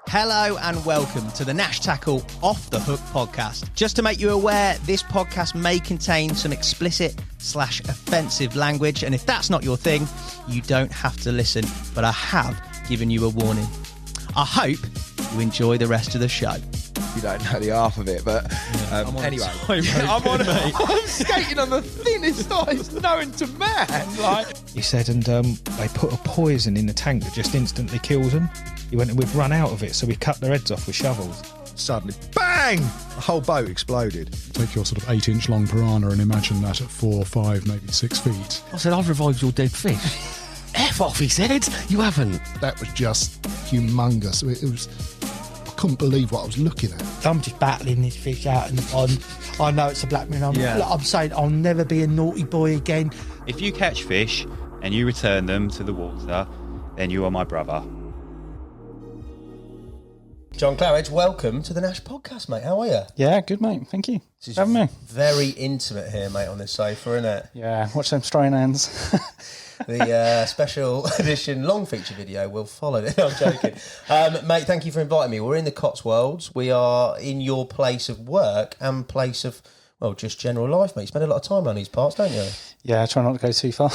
Hello and welcome to the Nash Tackle Off the Hook podcast. Just to make you aware, this podcast may contain some explicit/offensive language, and if that's not your thing, you don't have to listen, but I have given you a warning. I hope you enjoy the rest of the show. You don't know the half of it, but anyway. I'm skating on the thinnest ice known to man. He said, and they put a poison in the tank that just instantly kills them. He went and we've run out of it, so we cut their heads off with shovels. Suddenly, bang! The whole boat exploded. Take your sort of 8-inch long piranha and imagine that at 4, 5, maybe 6 feet. I said, I've revived your dead fish. F off, he said. You haven't. That was just humongous. It was... I couldn't believe what I was looking at. I'm just battling this fish out in the pond. I know it's a black man. I'm saying I'll never be a naughty boy again. If you catch fish and you return them to the water, then you are my brother. John Claridge, welcome to the Nash podcast, mate. How are you? Yeah, good, mate. Thank you. This is having me. Very intimate here, mate, on this sofa, isn't it? Yeah, watch them strain hands. The special edition long feature video will follow. No, I'm joking. Mate, thank you for inviting me. We're in the Cotswolds. We are in your place of work and place of, well, just general life, mate. You spend a lot of time on these parts, don't you? Yeah, try not to go too far.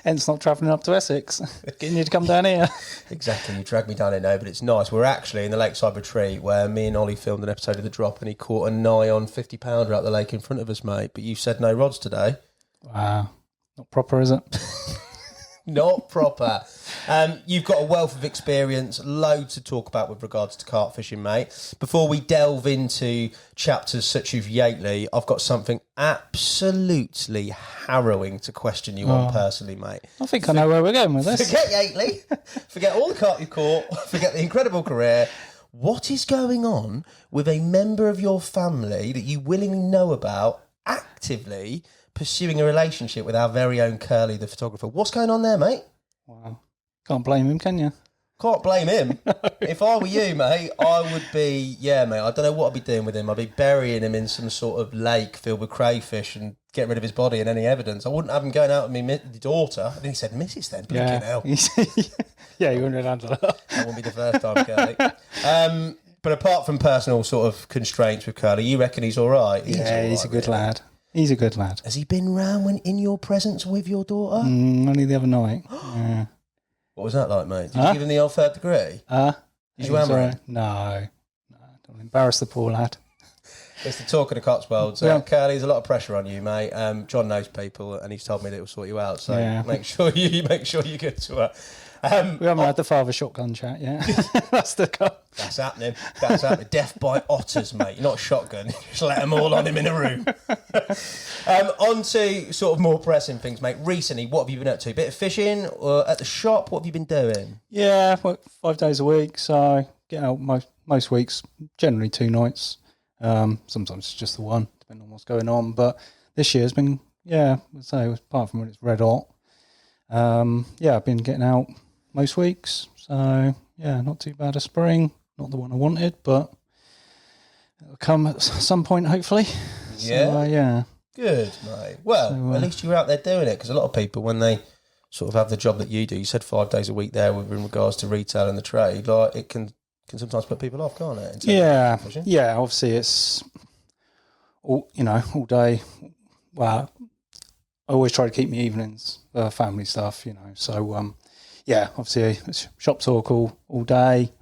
Hence not travelling up to Essex. Getting you to come down here. Exactly. You dragged me down here now, but it's nice. We're actually in the Lakeside Retreat where me and Ollie filmed an episode of The Drop and he caught a nigh on 50-pounder out the lake in front of us, mate. But you said no rods today. Wow. Not proper, is it? Not proper. You've got a wealth of experience, loads to talk about with regards to carp fishing, mate. Before we delve into chapters such as Yateley, I've got something absolutely harrowing to question you on personally, mate. I think I know where we're going with this. Forget Yateley. Forget all the carp you've caught. Forget the incredible career. What is going on with a member of your family that you willingly know about actively pursuing a relationship with our very own Curly, the photographer? What's going on there, mate? Wow. Can't blame him, can you? Can't blame him. No. If I were you, mate, I would be, mate, I don't know what I'd be doing with him. I'd be burying him in some sort of lake filled with crayfish and getting rid of his body and any evidence. I wouldn't have him going out with my daughter. I think he said Mrs. then. Yeah. Hell. Yeah, you wouldn't handle that. That wouldn't be the first time, Curly. But apart from personal sort of constraints with Curly, you reckon he's all right? He's a good lad. He's a good lad. Has he been round when in your presence with your daughter? Only the other night. Yeah. What was that like, mate? Did you give him the old third degree? Did you hammer him? No, don't embarrass the poor lad. It's the talk of the Cotswolds. Curly, there's a lot of pressure on you, mate. John knows people, and he's told me that he'll sort you out. So make sure you get to her. We haven't had the father shotgun chat yet. That's the cup. That's happening. Death by otters, mate. You're not shotgun. Just let them all on him in a room. On to sort of more pressing things, mate. Recently, what have you been up to? Bit of fishing or at the shop? What have you been doing? Yeah, 5 days a week. So get out most weeks, generally 2 nights. Sometimes it's just the one, depending on what's going on. But this year's been, apart from when it's red hot, I've been getting out most weeks. So, not too bad a spring. Not the one I wanted, but it'll come at some point, hopefully. Yeah. Good, mate. Well, at least you're out there doing it, because a lot of people, when they sort of have the job that you do, you said 5 days a week there with in regards to retail and the trade, like it can sometimes put people off, can't it? Yeah. Obviously, it's all day. Well, I always try to keep my evenings for family stuff, So, obviously, it's shop talk all day.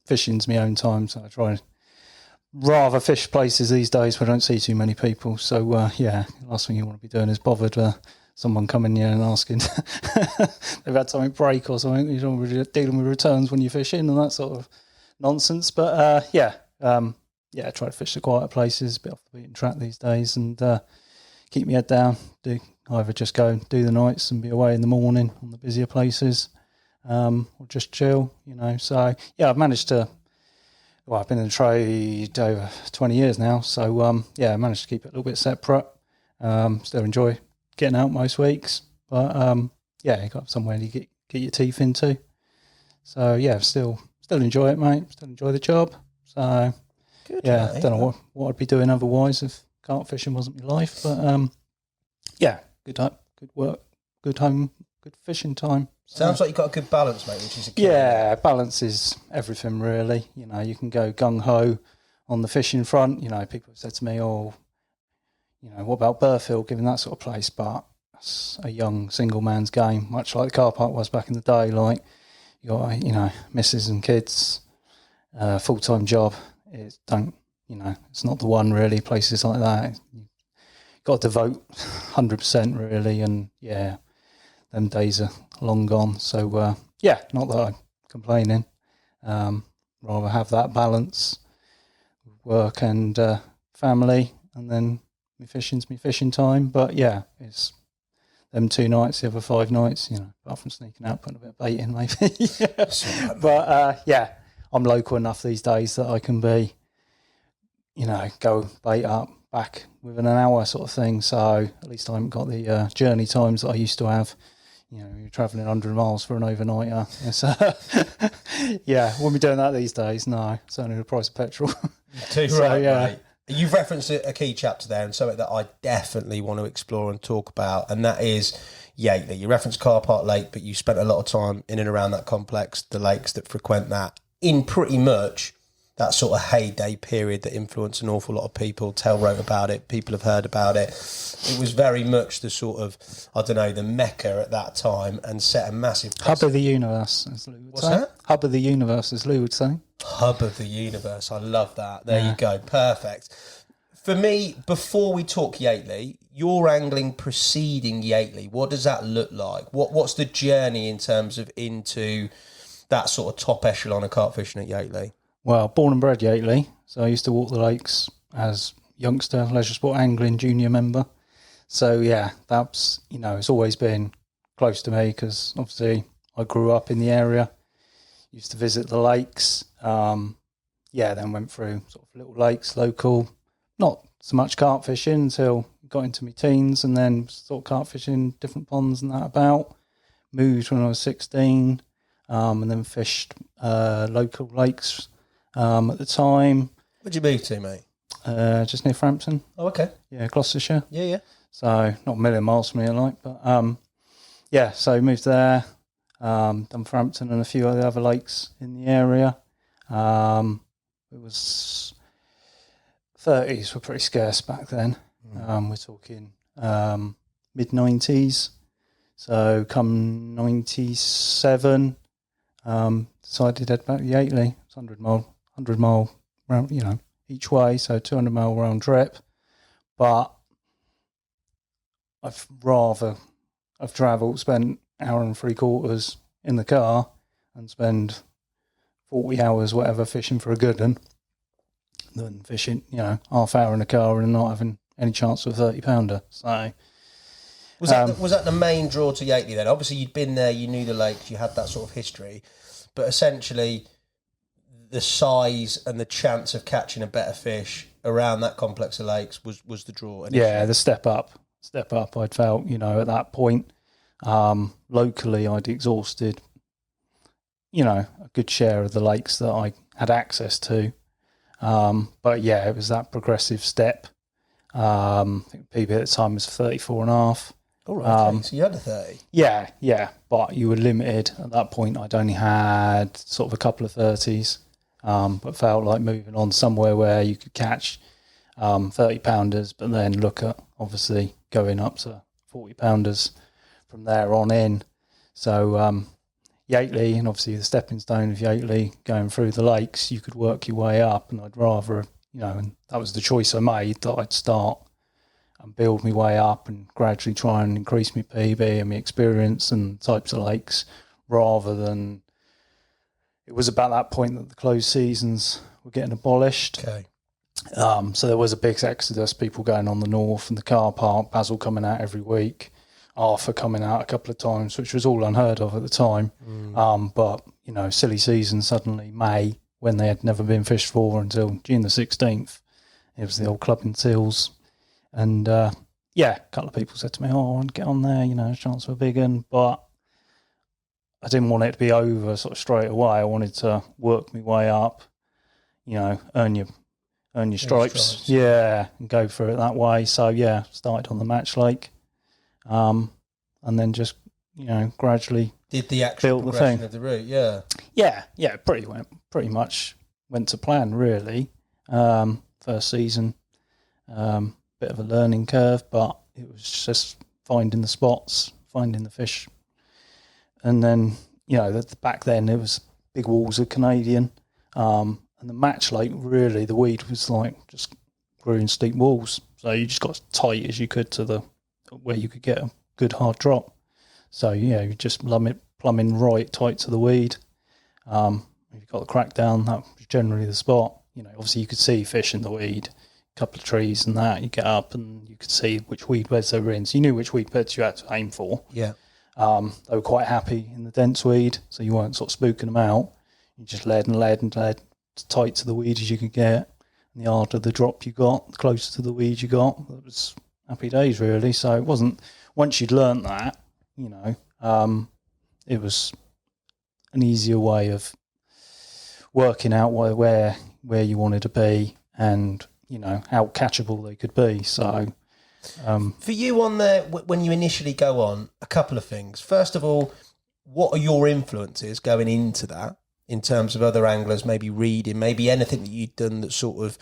Fishing's my own time, so I try rather fish places these days where I don't see too many people. So, the last thing you want to be doing is bothered someone coming in and asking they've had something break or something. You don't really dealing with returns when you fish in and that sort of nonsense. But, I try to fish the quieter places, a bit off the beaten track these days, and keep my head down. Either just go and do the nights and be away in the morning on the busier places, or just chill, So, I've managed to, I've been in the trade over 20 years now. So, I managed to keep it a little bit separate. Still enjoy getting out most weeks. But, you got somewhere to get your teeth into. So, still enjoy it, mate. Still enjoy the job. So, good, mate. I don't know what I'd be doing otherwise if carp fishing wasn't my life. But, good work, good home, good fishing time. Sounds like you've got a good balance, mate, which is a key. Yeah, balance is everything, really. You know, you can go gung-ho on the fishing front. You know, people have said to me, oh, you know, what about Burfield, given that sort of place? But it's a young single man's game, much like the car park was back in the day. Like, you got, you know, missus and kids, full-time job. It's not the one, really, places like that. You've got to devote 100%, really, and, yeah, them days are long gone. So, not that I'm complaining. Rather have that balance, work and family, and then my fishing's my fishing time. But, yeah, it's them 2 nights, the other 5 nights, you know, apart from sneaking out, putting a bit of bait in, maybe. But, I'm local enough these days that I can be, you know, go bait up, back within an hour sort of thing. So at least I haven't got the journey times that I used to have. You know, you're travelling 100 miles for an overnighter. Won't be doing that these days. No, it's only the price of petrol. Too right, mate. You've referenced a key chapter there and something that I definitely want to explore and talk about, and that is Yateley. You referenced Car Park Lake, but you spent a lot of time in and around that complex, the lakes that frequent that, in pretty much that sort of heyday period that influenced an awful lot of people. Tell wrote about it. People have heard about it. It was very much the sort of, I don't know, the mecca at that time, and set a massive hub of the universe, as Lou would What's say. That? Hub of the universe, as Lou would say. Hub of the universe. I love that. There you go. Perfect. For me, before we talk Yateley, your angling preceding Yateley, what does that look like? What's the journey in terms of into that sort of top echelon of carp fishing at Yateley? Well, born and bred Yateley, so I used to walk the lakes as youngster, leisure sport angling junior member. So yeah, that's, you know, it's always been close to me because obviously I grew up in the area, used to visit the lakes. Then went through sort of little lakes, local, not so much carp fishing until got into my teens, and then sort of carp fishing, different ponds and that about. Moved when I was 16, and then fished local lakes at the time. Where'd you move to, mate? Just near Frampton. Oh, okay. Yeah, Gloucestershire. Yeah. So not a million miles from here, like, but so moved there, done Frampton and a few of the other lakes in the area. It was 30s were pretty scarce back then. We're talking mid-90s. So come 97, decided to head back to Yateley. It's 100 mile round, you know, each way, so 200 mile round trip. But I've travelled, spent an hour and 3/4 in the car and spend 40 hours, whatever, fishing for a good one, than fishing, you know, half hour in the car and not having any chance of a 30-pounder. So was that the main draw to Yateley then? Obviously, you'd been there, you knew the lakes, you had that sort of history, but essentially the size and the chance of catching a better fish around that complex of lakes was the draw. Initially. Yeah, the step up. I'd felt, you know, at that point, locally, I'd exhausted, you know, a good share of the lakes that I had access to. But yeah, it was that progressive step. I think PB at the time was 34.5. All right, okay. So you had a 30. Yeah, but you were limited at that point. I'd only had sort of a couple of 30s, but felt like moving on somewhere where you could catch 30-pounders, but then look at obviously going up to 40-pounders from there on in. So Yateley, and obviously the stepping stone of Yateley, going through the lakes, you could work your way up, and I'd rather, you know, and that was the choice I made, that I'd start and build my way up and gradually try and increase my PB and my experience and types of lakes, rather than, it was about that point that the closed seasons were getting abolished. Okay. So there was a big exodus, people going on the north and the car park, Bazil coming out every week, Arthur coming out a couple of times, which was all unheard of at the time. But, you know, silly season, suddenly May, when they had never been fished for until June the 16th, it was the old clubbing seals. And, a couple of people said to me, oh, I want to get on there, you know, chance for a big one. But I didn't want it to be over sort of straight away. I wanted to work my way up, you know, earn your stripes. Yeah, and go through it that way. So, yeah, started on the Match Lake. And then just, you know, gradually did the actual progression of the route. Yeah, pretty much went to plan really. First season, bit of a learning curve, but it was just finding the spots, finding the fish, and then back then it was big walls of Canadian, and the match lake really the weed was like just grew in steep walls, so you just got as tight as you could to the where you could get a good hard drop. So you just plumbing right tight to the weed. If you got the crack down, that was generally the spot. Obviously you could see fish in the weed, a couple of trees and that. You get up and you could see which weed beds they were in, so you knew which weed beds you had to aim for. Yeah. They were quite happy in the dense weed, so you weren't sort of spooking them out. You just led as tight to the weed as you could get. And the harder the drop you got, the closer to the weed you got. It was happy days really. So it wasn't, once you'd learnt that, it was an easier way of working out where you wanted to be and how catchable they could be. So for you on there, when you initially go on, a couple of things. First of all, what are your influences going into that in terms of other anglers, maybe reading, maybe anything that you'd done that sort of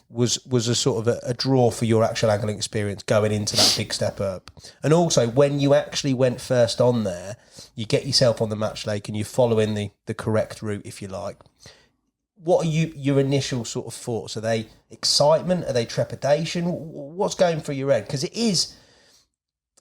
was a sort of a draw for your actual angling experience going into that big step up? And also, when you actually went first on there, you get yourself on the match lake and you're following the correct route, if you like. What are your initial sort of thoughts? Are they excitement? Are they trepidation? What's going through your head? Because it is,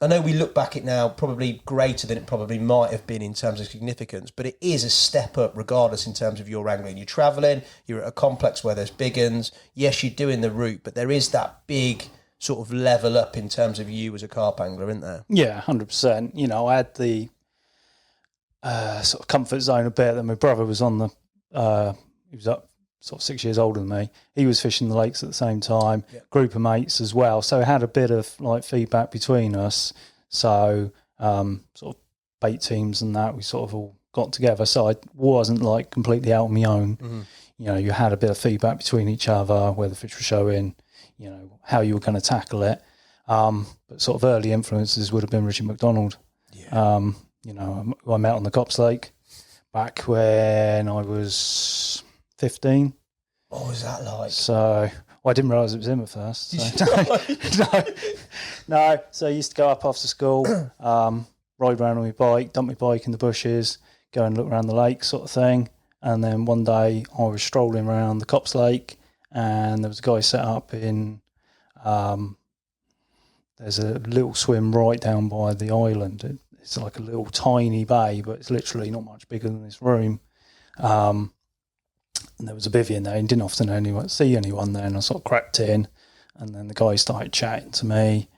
I know we look back at now, probably greater than it probably might have been in terms of significance, but it is a step up regardless in terms of your angling. You're travelling, you're at a complex where there's big uns. Yes, you're doing the route, but there is that big sort of level up in terms of you as a carp angler, isn't there? Yeah, 100%. I had the sort of comfort zone a bit that my brother was on the... he was up sort of 6 years older than me. He was fishing the lakes at the same time, group of mates as well. So it had a bit of like feedback between us. So sort of bait teams and that, we sort of all got together. So I wasn't like completely out on my own. Mm-hmm. You had a bit of feedback between each other, where the fish were showing, how you were going to tackle it. But sort of early influences would have been Richie McDonald. Yeah. Who I met on the Copse Lake back when I was 15. What was that like? So, I didn't realise it was him at first. So. No. So I used to go up after school, ride around on my bike, dump my bike in the bushes, go and look around the lake sort of thing. And then one day I was strolling around the Copse Lake and there was a guy set up in, there's a little swim right down by the island. It's like a little tiny bay, but it's literally not much bigger than this room. And there was a bivvy in there and didn't often see anyone there. And I sort of crept in and then the guy started chatting to me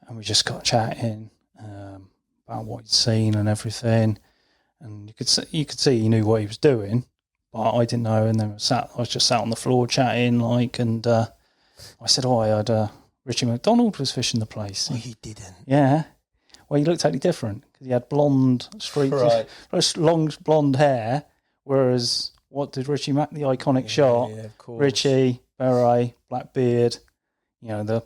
and we just got chatting about what he'd seen and everything. And you could see he knew what he was doing, but I didn't know. And then I was just sat on the floor chatting and I said, I had Richie McDonald was fishing the place. Oh, he didn't? Yeah. Well, he looked totally different because he had blonde, long blonde hair, whereas what did Richie Mack, the iconic shot, Richie, beret, black beard, the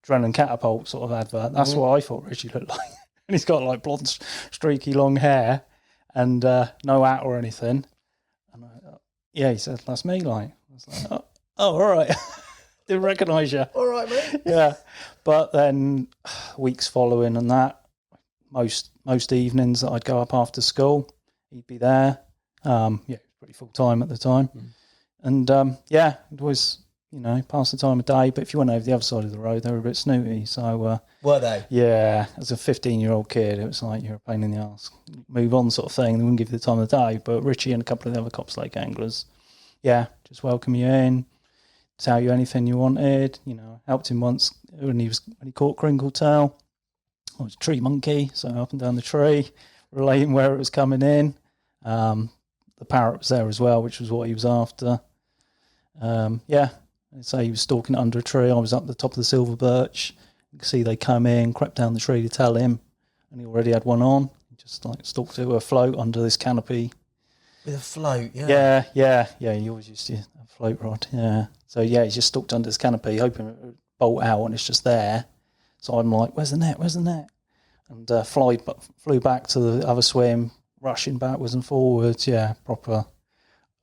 Adrenaline Catapult sort of advert. That's what I thought Richie looked like. And he's got like blonde, streaky, long hair and no hat or anything. And he said, that's me, like. I was like, oh, all right. Didn't recognise you. All right, mate. Yeah. But then weeks following and that, most evenings that I'd go up after school, he'd be there. It was pretty full time at the time. And it was, pass the time of day. But if you went over the other side of the road, they were a bit snooty. So were they? Yeah, as a 15-year-old kid, it was like you're a pain in the arse. Move on, sort of thing. They wouldn't give you the time of the day. But Richie and a couple of the other Copse Lake anglers, just welcome you in, tell you anything you wanted. Helped him once when he caught crinkletail. I was a tree monkey, so up and down the tree, relating where it was coming in. The parrot was there as well, which was what he was after. So he was stalking it under a tree. I was up the top of the silver birch. You could see they come in, crept down the tree to tell him, and he already had one on. He just like stalked it with a float under this canopy. With a float, yeah. Yeah. He always used to have a float rod. Yeah. So he just stalked under this canopy, hoping it would bolt out, and it's just there. So I'm like, where's the net? And flew back to the other swim, rushing backwards and forwards. Yeah, proper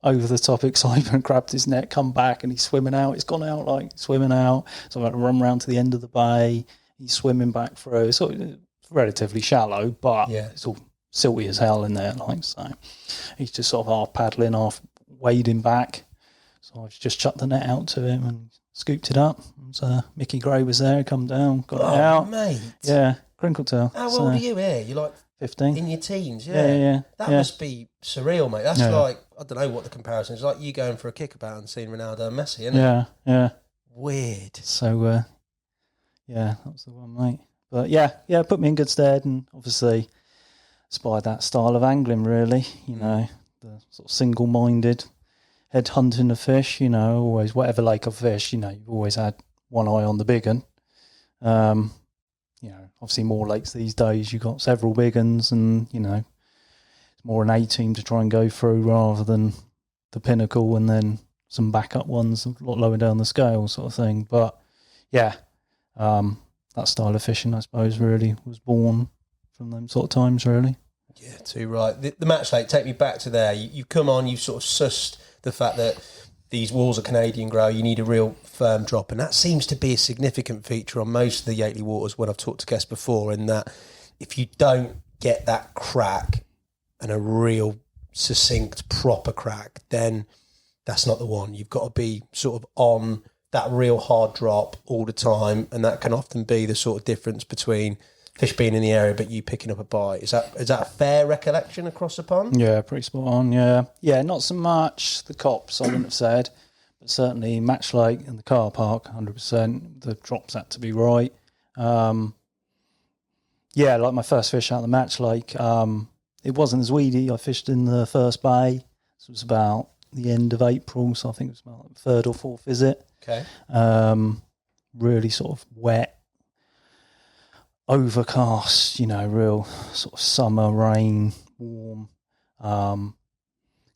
over the top excitement. Grabbed his net, come back, and he's swimming out. He's gone out like swimming out. So I had to run round to the end of the bay. He's swimming back through. So it's relatively shallow, but it's all silty as hell in there. Like so, he's just sort of half paddling, half wading back. So I've just chucked the net out to him and scooped it up. So Mickey Gray was there, come down, got it out. Mate. Yeah, crinkle tail. How old are you here? You're like 15. In your teens, Yeah. That must be surreal, mate. That's like, I don't know what the comparison is. It's like you going for a kickabout and seeing Ronaldo and Messi, isn't it? Yeah. Weird. So, that was the one, mate. But yeah, put me in good stead, and obviously inspired that style of angling, really. You know, the sort of single-minded head hunting the fish, you know, always, whatever lake of fish, you know, you've always had one eye on the big one. You know, obviously more lakes these days, you've got several big ones, and, you know, it's more an A-team to try and go through rather than the pinnacle and then some backup ones a lot lower down the scale sort of thing. But, yeah, that style of fishing, I suppose, really was born from them sort of times, really. Yeah, too right. The match lake, take me back to there. You've come on, you've sort of sussed the fact that these walls are Canadian grow, you need a real firm drop, and that seems to be a significant feature on most of the Yateley waters when I've talked to guests before, in that if you don't get that crack and a real succinct, proper crack, then that's not the one. You've got to be sort of on that real hard drop all the time, and that can often be the sort of difference between fish being in the area but you picking up a bite. Is that a fair recollection across the pond? Yeah, pretty spot on, yeah, not so much the Copse, I wouldn't have said, but certainly Match Lake and the car park, 100%. The drops had to be right. Like my first fish out of the Match Lake, it wasn't as weedy. I fished in the first bay, so it was about the end of April, so I think it was about the third or fourth visit. Okay. Really sort of wet, overcast, you know, real sort of summer, rain, warm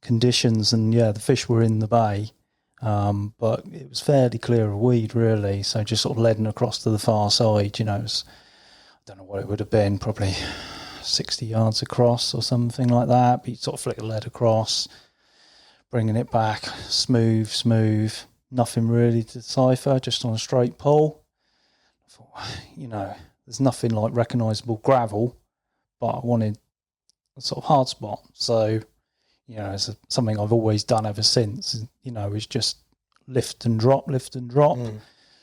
conditions, and the fish were in the bay, but it was fairly clear of weed, really, so just sort of leading across to the far side, you know, it was, I don't know what it would have been, probably 60 yards across or something like that, but you sort of flick the lead across, bringing it back, smooth, nothing really to decipher, just on a straight pole. I thought, you know, there's nothing like recognisable gravel, but I wanted a sort of hard spot. So, you know, it's something I've always done ever since, you know, is just lift and drop.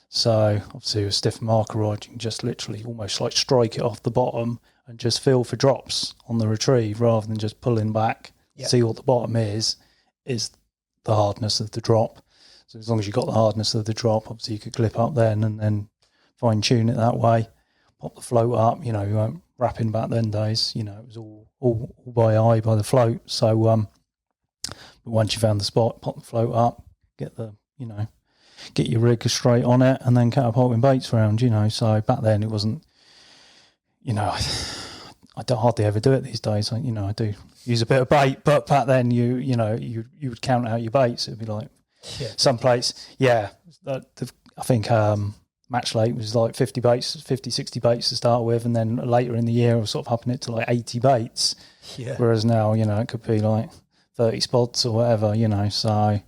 So, obviously, with stiff marker rod, you can just literally almost like strike it off the bottom and just feel for drops on the retrieve rather than just pulling back, see what the bottom is the hardness of the drop. So, as long as you got the hardness of the drop, obviously, you could clip up then and then fine-tune it that way. Pop the float up, you know, you weren't wrapping back then days, you know, it was all by eye, by the float. So, but once you found the spot, pop the float up, get your rig straight on it, and then catapulting baits around, you know. So back then it wasn't, you know, I don't hardly ever do it these days. You know, I do use a bit of bait, but back then you would count out your baits. It'd be like some place, I think, Match Lake was like 50, 60 baits to start with, and then later in the year I was sort of upping it to like 80 baits. Yeah. Whereas now, you know, it could be like 30 spots or whatever, you know. So,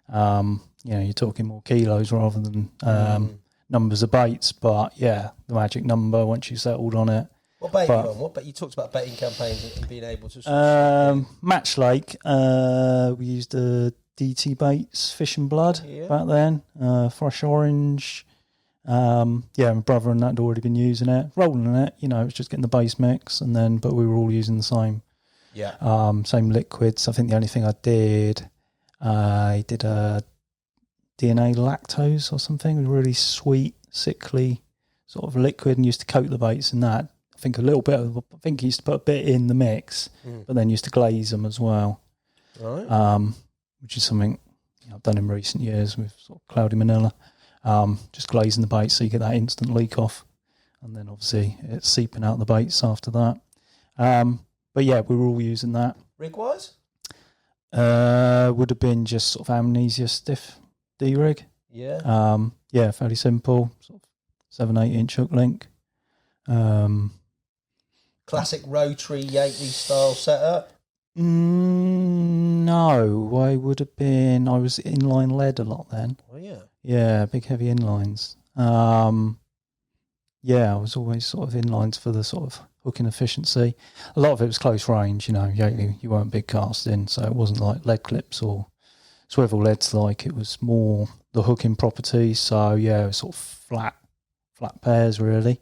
you know, you're talking more kilos rather than numbers of baits. But yeah, the magic number once you settled on it. What bait are you on? What bait? You talked about baiting campaigns and being able to. Match Lake, we used a DT Baits Fish and Blood back then, fresh orange. My brother and that had already been using it, rolling it, you know, it was just getting the base mix, and then, but we were all using the same liquids. I think the only thing I did a DNA lactose or something, a really sweet, sickly sort of liquid, and used to coat the baits in that. I think he used to put a bit in the mix, but then used to glaze them as well. Right. Which is something I've done in recent years with sort of cloudy manila. Just glazing the bait so you get that instant leak off, and then obviously it's seeping out the baits after that. But yeah, we were all using that. Rig wise? Would have been just sort of amnesia stiff D rig. Yeah. Fairly simple, sort of 7-8 inch hook link. Classic rotary Yateley style setup. No, I would have been. I was inline lead a lot then. Oh yeah. Yeah, big heavy inlines. Yeah, I was always sort of inlines for the sort of hooking efficiency. A lot of it was close range, Yateley, you weren't big casting, so it wasn't like lead clips or swivel leads like. It was more the hooking properties. So yeah, it was sort of flat pairs really.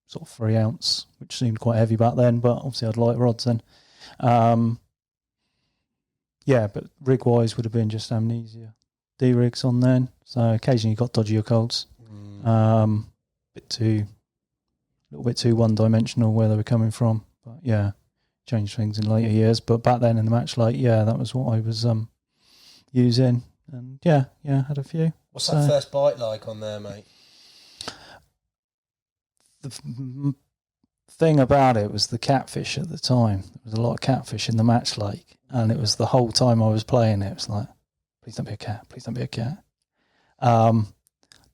Sort of 3 ounce, which seemed quite heavy back then, but obviously I had light rods then. Yeah, but rig wise would have been just amnesia. D rigs on then, so occasionally you got dodgy colds. A little bit too one dimensional where they were coming from, but yeah, changed things in later years. But back then in the match light, yeah, that was what I was using, and yeah, had a few. What's that first bite like on there, mate? The thing about it was the catfish at the time. There was a lot of catfish in the match lake, and it was the whole time I was playing it was like, please don't be a cat, please don't be a cat. Don't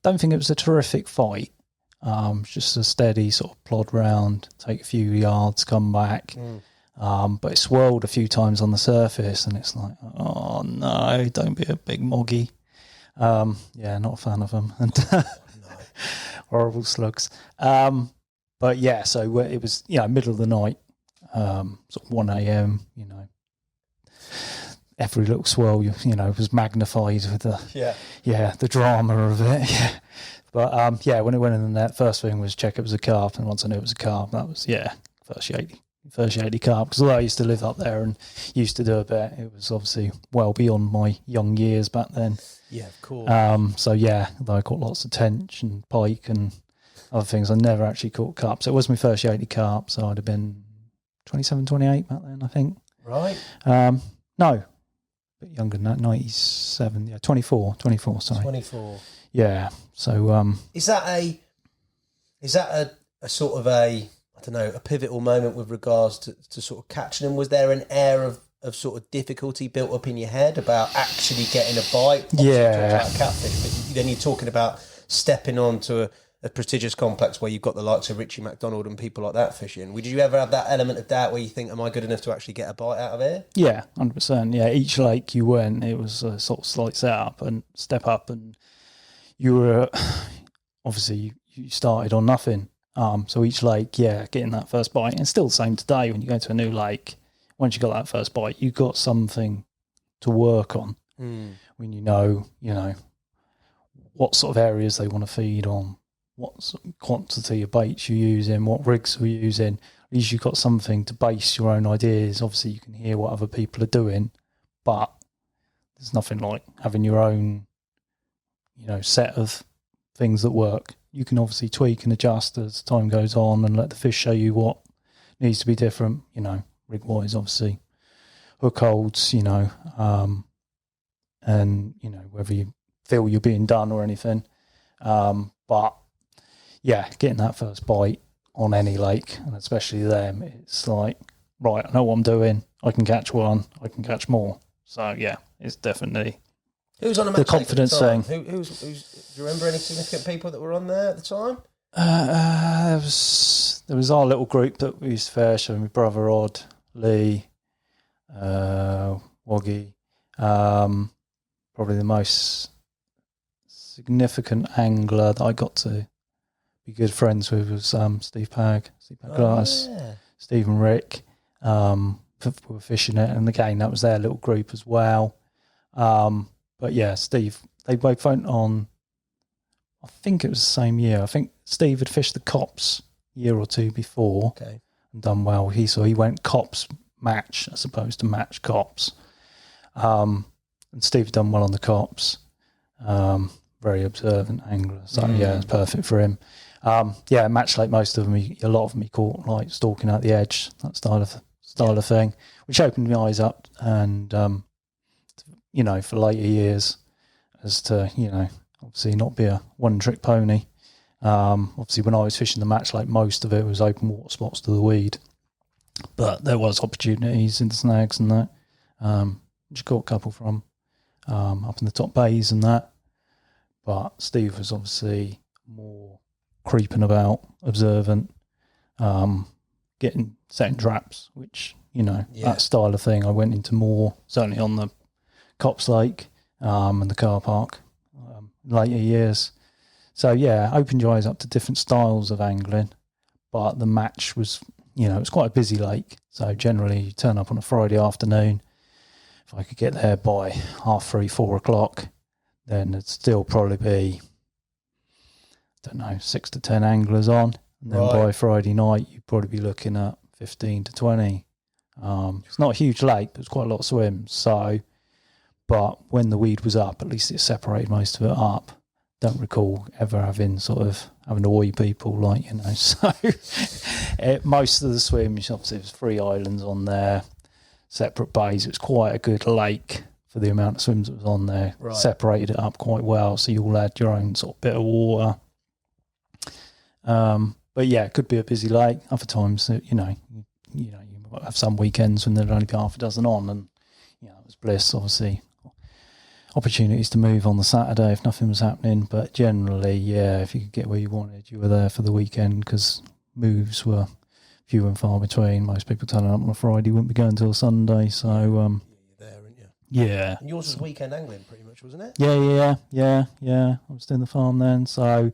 think it was a terrific fight. Just a steady sort of plod round, take a few yards, come back. But it swirled a few times on the surface, and it's like, oh no, don't be a big moggy. Yeah, not a fan of them. And horrible slugs. But yeah, so it was, middle of the night, sort of 1 a.m, every little swirl, was magnified with the drama of it. Yeah. But when it went in the net, first thing was check it was a carp, and once I knew it was a carp, that was first Yateley carp. Because although I used to live up there and used to do a bit, it was obviously well beyond my young years back then. Yeah, of course. So yeah, although I caught lots of tench and pike and other things, I never actually caught carp. So it was my first Yateley carp. So I'd have been 27, 28 back then, I think. Right. No, a bit younger than that, 97. Yeah, 24. Sorry. 24. Yeah. So is that a sort of a pivotal moment with regards to sort of catching them? Was there an air of sort of difficulty built up in your head about actually getting a bite? Obviously yeah. About catfish, but then you're talking about stepping onto a prestigious complex where you've got the likes of Richie McDonald and people like that fishing. Did you ever have that element of doubt where you think, am I good enough to actually get a bite out of here? Yeah, 100%. Yeah, each lake you went, it was a sort of slight setup and step up, and you were obviously you started on nothing. So each lake, getting that first bite, and still the same today when you go to a new lake. Once you got that first bite, you got something to work on. When you know what sort of areas they want to feed on, what sort of quantity of baits you're using, what rigs we're using. At least you've got something to base your own ideas. Obviously, you can hear what other people are doing, but there's nothing like having your own, set of things that work. You can obviously tweak and adjust as time goes on and let the fish show you what needs to be different, rig-wise, obviously. Hook holds, and, whether you feel you're being done or anything. But, yeah, getting that first bite on any lake, and especially them, it's like, right, I know what I'm doing. I can catch one. I can catch more. So, yeah, it's definitely who's on a match the confidence thing. Do you remember any significant people that were on there at the time? There was our little group that we used to fish. So my brother Odd, Lee, Woggy. Probably the most significant angler that I got to be good friends with was Steve Pag Glass, Steve and Rick. Were fishing it, and again that was their little group as well. But yeah, Steve, they both went on, I think it was the same year. I think Steve had fished the Copse a year or two before and done well. He went Copse match as opposed to match Copse. And Steve had done well on the Copse. Very observant angler. So yeah, it's perfect for him. Match like most of them, a lot of them he caught like stalking out the edge, that style of thing, which opened my eyes up and, for later years as to, obviously not be a one-trick pony. Obviously when I was fishing the match lake, most of it was open water spots to the weed. But there was opportunities in the snags and that, which I caught a couple from up in the top bays and that. But Steve was obviously more creeping about, observant, setting traps, which that style of thing. I went into more, certainly on the Copse Lake and the car park later years. So, opened your eyes up to different styles of angling. But the match was, it's quite a busy lake. So generally you turn up on a Friday afternoon. If I could get there by 3:30, 4 o'clock, then it'd still probably be, 6 to 10 anglers on. And then by Friday night, you'd probably be looking at 15 to 20. It's not a huge lake, but it's quite a lot of swims. So, but when the weed was up, at least it separated most of it up. Don't recall ever having to oi people, so most of the swims, obviously there's 3 islands on there, separate bays. It was quite a good lake for the amount of swims that was on there. Separated it up quite well, so you all had your own sort of bit of water. But it could be a busy lake. Other times, you might have some weekends when there'd only be half a dozen on, and it was bliss, obviously. Opportunities to move on the Saturday if nothing was happening, but generally, if you could get where you wanted, you were there for the weekend, because moves were few and far between. Most people turning up on a Friday wouldn't be going till Sunday, so you're there, aren't you? Yeah. And yours was weekend angling, pretty much, wasn't it? Yeah. I was doing the farm then, so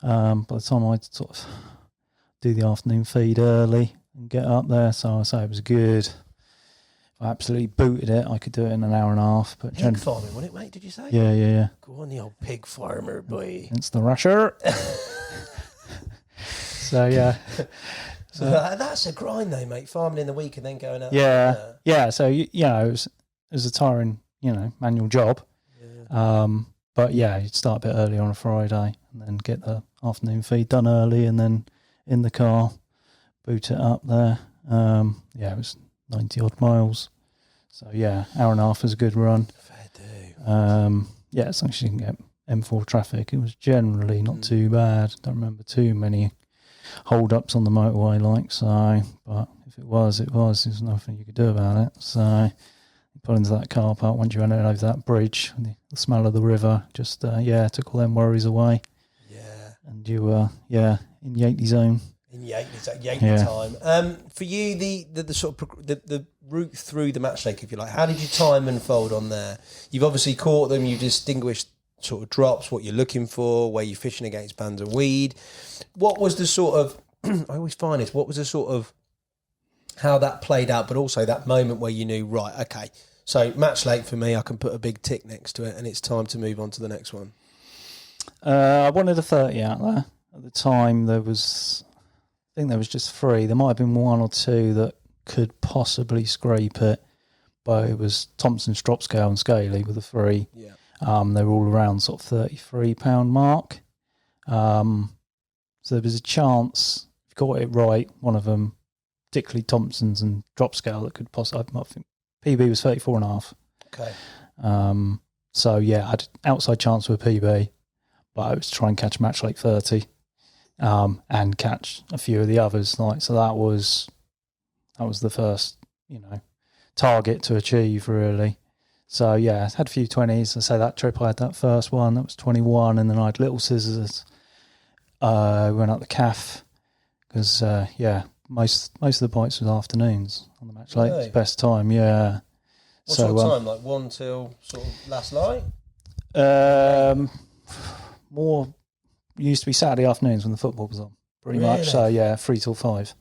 by the time I'd sort of do the afternoon feed early and get up there, so I say it was good. I absolutely booted it. I could do it in an hour and a half. But pig farming, wasn't it, mate? Did you say? Yeah. Go on, the old pig farmer, boy. It's the rusher. So, So that's a grind, though, mate. Farming in the week and then going out. Yeah. So, it was a tiring, manual job. Yeah. But, you'd start a bit early on a Friday and then get the afternoon feed done early and then in the car, boot it up there. It was 90 odd miles. So hour and a half is a good run. Fair do. As long as you can get M4 traffic, it was generally not too bad. Don't remember too many hold-ups on the motorway but if it was, there's nothing you could do about it. So you pull into that car park, once you went over that bridge, the smell of the river just took all them worries away. And you were in Yateley zone. In Yateley time. For you, the sort of the route through the match lake, if you like, how did you time and fold on there? You've obviously caught them. You distinguished sort of drops, what you're looking for, where you're fishing against bands of weed. What was the sort of? I always find this. What was the sort of how that played out, but also that moment where you knew, right, okay, so match lake for me, I can put a big tick next to it, and it's time to move on to the next one. I wanted a 30 out there at the time. I think there was just 3. There might have been 1 or 2 that could possibly scrape it, but it was Thompson's drop scale and Scaly with the 3. Yeah. They were all around sort of 33 pound mark. So there was a chance, if you got it right, one of them, particularly Thompson's and drop scale, that could possibly, I think PB was 34.5. Okay. So I had an outside chance with PB, but I was trying to catch match lake 30. And catch a few of the others. So that was the first, target to achieve really. So I had a few 20s. I say that trip I had that first one, that was 21, and then I had little scissors. Went up the calf because most of the bites was afternoons on the match lake. Really? Best time, yeah. What sort of time? Like 1 till sort of last light? More. Used to be Saturday afternoons when the football was on, pretty much. So 3 till 5.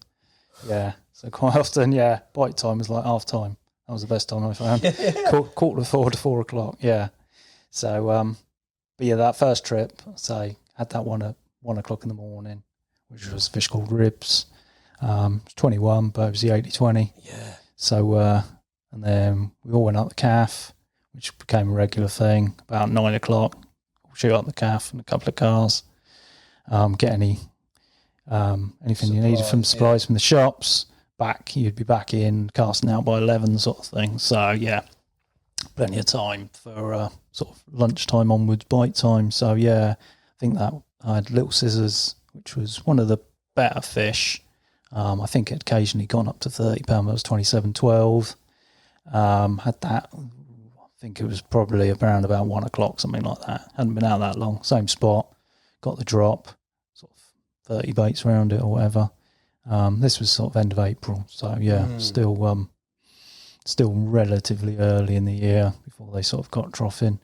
Yeah. So quite often, bite time was like half time. That was the best time I found. Quarter to 4 to 4 o'clock. Yeah. So, but that first trip, had that one at 1 o'clock in the morning, which was a fish called ribs. It was 21, but it was the 80-20. Yeah. So, and then we all went up the calf, which became a regular thing. About 9 o'clock, shoot up the calf in a couple of cars. Get anything you needed from supplies from the shops. You'd be back in, casting out by 11 sort of thing. So plenty of time for sort of lunchtime onwards, bite time. So I think that I had little scissors, which was one of the better fish. I think it occasionally gone up to 30 pound. That was 27.12. Had that. I think it was probably around about 1 o'clock, something like that. Hadn't been out that long. Same spot. Got the drop, sort of 30 baits around it or whatever. This was sort of end of April, so still relatively early in the year before they sort of got troughing.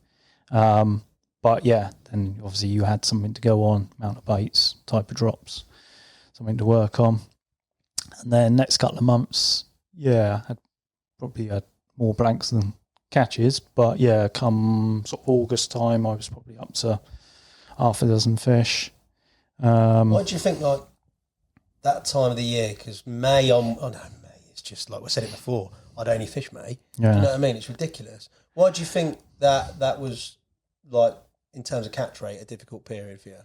But yeah, then obviously you had something to go on, amount of baits, type of drops, something to work on. And then next couple of months, I probably had more blanks than catches. But yeah, come sort of August time, I was probably up to half a dozen fish. Why do you think like that time of the year? Because May, it's just like I said it before, I'd only fish May. Yeah. Do you know what I mean? It's ridiculous. Why do you think that was like, in terms of catch rate, a difficult period for you?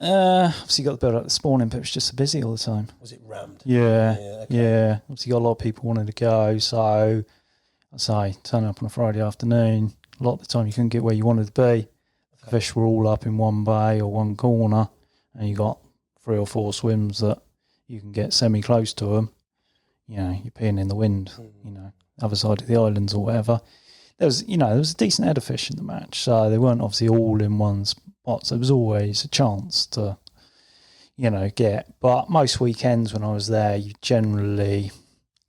Obviously you got to build up the spawning, but it was just so busy all the time. Was it rammed? Yeah. Okay. Yeah. Obviously got a lot of people wanting to go, so I'd say turning up on a Friday afternoon, a lot of the time you couldn't get where you wanted to be. The fish were all up in one bay or one corner, and you got 3 or 4 swims that you can get semi-close to them. You know, you're peeing in the wind, you know, other side of the islands or whatever. There was a decent head of fish in the match, so they weren't obviously all in one spot, so there was always a chance to, you know, get. But most weekends when I was there, you generally,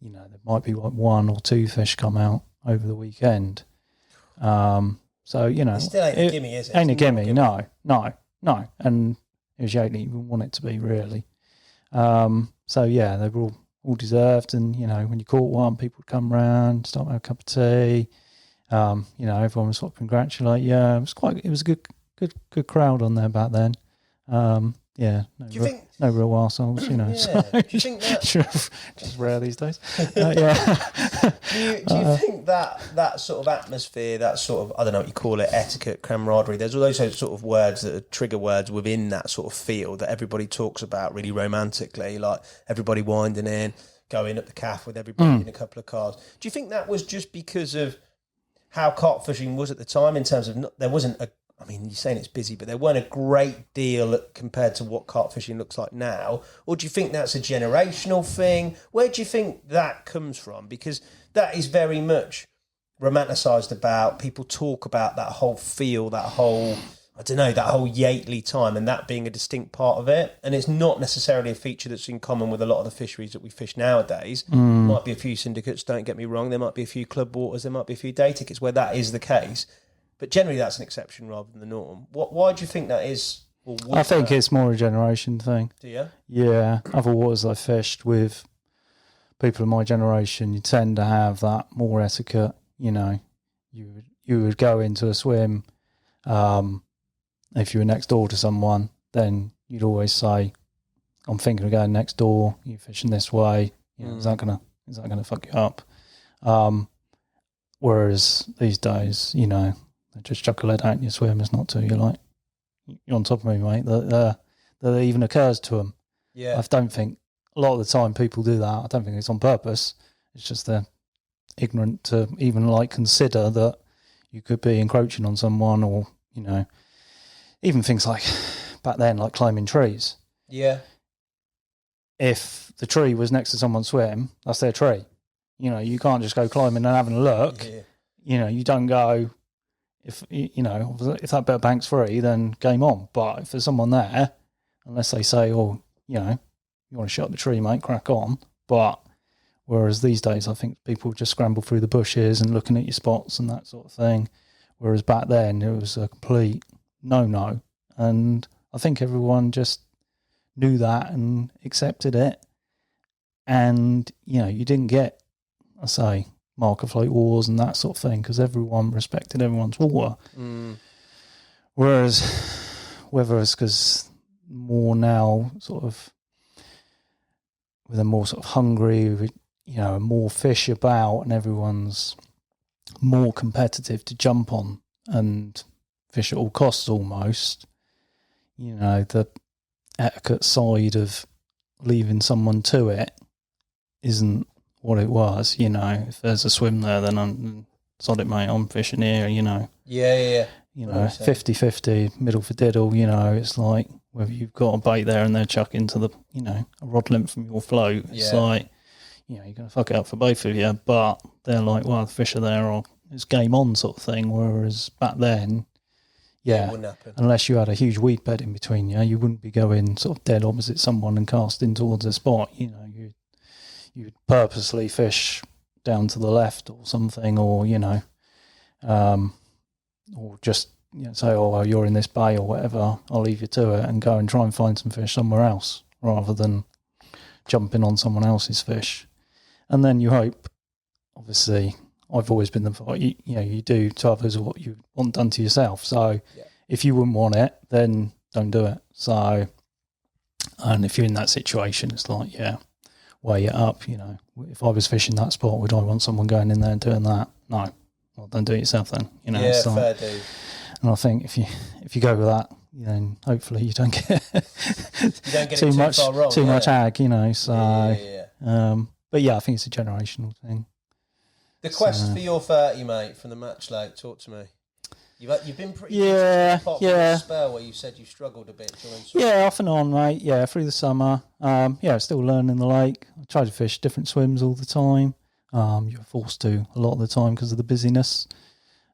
you know, there might be like 1 or 2 fish come out over the weekend. So, you know. It still ain't a gimme, is it? Ain't a gimme, no. And it was Yateley, you wouldn't want it to be, really. So, yeah, they were all deserved, and, you know, when you caught one, people would come round, start with a cup of tea. You know, everyone was sort of congratulate. Yeah, it was a good crowd on there back then. Yeah, no real arseholes, you know. Yeah. So, do you think that just rare these days? Yeah. do you think that sort of atmosphere, that sort of, I don't know what you call it, etiquette, camaraderie, there's all those sort of words that are trigger words within that sort of field that everybody talks about really romantically, like everybody winding in, going up the calf with everybody in a couple of cars. Do you think that was just because of how carp fishing was at the time, in terms of there wasn't I mean, you're saying it's busy, but there weren't a great deal compared to what carp fishing looks like now? Or do you think that's a generational thing? Where do you think that comes from? Because that is very much romanticised about. People talk about that whole feel, that whole, I don't know, that whole Yateley time, and that being a distinct part of it. And it's not necessarily a feature that's in common with a lot of the fisheries that we fish nowadays. Might be a few syndicates, don't get me wrong. There might be a few club waters, there might be a few day tickets where that is the case. But generally that's an exception rather than the norm. Why do you think that is? I think it's more a generation thing. Do you? Yeah. Other waters I fished with people of my generation, you tend to have that more etiquette. You know, you would go into a swim, if you were next door to someone, then you'd always say, I'm thinking of going next door, you're fishing this way, you know, is that gonna fuck you up? Whereas these days, you know, they just chuck a lead out in your swim, it's not till you're like, you're on top of me, mate, that even occurs to them. Yeah. I don't think, a lot of the time people do that, I don't think it's on purpose, it's just they're ignorant to even like consider that you could be encroaching on someone, or, you know, even things like back then, like climbing trees. Yeah. If the tree was next to someone's swim, that's their tree. You know, you can't just go climbing and having a look. Yeah. You know, you don't go, if that bit of bank's free, then game on. But if there's someone there, unless they say, oh, you know, you want to shut the tree, mate, crack on. But whereas these days, I think people just scramble through the bushes and looking at your spots and that sort of thing. Whereas back then, it was a complete no. And I think everyone just knew that and accepted it. And, you know, you didn't get, I say, marker float wars and that sort of thing, because everyone respected everyone's water. Whereas, whether it's because more now, sort of, with a more sort of hungry, you know, more fish about, and everyone's more competitive to jump on and fish at all costs almost, you know, the etiquette side of leaving someone to it isn't what it was. You know, if there's a swim there, then I'm sod it, mate, I'm fishing here, you know. Yeah. You know, 50-50, middle for diddle, you know, it's like whether you've got a bait there and they're chucking to the, you know, a rod length from your float, it's like, you know, you're going to fuck it up for both of you, but they're like, well, the fish are there, or it's game on sort of thing, whereas back then, Yeah, it wouldn't happen. Unless you had a huge weed bed in between you. You wouldn't be going sort of dead opposite someone and casting towards a spot. You know, you'd purposely fish down to the left or something, or, you know, or just, you know, say, oh, well, you're in this bay or whatever, I'll leave you to it, and go and try and find some fish somewhere else rather than jumping on someone else's fish. And then you hope, obviously, I've always been you do to others what you want done to yourself. So if you wouldn't want it, then don't do it. So, and if you're in that situation, it's like, weigh it up, you know. If I was fishing that spot, would I want someone going in there and doing that? No. Well, don't do it yourself then, you know. Yeah, fair dude. And I think if you go with that, then hopefully you don't get, too much far wrong, too much ag, you know. So, but I think it's a generational thing. The quest for your 30, mate, from the match lake. Talk to me. You've been pretty a spell where you said you struggled a bit during summer. Yeah, off and on, mate. Yeah, through the summer. Still learning the lake. I try to fish different swims all the time. You're forced to a lot of the time because of the busyness.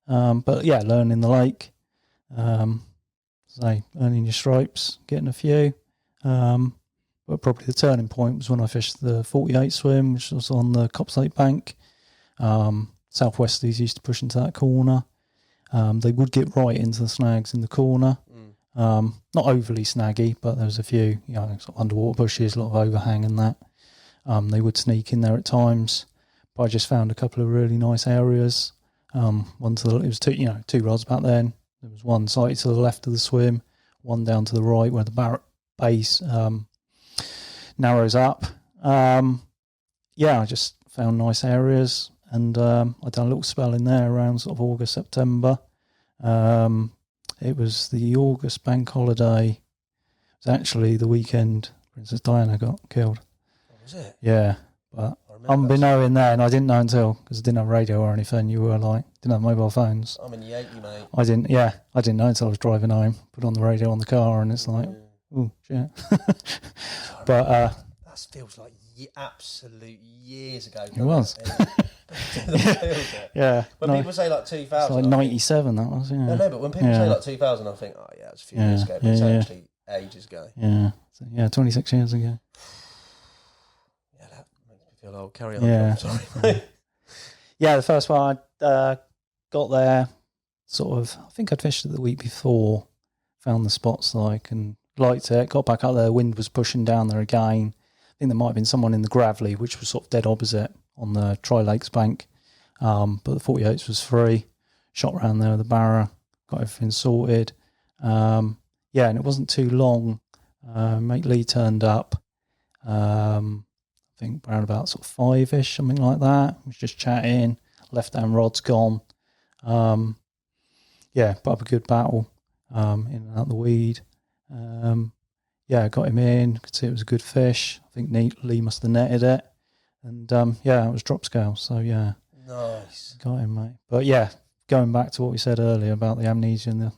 But yeah, learning the lake. Earning your stripes, getting a few. But probably the turning point was when I fished the 48 swim, which was on the Copse Lake bank. Southwesties used to push into that corner. They would get right into the snags in the corner. Not overly snaggy, but there was a few, you know, sort of underwater bushes, a lot of overhang and that. They would sneak in there at times. But I just found a couple of really nice areas. It was two rods back then. There was one sighted to the left of the swim, one down to the right where the base narrows up. I just found nice areas, and I done a little spell in there around sort of August, September. It was the August bank holiday. It was actually the weekend Princess Diana got killed. Oh, was it? Yeah, but unbeknown then, I didn't know until, because I didn't have radio or anything. You were like, didn't have mobile phones. I'm in Yateley, mate. I didn't know until I was driving home. Put on the radio on the car, and it's like, oh shit. But that feels like absolute years ago. It was. Yeah. When people say like 2000, it's like 97. That was. Yeah. No, but when people say like 2000, I think, oh yeah, it's a few years ago. But it's actually ages ago. Yeah. So, 26 years ago. Yeah, that makes me feel old. Carry on. Yeah. Sorry. Yeah, the first one I got there, sort of, I think I'd fished it the week before, found the spots and liked it, got back up there, wind was pushing down there again. I think there might have been someone in the Gravelly, which was sort of dead opposite on the Tri-Lakes bank. But the 48s was free, shot around there with the barra, got everything sorted. And it wasn't too long. Mate Lee turned up, I think around about sort of 5-ish, something like that. Was just chatting, left hand rod's gone. Put up a good battle, in and out the weed. Got him in, could see it was a good fish. I think Lee must have netted it. And it was drop scale, so yeah. Nice. Got him, mate. But yeah, going back to what we said earlier about the amnesia and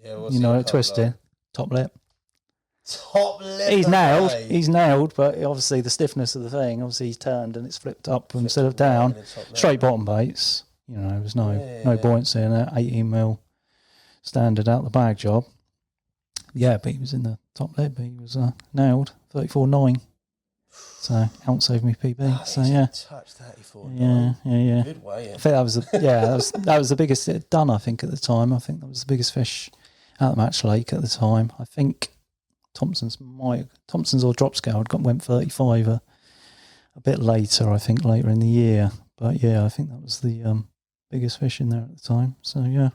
the twisting, top lip. Top lip. He's nailed, but obviously the stiffness of the thing, obviously he's turned and it's flipped up instead of down. Straight bottom baits, you know, there's no buoyancy in it, 18 mil standard out the bag job. Yeah, but he was in the top lip, but he was nailed, 34.9. So ounce over me PB. So yeah, touch 34. Yeah. Good way. I think that was that was the biggest it had done. I think at the time, I think that was the biggest fish out of the match lake at the time. I think Thompson's or drop scale went 35 a bit later. I think later in the year, but yeah, I think that was the biggest fish in there at the time. So yeah,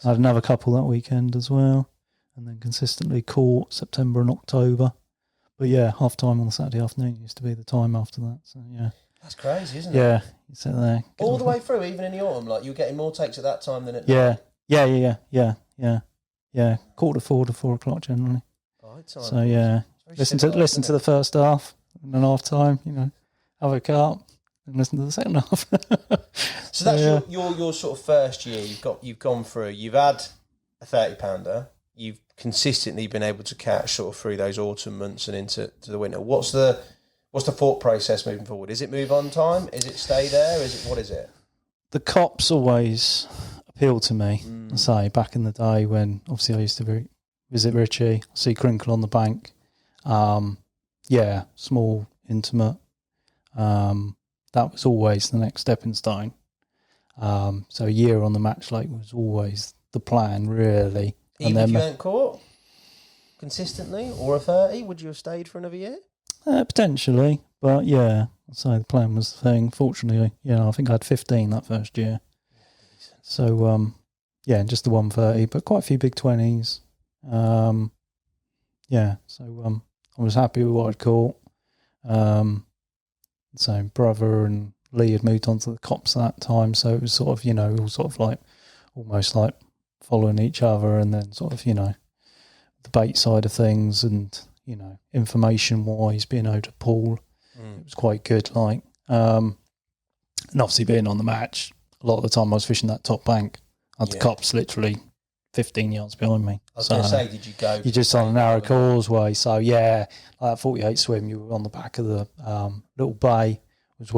I had another couple that weekend as well, and then consistently caught September and October. But yeah, half time on the Saturday afternoon used to be the time after that. So yeah, that's crazy, isn't it? Yeah, you sit there all the way through, even in the autumn. Like you were getting more takes at that time than at night. Yeah. Quarter to 4 to 4 o'clock generally. Right, time. So yeah, listen to the first half and then half time. You know, have a carp and listen to the second half. So that's your sort of first year. You've gone through. You've had a 30-pounder. You've consistently been able to catch sort of through those autumn months and into the winter. What's the thought process moving forward? Is it move on time? Is it stay there? What is it? The Copse always appealed to me. I say back in the day when obviously I used to visit Richie, see Crinkle on the bank. Small, intimate. That was always the next stepping stone. So a year on the match lake was always the plan, really. Even if you weren't caught consistently, or a 30, would you have stayed for another year? Potentially, but yeah, so the plan was the thing. Fortunately, I think I had 15 that first year. So, just the 130, but quite a few big 20s. So I was happy with what I'd caught. So brother and Lee had moved on to the Copse at that time, so it was sort of, all sort of like almost like following each other, and then sort of, the bait side of things and, information wise, being able to pull, it was quite good. Like, and obviously being on the match, a lot of the time I was fishing that top bank. I had the Copse literally 15 yards behind me. I was going to say, did you go? You're just on a narrow causeway. So, like that 48 swim, you were on the back of the little bay, was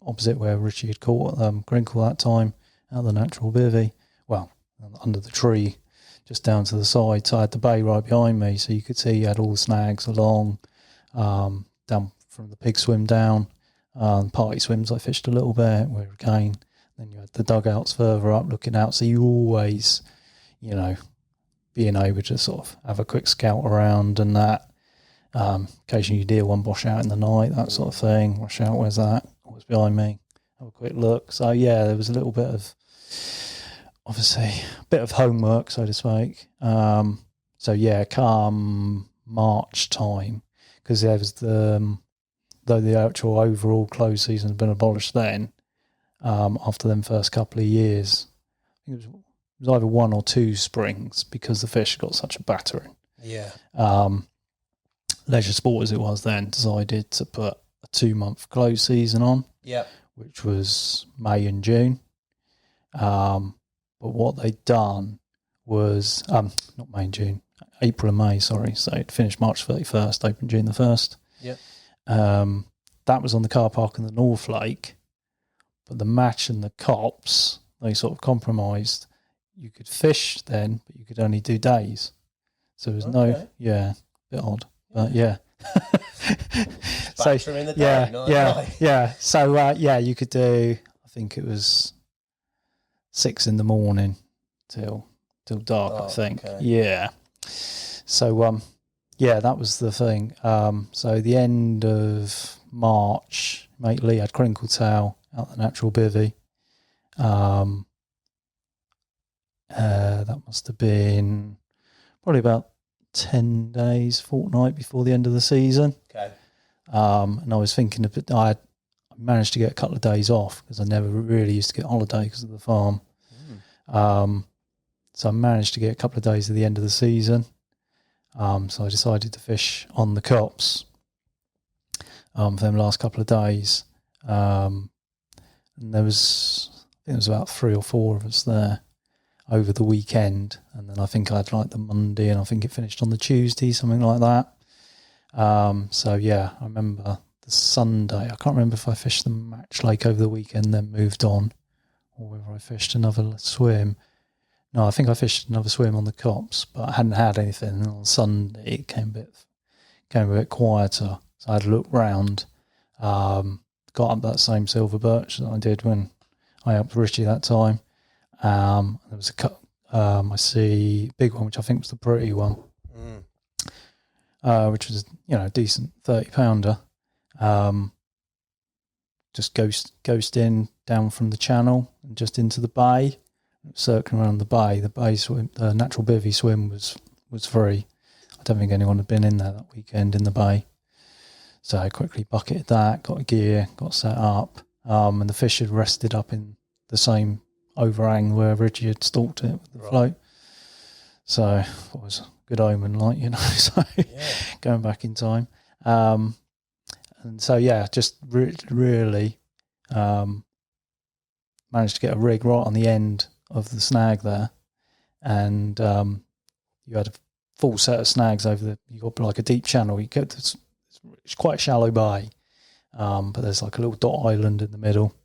opposite where Richie had caught Grinkle that time, out of the natural bivvy. Well, under the tree, just down to the side. So I had the bay right behind me, so you could see you had all the snags along, down from the pig swim down. Party swims I fished a little bit, where again, then you had the dugouts further up looking out, so you always, being able to sort of have a quick scout around and that. Occasionally you deer one bosh out in the night, that sort of thing. Rush out, where's that? What's behind me? Have a quick look. So there was a little bit of, obviously, a bit of homework, so to speak. Come March time, because there was though the actual overall close season had been abolished then, after them first couple of years, I think it was either 1 or 2 springs, because the fish got such a battering. Yeah. Leisure Sport, as it was then, decided to put a 2-month close season on, which was May and June. But what they'd done was, not May and June, April and May, sorry. So it finished March 31st, opened June the 1st. Yeah. That was on the car park in the North Lake. But the match and the Copse, they sort of compromised. You could fish then, but you could only do days. So there was a bit odd. But yeah. So in the day, So you could do, I think it was 6 in the morning till dark, I think. Okay. Yeah. So that was the thing. So the end of March, mate Lee had crinkle tail out the natural bivvy. That must have been probably about 10 days, fortnight before the end of the season. Okay. And I was thinking of it. I managed to get a couple of days off, because I never really used to get holiday because of the farm. So I managed to get a couple of days at the end of the season. So I decided to fish on the Copse for them last couple of days. And there was, I think there was about 3 or 4 of us there over the weekend, and then I think I had like the Monday, and I think it finished on the Tuesday, something like that. I remember the Sunday. I can't remember if I fished the match lake over the weekend, then moved on, or whether I fished another swim. No, I think I fished another swim on the Copse, but I hadn't had anything. And on Sunday it came a bit quieter, so I had a look round. Got up that same silver birch that I did when I helped Richie that time. There was a cut. I see big one, which I think was the pretty one, which was a decent 30-pounder. Just ghosting down from the channel and just into the bay, circling around the bay. The bay swim, the natural bivvy swim was free. I don't think anyone had been in there that weekend in the bay, so I quickly bucketed that, got a gear, got set up, and the fish had rested up in the same overhang where Richie had stalked it with the float. So it was a good omen, so going back in time. And so, just really managed to get a rig right on the end of the snag there. And you had a full set of snags you got like a deep channel. It's quite a shallow bay, but there's like a little dot island in the middle.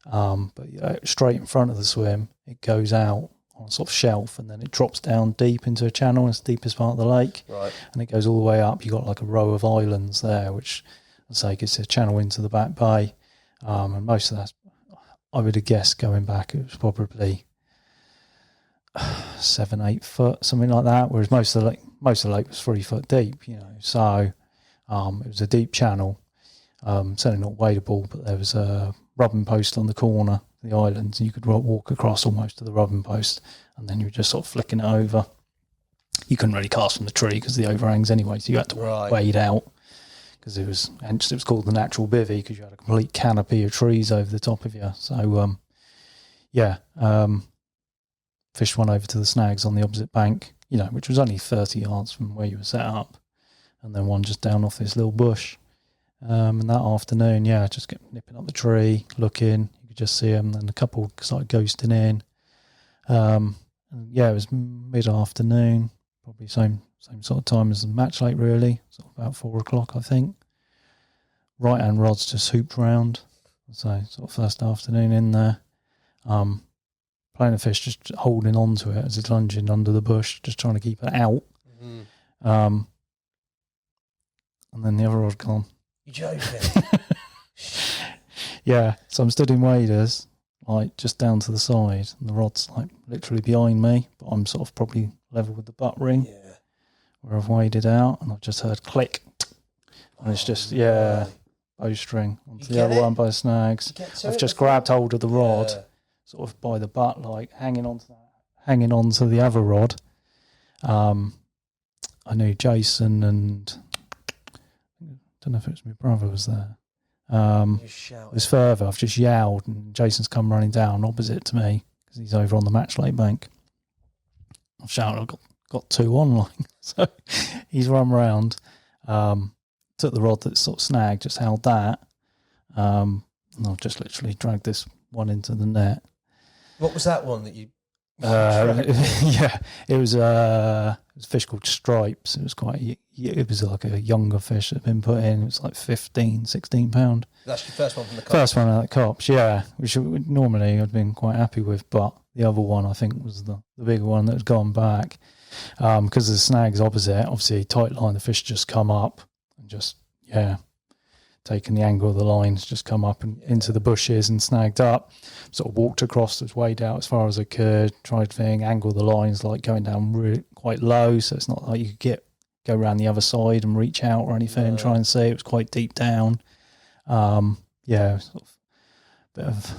But straight in front of the swim, it goes out on a sort of shelf, and then it drops down deep into a channel. It's the deepest part of the lake, right? And it goes all the way up. You've got like a row of islands there, which I say gives a channel into the back bay. And most of that, I would have guessed going back, it was probably 7-8 foot, something like that. Whereas most of the lake was 3 foot deep, So it was a deep channel. Certainly not wadable, but there was a rubbing post on the corner of the island, and you could walk across almost to the rubbing post, and then you were just sort of flicking it over. You couldn't really cast from the tree because the overhangs anyway, so you had to wade out, because it was called the natural bivvy because you had a complete canopy of trees over the top of you. So fished one over to the snags on the opposite bank, which was only 30 yards from where you were set up, and then one just down off this little bush. And that afternoon, just kept nipping up the tree, looking. You could just see them, and a couple started ghosting in. It was mid-afternoon, probably same sort of time as the match lake, really, sort of about 4 o'clock, I think. Right-hand rods just hooped round, so sort of first afternoon in there. Playing the fish, just holding on to it as it's lunging under the bush, just trying to keep it out. And then the other rod gone. You're joking? Yeah, so I'm stood in waders, like just down to the side, and the rod's like literally behind me, but I'm sort of probably level with the butt ring where I've waded out, and I've just heard click, and it's just bowstring onto the other one by the snags. I've just grabbed hold of the rod, sort of by the butt, like hanging onto the other rod. I knew Jason and I don't know if it was my brother was there. It was further. I've just yelled, and Jason's come running down opposite to me because he's over on the match lake bank. I've shouted, I've got two on line. So he's run round, took the rod that sort of snagged, just held that, and I've just literally dragged this one into the net. What was that one that you... it was a fish called Stripes. It was like a younger fish that had been put in. It was like 15, 16 pound. That's your first one from the Copse? First one out of the Copse, which normally I'd been quite happy with, but the other one I think was the bigger one that had gone back. Because the snags opposite, obviously tight line, the fish just come up and just, taking the angle of the lines, just come up and into the bushes and snagged up. Sort of walked across, was weighed out as far as I could, tried to angle the lines like going down really quite low, so it's not like you could go around the other side and reach out or anything and try and see. It was quite deep down. Sort of bit of,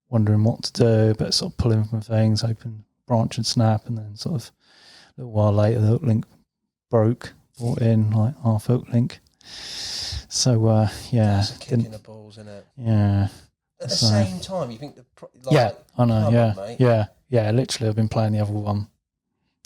wondering what to do, but sort of pulling from things, hoping branch and snap, and then sort of a little while later the hook link broke, brought in like half hook link. So, That's a kick in the balls, isn't it? Yeah. At the same time, you think I know, yeah, literally I've been playing the other one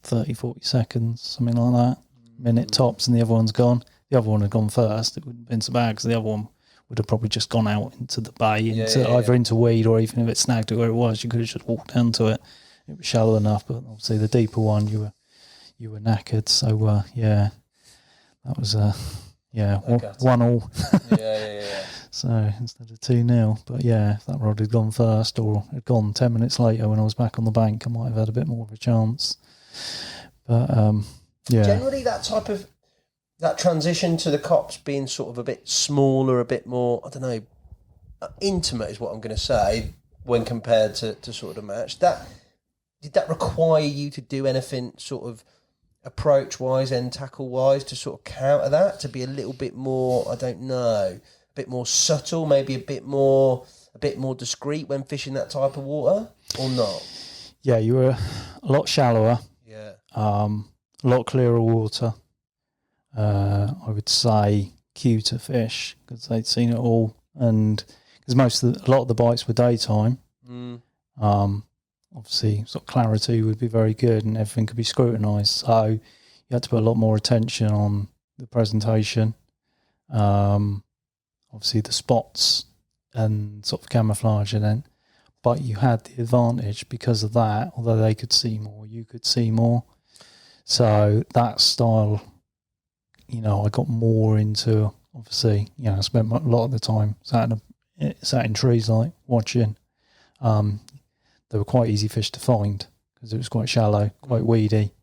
30, 40 seconds, something like that, minute tops, and the other one's gone. The other one had gone first. It wouldn't have been so bad because the other one would have probably just gone out into the bay, either into weed, or even if it snagged it where it was, you could have just walked down to it. It was shallow enough, but obviously the deeper one, you were knackered. So, that was 1-1. So instead of 2-0, but if that rod had gone first or had gone 10 minutes later when I was back on the bank, I might have had a bit more of a chance. But generally that transition to the Copse being sort of a bit smaller, a bit more, I don't know, intimate is what I'm going to say when compared to sort of the match. Did that require you to do anything sort of approach wise and tackle wise to sort of counter that, to be a little bit more, I don't know, a bit more subtle, maybe a bit more discreet when fishing that type of water, or not? Yeah, you were a lot shallower. Yeah. A lot clearer water. I would say cuter fish because they'd seen it all, and because a lot of the bites were daytime. Obviously, sort of clarity would be very good and everything could be scrutinised. So you had to put a lot more attention on the presentation. Obviously, the spots and sort of camouflage in it. But you had the advantage because of that, although they could see more, you could see more. So that style, I got more into, obviously, I spent a lot of the time sat sat in trees like watching. They were quite easy fish to find because it was quite shallow, quite weedy.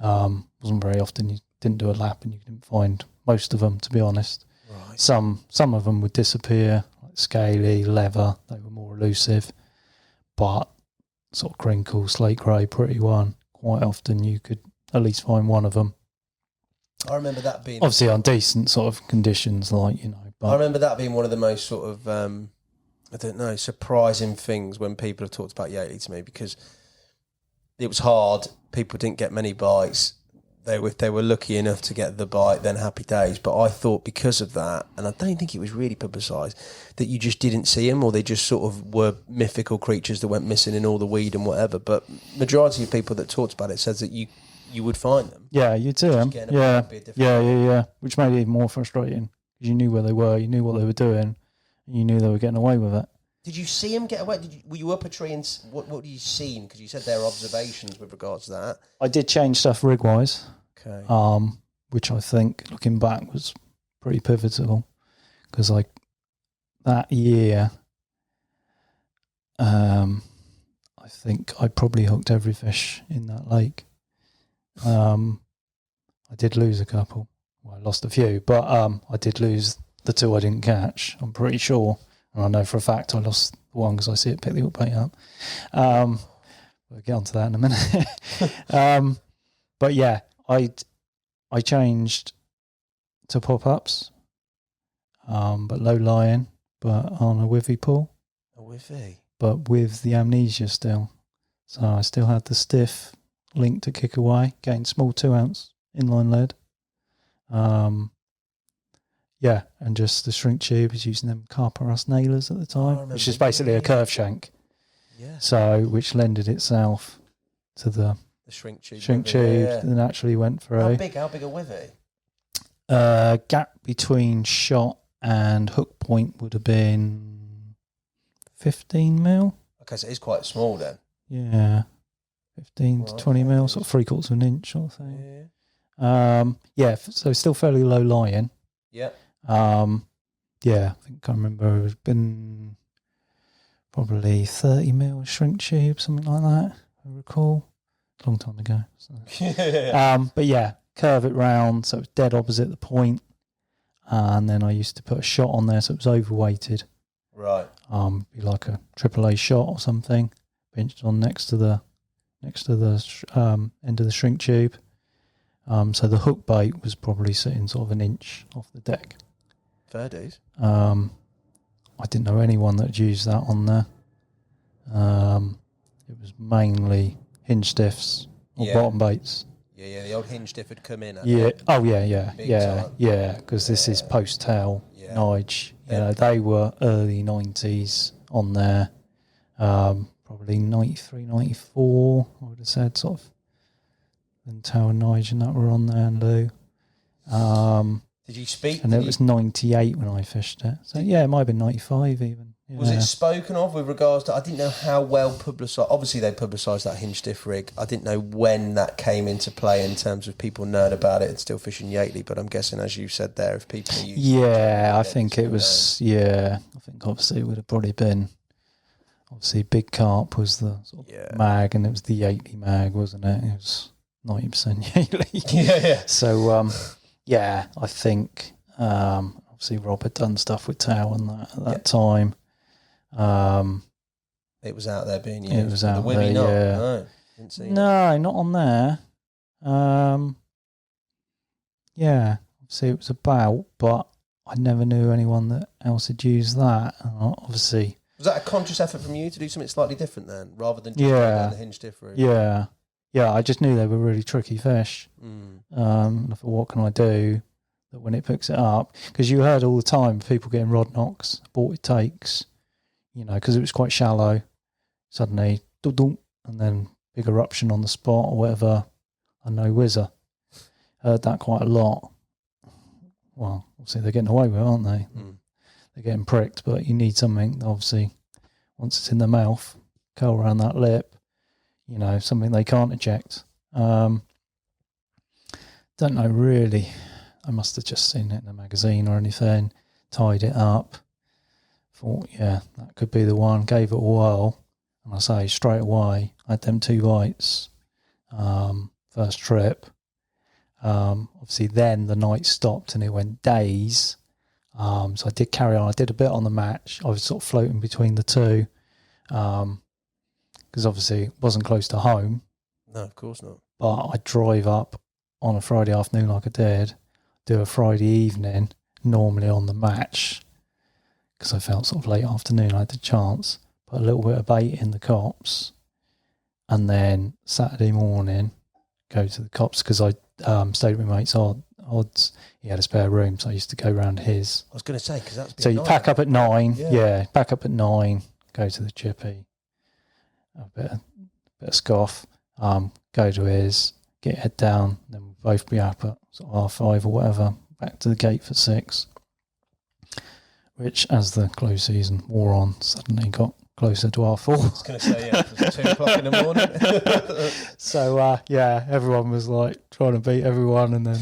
Wasn't very often you didn't do a lap and you didn't find most of them, to be honest. Right. Some of them would disappear, like scaly, leather. They were more elusive, but sort of crinkle, slate grey, pretty one. Quite often you could at least find one of them. I remember that being obviously on decent sort of conditions, like, you know. But I remember that being one of the most sort of I don't know, surprising things when people have talked about Yateley to me, because it was hard. People didn't get many bites. If they were lucky enough to get the bite, then happy days. But I thought because of that, and I don't think it was really publicised, that you just didn't see them, or they just sort of were mythical creatures that went missing in all the weed and whatever. But majority of people that talked about it says that you would find them. Yeah, you'd see them. Yeah. Which made it even more frustrating because you knew where they were, you knew what they were doing, and you knew they were getting away with it. Did you see them get away? Were you up a tree and what did you see? Because you said there are observations with regards to that. I did change stuff rig-wise, okay. Which I think, looking back, was pretty pivotal because that year, I think I probably hooked every fish in that lake. I did lose a couple. Well, I lost a few, but I did lose the two I didn't catch, I'm pretty sure. And I know for a fact I lost the one because I see it pick the hook bait up. We'll get onto that in a minute. But yeah, I changed to pop-ups, but low lying, but on a withy pull. A withy? But with the amnesia still. So I still had the stiff link to kick away, getting small 2-ounce inline lead. Yeah, and just the shrink tube is using them carp nailers at the time, which is basically a curve shank. Yeah. So, which lended itself to the shrink tube. That naturally went through. How big a withy? Gap between shot and hook point would have been 15 mil. Okay, so it's quite small then. Yeah, 15 to 20 mil, sort of 3/4 of an inch sort of thing. Yeah. So still fairly low lying. Yeah. Yeah, I think I remember it was been probably 30 mil shrink tube, something like that, I recall. A long time ago. So. But yeah, curve it round so it was dead opposite the point. And then I used to put a shot on there so it was overweighted. Right. Be like a AAA shot or something, pinched on next to the end of the shrink tube. So the hook bait was probably sitting sort of an inch off the deck. Fair days. I didn't know anyone that used that on there. It was mainly hinge stiffs or bottom baits. Yeah, the old hinge stiff had come in. Yeah, because this is post-tail Nige. You know, they were early 90s on there. Probably 93, 94, I would have said, sort of. And Tail and Nige and that were on there, and Lou. Did you speak? And it was 98 when I fished it. So yeah, it might have been 95 even. Yeah. Was it spoken of with regards to, I didn't know how well publicised, obviously they publicised that hinge stiff rig. I didn't know when that came into play in terms of people knowing about it and still fishing Yateley, but I'm guessing, as you said there, if people are using it. I think it was, I think obviously it would have probably been, obviously Big Carp was the sort of mag, and it was the Yateley mag, wasn't it? It was 90% Yateley. Yeah. So, I think obviously Rob had done stuff with Tao and that at that time. It was out there being used. It was out there, No, didn't see no, not on there. Obviously it was about, but I never knew anyone that else had used that. Obviously, was that a conscious effort from you to do something slightly different then, rather than just down the hinge stiff rig? Yeah, I just knew they were really tricky fish. And I thought, what can I do that when it picks it up? Because you heard all the time people getting rod knocks, aborted takes, because it was quite shallow. Suddenly, and then big eruption on the spot or whatever. I know whizzer. Heard that quite a lot. Well, obviously they're getting away with it, aren't they? They're getting pricked, but you need something, obviously, once it's in the mouth, curl around that lip. Something they can't eject. Don't know really. I must have just seen it in a magazine or anything, tied it up, thought, yeah, that could be the one. Gave it a whirl, and I say straight away, I had them 2 bites. First trip. Obviously, then the night stopped and it went days. So I did carry on. I did a bit on the match. I was sort of floating between the two, because obviously it wasn't close to home. No, of course not. But I'd drive up on a Friday afternoon like I did, do a Friday evening, normally on the match, because I felt sort of late afternoon I had the chance, put a little bit of bait in the Copse, and then Saturday morning go to the Copse, because I stayed with my mate's odds. He had a spare room, so I used to go round his. I was going to say, because that's... So you pack up at 9, pack up at 9, go to the chippy, a bit of scoff, go to his, get your head down, then we'll both be up at sort of 5 or whatever, back to the gate for 6, which, as the close season wore on, suddenly got closer to our 4. I was going to say, it was 2 o'clock in the morning. So, everyone was like trying to beat everyone, and then,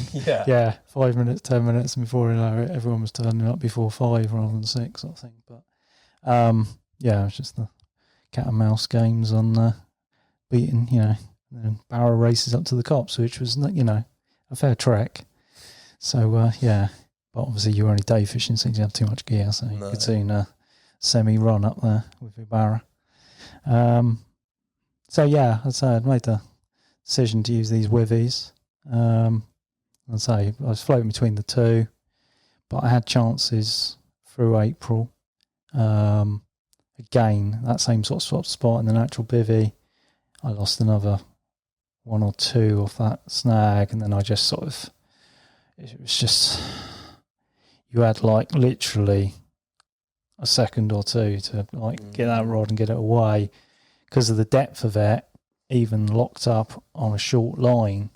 5 minutes, 10 minutes, and before you know it, everyone was turning up before 5 rather than 6, sort of thing. But, it was just the cat and mouse games on beating, and barrel races up to the Copse, which was, a fair trek. So, but obviously you were only day fishing, so you didn't have too much gear, so you could see semi-run up there with your barra. I'd say I'd made the decision to use these withies. I'd say I was floating between the two, but I had chances through April. Again, that same sort of spot in the natural bivvy, I lost another 1 or 2 off that snag, and then I just sort of, it was just, you had like literally a second or two to like get that rod and get it away, because of the depth of it. Even locked up on a short line,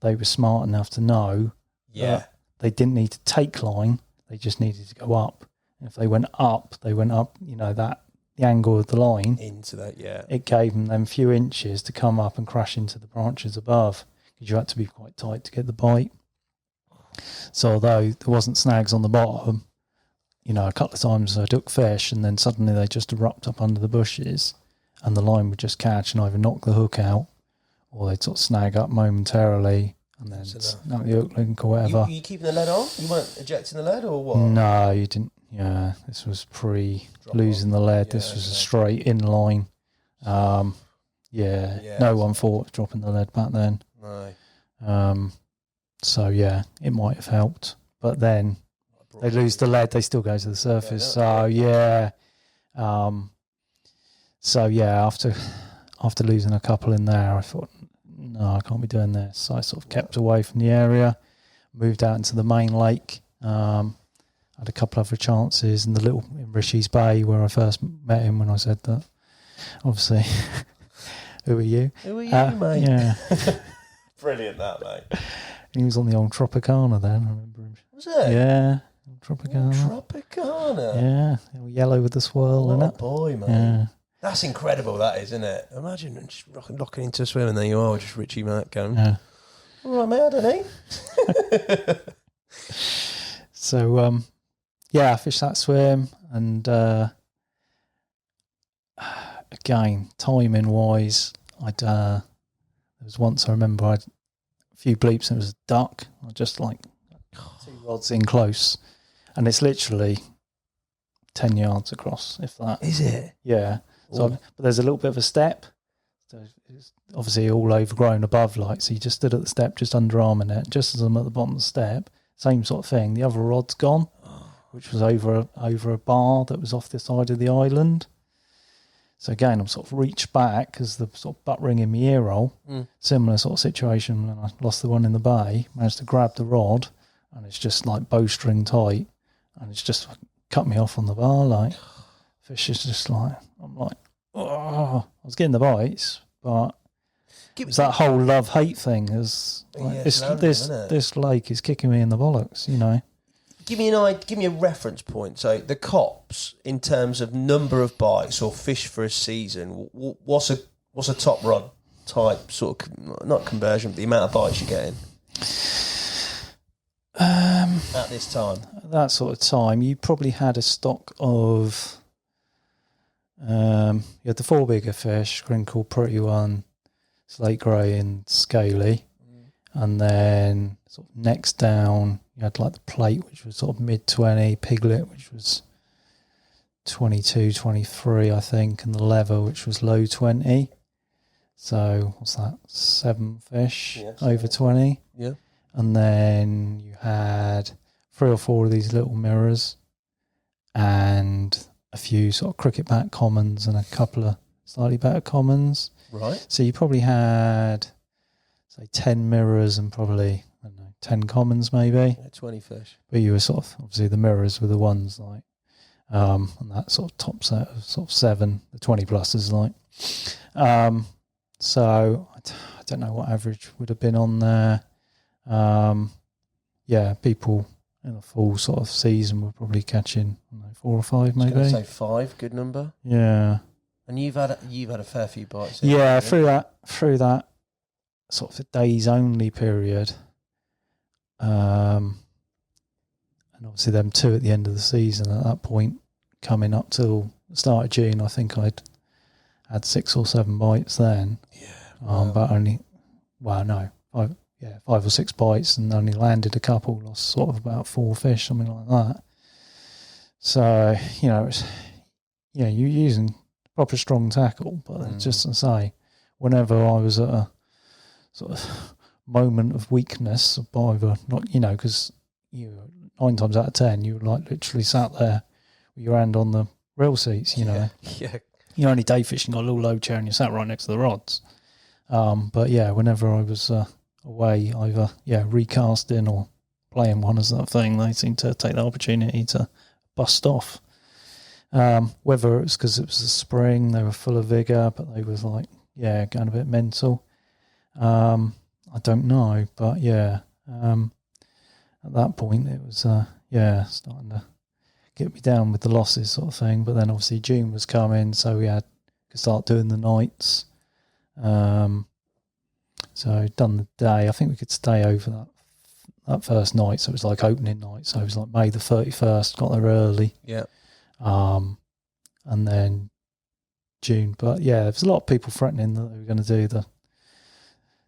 they were smart enough to know that they didn't need to take line, they just needed to go up. And if they went up, that the angle of the line into that, it gave them few inches to come up and crash into the branches above, because you had to be quite tight to get the bite. So although there wasn't snags on the bottom, a couple of times I took fish and then suddenly they just erupt up under the bushes, and the line would just catch and either knock the hook out, or they'd sort of snag up momentarily and then snap the hook link or whatever. You keeping the lead on? You weren't ejecting the lead or what? No, you didn't. Yeah, this was losing the lead. This was a straight in line. No one thought of dropping the lead back then. No. It might have helped, but then they lose the lead, they still go to the surface. After losing a couple in there, I thought, no, I can't be doing this. So I sort of kept away from the area, moved out into the main lake. Had a couple other chances in Rishi's Bay, where I first met him, when I said that. Obviously, who are you? Who are you, mate? Yeah. Brilliant, that, mate. He was on the old Tropicana then, I remember him. Was it? Yeah. Tropicana. Yeah. Yellow with the swirl in it. Oh, boy, mate. Yeah. That's incredible, that is, isn't it? Imagine just locking into a swim and there you are, just Richie Matt going, all right, mate, I don't know. So, I fished that swim, and again, timing-wise, there was once I remember I had a few bleeps and it was a duck. I just 2 rods in close, and it's literally 10 yards across, if that. Is it? Yeah. So, but there's a little bit of a step. So it's obviously all overgrown above, so you just stood at the step, just underarming it. Just as I'm at the bottom of the step, same sort of thing. The other rod's gone, which was over a bar that was off the side of the island. So again, I'm sort of reached back because the sort of butt ring in my ear roll. Similar sort of situation when I lost the one in the bay. Managed to grab the rod, and it's just like bowstring tight, and it's just cut me off on the bar. Fish is just I'm like, oh, I was getting the bites, but it's that whole love-hate thing. This lake is kicking me in the bollocks, Give me a reference point. So the Copse, in terms of number of bites or fish for a season, what's a top rod type sort of, not conversion, but the amount of bites you're getting? at this time? At that sort of time, you probably had a stock of. You had the 4 bigger fish: crinkle, pretty one, slate grey, and scaly. And then sort of next down, you had like the plate, which was sort of mid-20, piglet, which was 22, 23, I think, and the lever, which was low 20. So what's that? 7 fish over 20. Yeah. And then you had 3 or 4 of these little mirrors, and a few sort of cricket bat commons, and a couple of slightly better commons. Right. So you probably had, say, 10 mirrors and probably, I don't know, 10 commons maybe. Yeah, 20 fish. But you were sort of, obviously the mirrors were the ones like, and that sort of top set of sort of 7, the 20 pluses like. So I don't know what average would have been on there. Yeah, people in a full sort of season were probably catching, I don't know, 4 or 5 maybe. I was going to say 5, good number. Yeah. And you've had a fair few bites. Yeah, through that sort of a days only period, and obviously them 2 at the end of the season. At that point, coming up till the start of June, I think I'd had 6 or 7 bites then. Yeah, but only, 5 or 6 bites, and only landed a couple. Lost sort of about 4 fish, something like that. So it's you're using proper strong tackle, but just to say, whenever I was at a sort of moment of weakness, either not, because you 9 times out of 10 you were like literally sat there with your hand on the rail seats, Yeah. You're only day fishing, got a little low chair, and you're sat right next to the rods. But yeah, whenever I was away, either recasting or playing one as that thing, they seemed to take the opportunity to bust off. Whether it was because it was the spring, they were full of vigour, but they was like, going a bit mental. I don't know, but at that point it was, starting to get me down with the losses sort of thing. But then obviously June was coming, so we could start doing the nights. So done the day. I think we could stay over that first night, so it was like opening night. So it was like May the 31st, got there early. Yeah. And then June. But yeah, there was a lot of people threatening that they were going to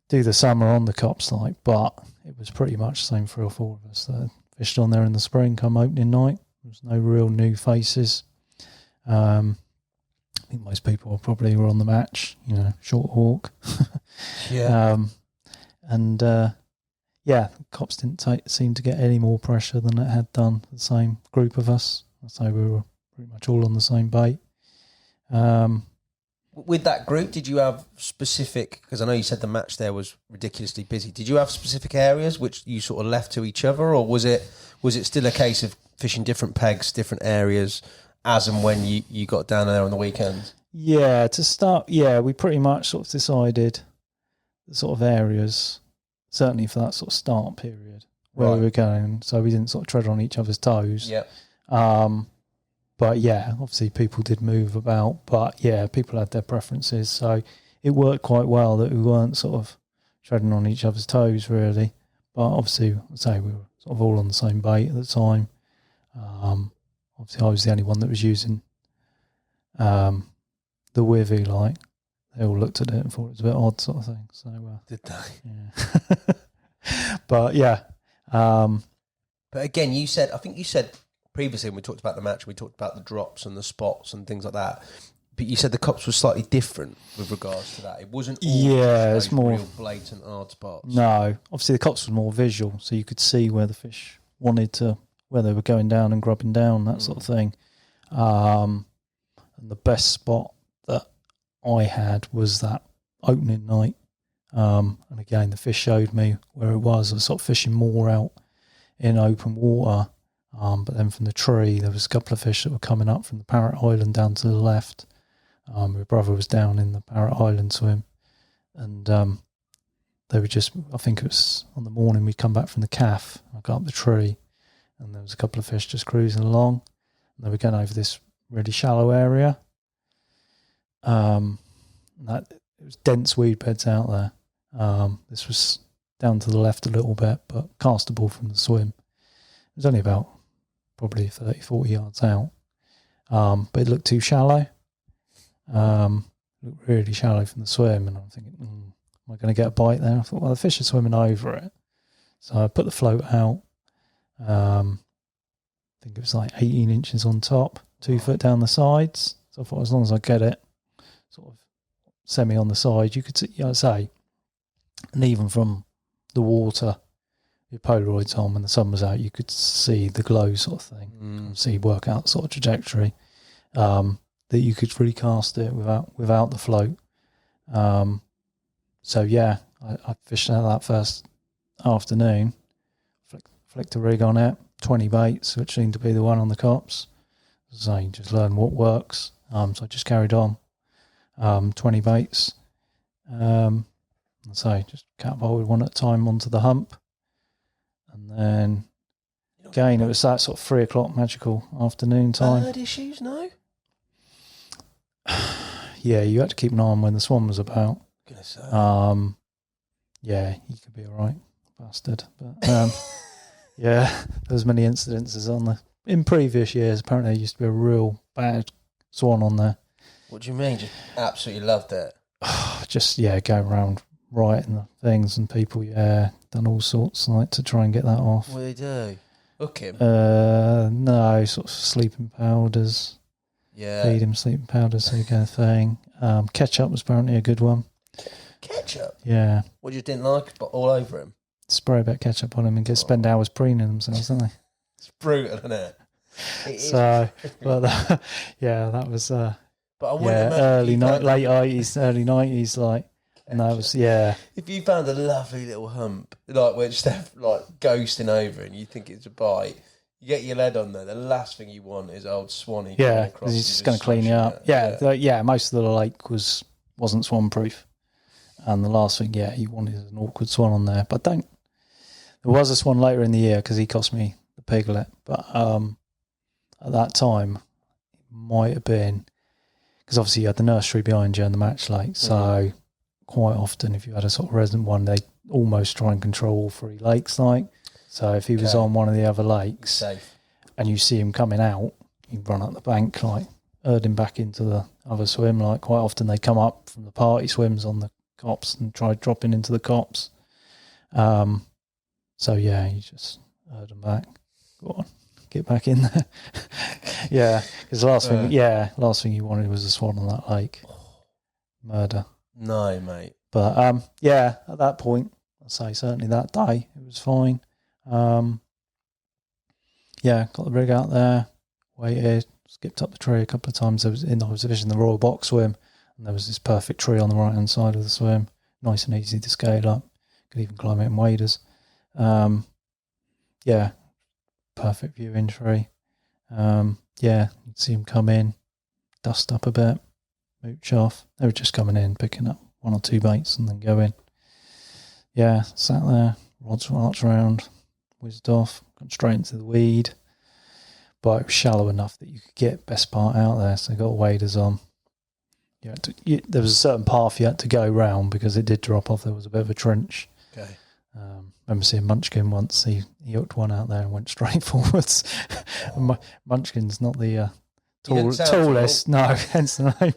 do the summer on the Copse like, but it was pretty much the same 3 or 4 of us that fished on there in the spring come opening night. There was no real new faces. I think most people probably were on the match, short hawk. Yeah. Copse didn't seem to get any more pressure than it had done for the same group of us. So we were pretty much all on the same bait. With that group, did you have specific, because I know you said the match there was ridiculously busy, did you have specific areas which you sort of left to each other, or was it still a case of fishing different pegs, different areas, as and when you got down there on the weekends? Yeah, to start, we pretty much sort of decided the sort of areas, certainly for that sort of start period, where we were going, so we didn't sort of tread on each other's toes. Yeah. But yeah, obviously people did move about, but yeah, people had their preferences, so it worked quite well that we weren't sort of treading on each other's toes really. But obviously, I'd say we were sort of all on the same bait at the time. Obviously, I was the only one that was using the wivvy, like. They all looked at it and thought it was a bit odd sort of thing. So did they? Yeah. But yeah. But again, I think you said previously when we talked about the match, we talked about the drops and the spots and things like that. But you said the Copse was slightly different with regards to that. It wasn't all it's more real blatant hard spots. No. Obviously the Copse was more visual, so you could see where the fish wanted to, where they were going down and grubbing down, that sort of thing. And the best spot that I had was that opening night. And again, the fish showed me where it was. I was sort of fishing more out in open water. But then from the tree, there was a couple of fish that were coming up from the Parrot Island down to the left. My brother was down in the Parrot Island swim. And they were just, I think it was on the morning we'd come back from the calf. I got up the tree and there was a couple of fish just cruising along. And they were going over this really shallow area. It was dense weed beds out there. This was down to the left a little bit, but castable from the swim. was only about probably 30, 40 yards out. But it looked too shallow. Looked really shallow from the swim, and I'm thinking, am I going to get a bite there? I thought, well, the fish are swimming over it. So I put the float out. I think it was like 18 inches on top, 2 foot down the sides. So I thought, as long as I get it sort of semi on the side, you could see, I'd say, and even from the water, your Polaroids on when the sun was out, you could see the glow sort of thing, see work out sort of trajectory, that you could recast it without the float. So yeah, I fished out that first afternoon, flicked a rig on it, 20 baits, which seemed to be the one on the Copse. So you just learn what works. So I just carried on, 20 baits. So just catapulted one at a time onto the hump. And then again, it was that sort of 3 o'clock magical afternoon time. Bird issues, no? Yeah, you had to keep an eye on when the swan was about. Gonna say. Yeah, you could be alright, bastard. But yeah, there was many incidences on there. In previous years, apparently there used to be a real bad swan on there. What do you mean? Just absolutely loved it? Just, going around writing the things, and people, done all sorts like to try and get that off. What do they do? Hook him? No, sort of sleeping powders. Yeah. Feed him sleeping powders, so kind of thing. Ketchup was apparently a good one. Ketchup? Yeah. What you didn't like, but all over him? Spray a bit of ketchup on him and spend hours preening themselves, don't they? It's brutal, isn't it? So, but that was but I wouldn't late 80s, early 90s, like, and that was, If you found a lovely little hump, like where it's like ghosting over and you think it's a bite, you get your lead on there, the last thing you want is old Swanee. Yeah, because he's just going to clean you up. Yeah, most of the lake wasn't swan proof. And the last thing, you wanted an awkward swan on there. But there was a swan later in the year because he cost me the piglet. But at that time, it might have been, because obviously you had the nursery behind you and the match lake. So quite often, if you had a sort of resident one, they almost try and control all 3 lakes, like. So if he was on one of the other lakes and you see him coming out, you run up the bank, like, herd him back into the other swim. Like, quite often they come up from the party swims on the Copse and try dropping into the Copse. So yeah, you just herd them back. Go on, get back in there. Yeah, because last thing you wanted was a swan on that lake. Murder. No, mate. But at that point, I'd say certainly that day it was fine. Got the rig out there, waited, skipped up the tree a couple of times. I was fishing the Royal Box swim, and there was this perfect tree on the right hand side of the swim, nice and easy to scale up. Could even climb it in waders. Perfect viewing tree. You'd see them come in, dust up a bit, mooch off. They were just coming in, picking up 1 or 2 baits and then go in. Yeah, sat there, rods arched around, whizzed off, got straight into the weed. But it was shallow enough that you could get best part out there, so I got waders on. There was a certain path you had to go round because it did drop off. There was a bit of a trench. Okay. Remember seeing Munchkin once. He hooked one out there and went straight forwards. Munchkin's not the tallest. No, hence the name.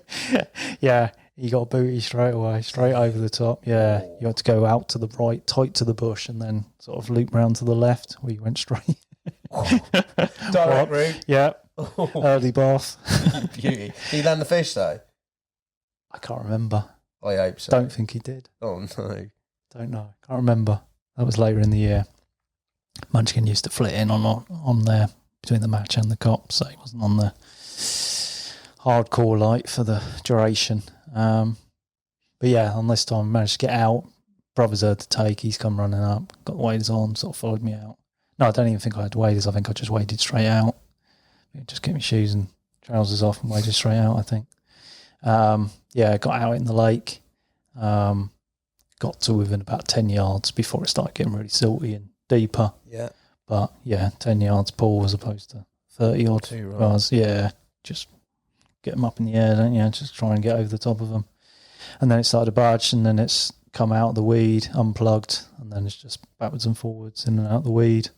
Yeah, he got a booty straight away, straight over the top. Yeah, you had to go out to the right, tight to the bush, and then sort of loop round to the left where you went straight. Direct route. Yeah. Early bath. Beauty. Did he land the fish though? I can't remember. I hope so. Don't think he did. Oh no. Don't know. Can't remember. That was later in the year. Munchkin used to flit in on there between the match and the Copse, so he wasn't on the hardcore light for the duration. But yeah, on this time I managed to get out. Brother's heard to take. He's come running up. Got the waders on, sort of followed me out. No, I don't even think I had waders. I think I just waded straight out. Just get my shoes and trousers off and waded straight out, I think. Got out in the lake. Got to within about 10 yards before it started getting really silty and deeper. Yeah. But 10 yards pull as opposed to 30 odd yards. Yeah, just get them up in the air, don't you? Just try and get over the top of them. And then it started to budge, and then it's come out of the weed, unplugged, and then it's just backwards and forwards, in and out of the weed.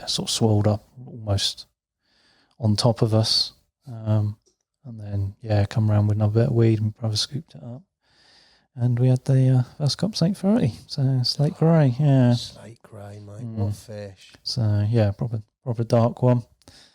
sort of swelled up almost on top of us. And then, come around with another bit of weed, and my brother scooped it up. And we had the first Copse 830, so slate grey, Slate grey, mate, what fish. So, proper dark one.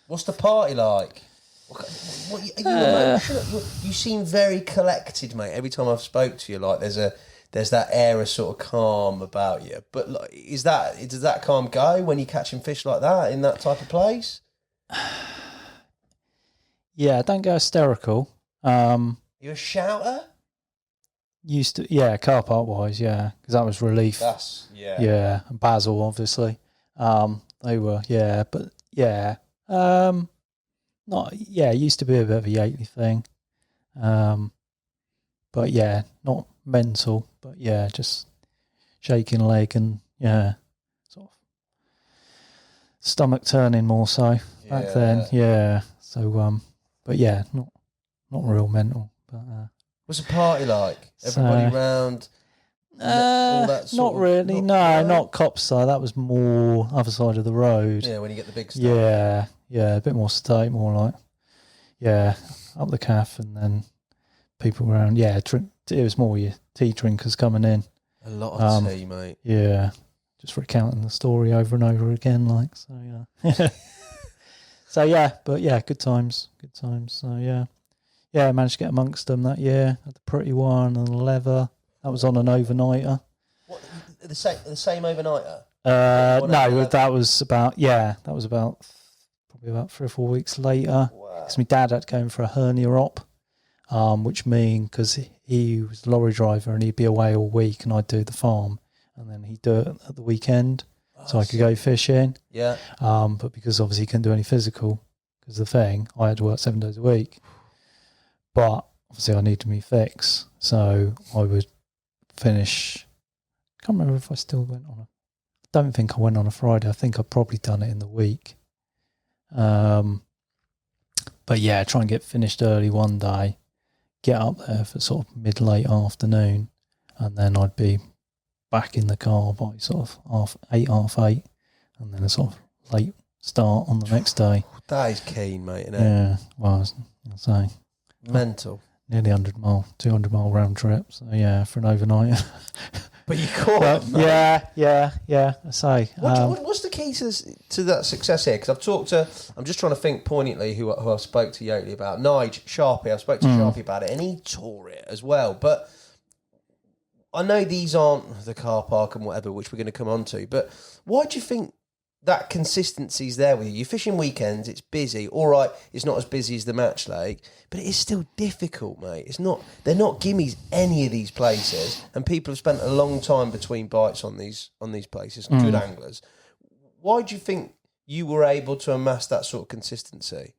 What's the party like? What, are you emotional? You seem very collected, mate. Every time I've spoke to you, like there's that air of sort of calm about you. But like, does that calm go when you're catching fish like that in that type of place? Yeah, don't go hysterical. You a shouter? Used to, car park wise, because that was relief. And Bazil, obviously. They were, it used to be a bit of a Yateley thing. But not mental, but just shaking leg and sort of stomach turning more so back then. So but not real mental. But what's the party like? Everybody round? All that not really. Not Copse side. That was more other side of the road. Yeah, when you get the big stuff. Yeah, a bit more state, more like up the calf, and then people around. Yeah, it was more your tea drinkers coming in. A lot of tea, mate. Yeah, just recounting the story over and over again, like so. Yeah. So but good times. So I managed to get amongst them that year. Had the pretty one and the leather. That was on an overnighter. What, the same overnighter? No, that was about probably about 3 or 4 weeks later. Because my dad had to go in for a hernia op, which mean because he was a lorry driver and he'd be away all week and I'd do the farm and then he'd do it at the weekend so I could go fishing. Yeah. But because obviously he couldn't do any physical because the thing, I had to work 7 days a week. But obviously I needed me fix, so I would finish. I can't remember if I still went on don't think I went on a Friday. I think I've probably done it in the week. But try and get finished early one day, get up there for sort of mid-late afternoon, and then I'd be back in the car by sort of half eight, and then a sort of late start on the next day. That is keen, mate, isn't it? Yeah, well, I was saying. Mental. Nearly 200 mile round trip. So for an overnight. But you caught it, yeah. I say. What's the key to that success here? Because I'm just trying to think poignantly who I spoke to Yateley about. Nige, Sharpie, I spoke to Sharpie about it, and he tore it as well. But I know these aren't the car park and whatever, which we're going to come on to. But why do you think that consistency's there with you? You're fishing weekends, it's busy. All right, it's not as busy as the Match Lake, but it is still difficult, mate. They're not gimmies, any of these places, and people have spent a long time between bites on these places, good anglers. Why do you think you were able to amass that sort of consistency?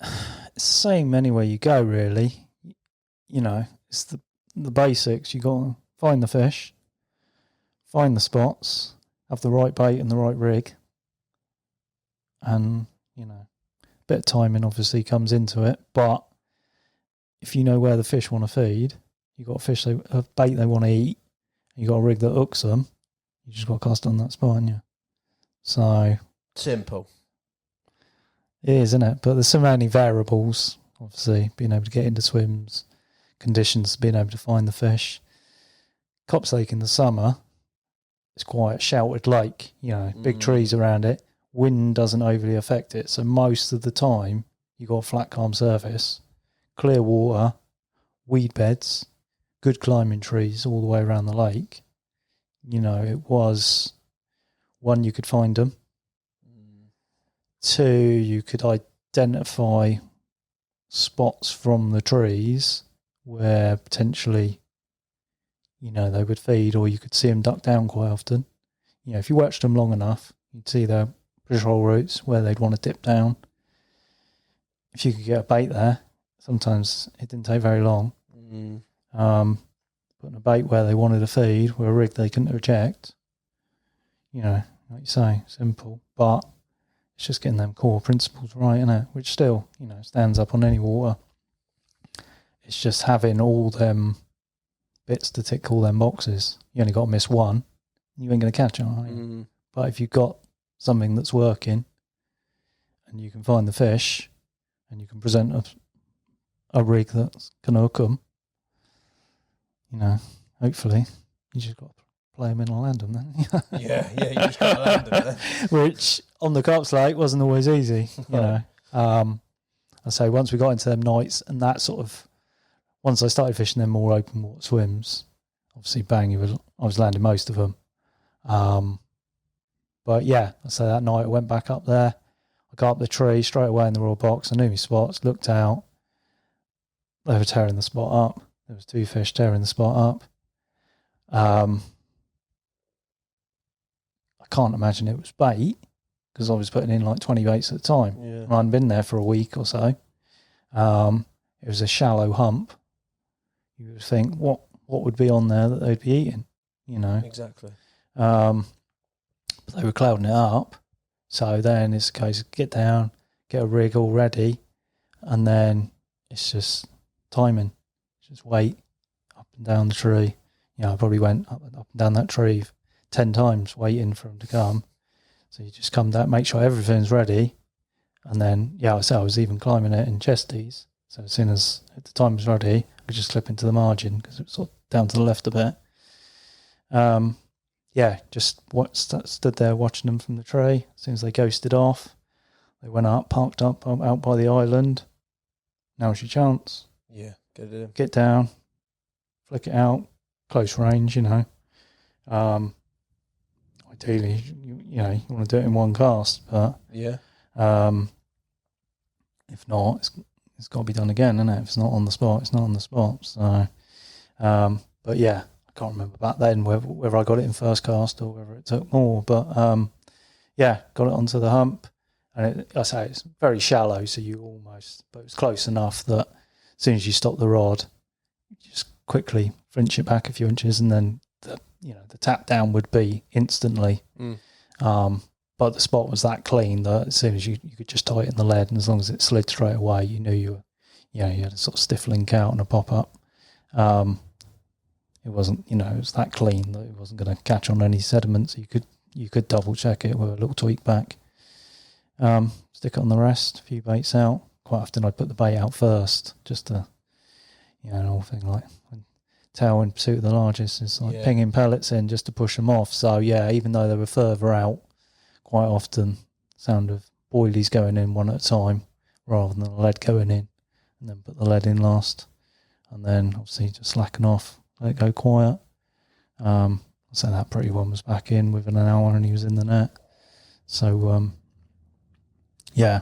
It's the same anywhere you go, really. It's the basics. You got to find the fish, find the spots, have the right bait and the right rig, and a bit of timing obviously comes into it. But if you know where the fish want to feed, you got a bait they want to eat, and you got a rig that hooks them. You just got to cast on that spot, haven't you? So simple. It is, isn't it? But there's so many variables. Obviously, being able to get into swims, conditions, being able to find the fish. Copse Lake in the summer. It's quite a sheltered lake, big trees around it. Wind doesn't overly affect it. So most of the time, you got a flat, calm surface, clear water, weed beds, good climbing trees all the way around the lake. It was, one, you could find them. 2, you could identify spots from the trees where potentially they would feed, or you could see them duck down quite often. If you watched them long enough, you'd see their patrol routes where they'd want to dip down. If you could get a bait there, sometimes it didn't take very long. Putting a bait where they wanted to feed, with a rig they couldn't reject. Like you say, simple, but it's just getting them core principles right, isn't it? Which still, stands up on any water. It's just having all them bits to tick all them boxes. You only got to miss one, you ain't going to catch it, are you? But if you've got something that's working and you can find the fish and you can present a rig that's going to hook them, hopefully you just got to play them in and land them then. Yeah, you just got to land them there. Which on the Copse Lake wasn't always easy, I say once we got into them nights and that sort of, once I started fishing them more open water swims, obviously I was landing most of them. But yeah, I say that night I went back up there. I got up the tree straight away in the raw box. I knew my spots, looked out. They were tearing the spot up. There was 2 fish tearing the spot up. I can't imagine it was bait because I was putting in like 20 baits at a time. Yeah. I hadn't been there for a week or so. It was a shallow hump. You would think, what would be on there that they'd be eating? Exactly. But they were clouding it up. So then it's a case of get down, get a rig all ready, and then it's just timing. Just wait up and down the tree. I probably went up and down that tree 10 times waiting for them to come. So you just come down, make sure everything's ready. And then, I was even climbing it in chesties. So as soon as the time was ready, I could just slip into the margin because it was sort of down to the left a bit. Just stood there watching them from the tree. As soon as they ghosted off, they went up, parked up out by the island. Now's your chance. Yeah, get it in. Get down, flick it out, close range, Ideally, you want to do it in one cast, but if not, it's got to be done again, isn't it? If it's not on the spot, it's not on the spot. So, but yeah, I can't remember back then whether I got it in first cast or whether it took more. But got it onto the hump, and it's very shallow, so but it was close enough that as soon as you stop the rod, you just quickly flinch it back a few inches, and then the tap down would be instantly. But the spot was that clean that as soon as you could just tighten the lead, and as long as it slid straight away, you knew you had a sort of stiff link out and a pop up. It wasn't, it was that clean that it wasn't going to catch on any sediments. You could double check it with a little tweak back. Stick it on the rest, a few baits out. Quite often I'd put the bait out first, just to, an old thing like tail in pursuit of the largest. It's like pinging pellets in just to push them off. So even though they were further out, quite often sound of boilies going in one at a time rather than the lead going in, and then put the lead in last, and then obviously just slacken off, let it go quiet. So that pretty one was back in within an hour and he was in the net. So do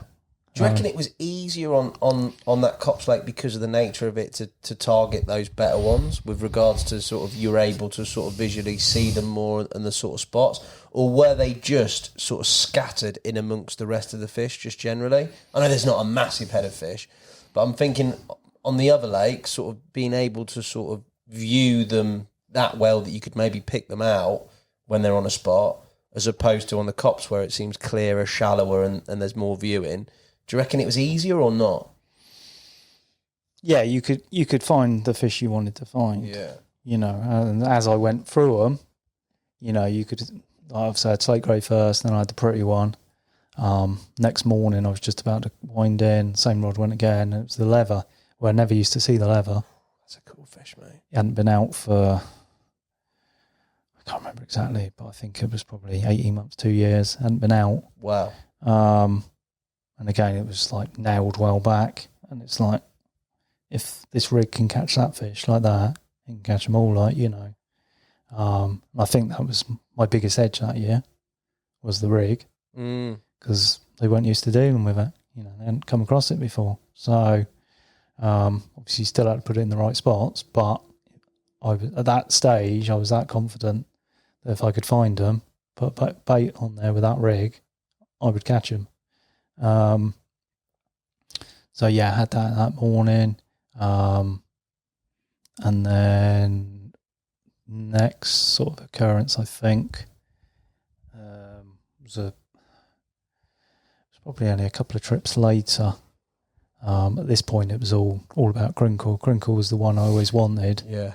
you reckon it was easier on that Copse Lake because of the nature of it to target those better ones with regards to sort of you're able to sort of visually see them more and the sort of spots, or were they just sort of scattered in amongst the rest of the fish just generally? I know there's not a massive head of fish, but I'm thinking on the other lakes, sort of being able to sort of view them that well that you could maybe pick them out when they're on a spot, as opposed to on the Copse where it seems clearer, shallower, and there's more viewing. Do you reckon it was easier or not? Yeah, you could find the fish you wanted to find. Yeah. And as I went through them, you could, obviously I had slate grey first, then I had the pretty one. Next morning I was just about to wind in, same rod went again, and it was the leather, where I never used to see the leather. That's a cool fish, mate. It hadn't been out for, I can't remember exactly, but I think it was probably 18 months, 2 years, hadn't been out. Wow. And again, it was like nailed well back. And it's like, if this rig can catch that fish like that, it can catch them all, I think that was my biggest edge that year, was the rig. Because they weren't used to dealing with it. They hadn't come across it before. So, obviously, you still had to put it in the right spots. But at that stage, I was that confident that if I could find them, put bait on there with that rig, I would catch them. I had that morning. And then next sort of occurrence, I think, was probably only a couple of trips later. At this point, it was all about crinkle. Crinkle was the one I always wanted. Yeah.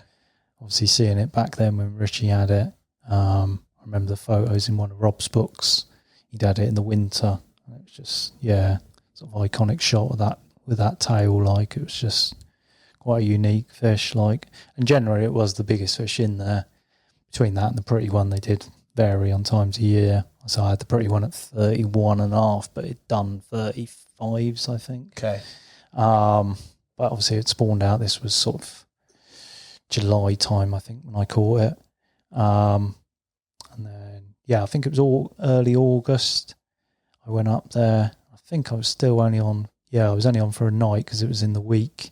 Obviously, seeing it back then when Richie had it, I I remember the photos in one of Rob's books. He'd had it in the winter. And it was just, sort of iconic shot of that with that tail. Like, it was just quite a unique fish. Like, and generally it was the biggest fish in there. Between that and the pretty one, they did vary on times of year. So I had the pretty one at 31.5, but it'd done 35s, I think. Okay. But obviously it spawned out. This was sort of July time, I think, when I caught it. And then, I think it was all early August. I went up there. I think I was still only on, I was only on for a night because it was in the week.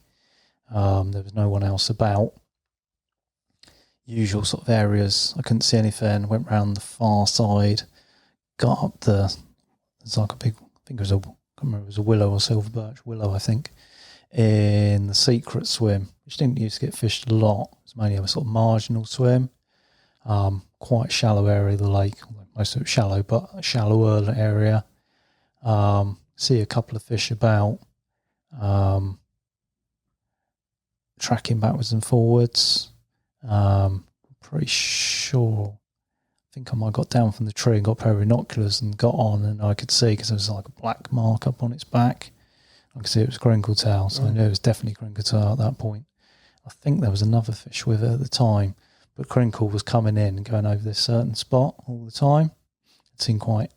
There was no one else about. Usual sort of areas. I couldn't see anything. Went round the far side. Got up there's like a big, I think it was can't remember if it was a willow or silver birch willow, I think, in the secret swim, which didn't used to get fished a lot. It was mainly a sort of marginal swim. Quite shallow area of the lake. Most of it shallow, but a shallower area. See a couple of fish about, tracking backwards and forwards. Pretty sure, I think I might have got down from the tree and got a pair of binoculars and got on, and I could see, because there was like a black mark up on its back. I could see it was crinkle tail, so I knew it was definitely crinkle tail at that point. I think there was another fish with it at the time, but crinkle was coming in and going over this certain spot all the time. It seemed quite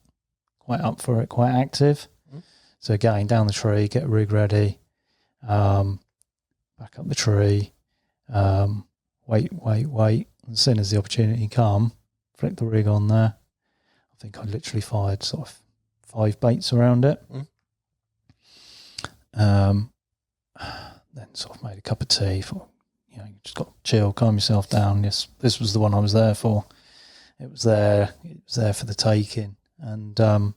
up for it, quite active. So again, down the tree, get a rig ready, back up the tree, wait. As soon as the opportunity come, flick the rig on there. I think I literally fired sort of 5 baits around it. Then sort of made a cup of tea. For, you just got to chill, calm yourself down. Yes, this was the one I was there for. It was there for the taking. And cup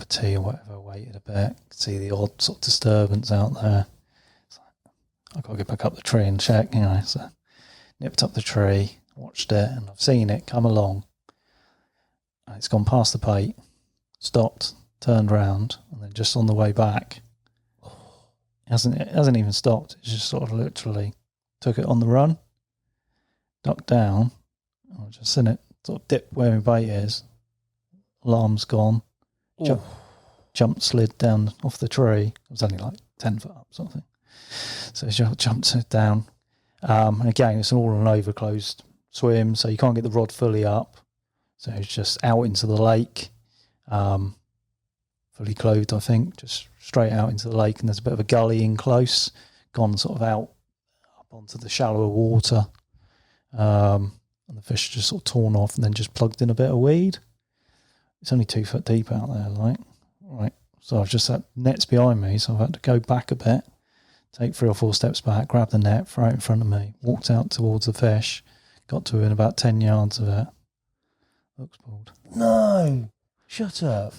of tea or whatever. Waited a bit, could see the odd sort of disturbance out there. I've got to get back up the tree and check, so nipped up the tree, watched it, and I've seen it come along. And it's gone past the bait, stopped, turned round, and then just on the way back, it hasn't even stopped. It's just sort of literally took it on the run, ducked down. I've just seen it sort of dip where my bait is. Alarm's gone. Jumped, slid down off the tree. It was only like 10 foot up, sort of thing. So it jumped down. And again, it's an all on over closed swim, so you can't get the rod fully up. So it's just out into the lake, fully clothed, I think, just straight out into the lake. And there's a bit of a gully in close, gone sort of out up onto the shallower water. And the fish just sort of torn off and then just plugged in a bit of weed. It's only 2 foot deep out there, like. Right. So I've just had nets behind me, so I've had to go back a bit. Take 3 or 4 steps back, grab the net, throw it in front of me, walked out towards the fish, got to within about 10 yards of it. Looks pulled. No! Shut up.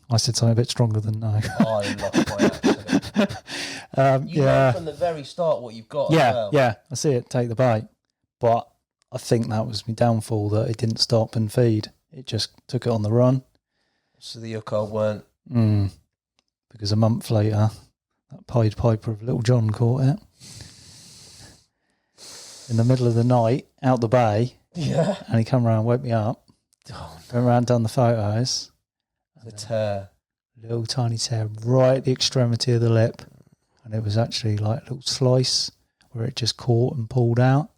I said something a bit stronger than no. I lost by accident. You know from the very start what you've got as well. Yeah, I see it, take the bait. But I think that was my downfall, that it didn't stop and feed. It just took it on the run. So the Yucca weren't... Because a month later... That Pied Piper of Little John caught it. In the middle of the night, out the bay. Yeah. And he come around, woke me up. Went around, done the photos. The tear. Little tiny tear right at the extremity of the lip. And it was actually like a little slice where it just caught and pulled out.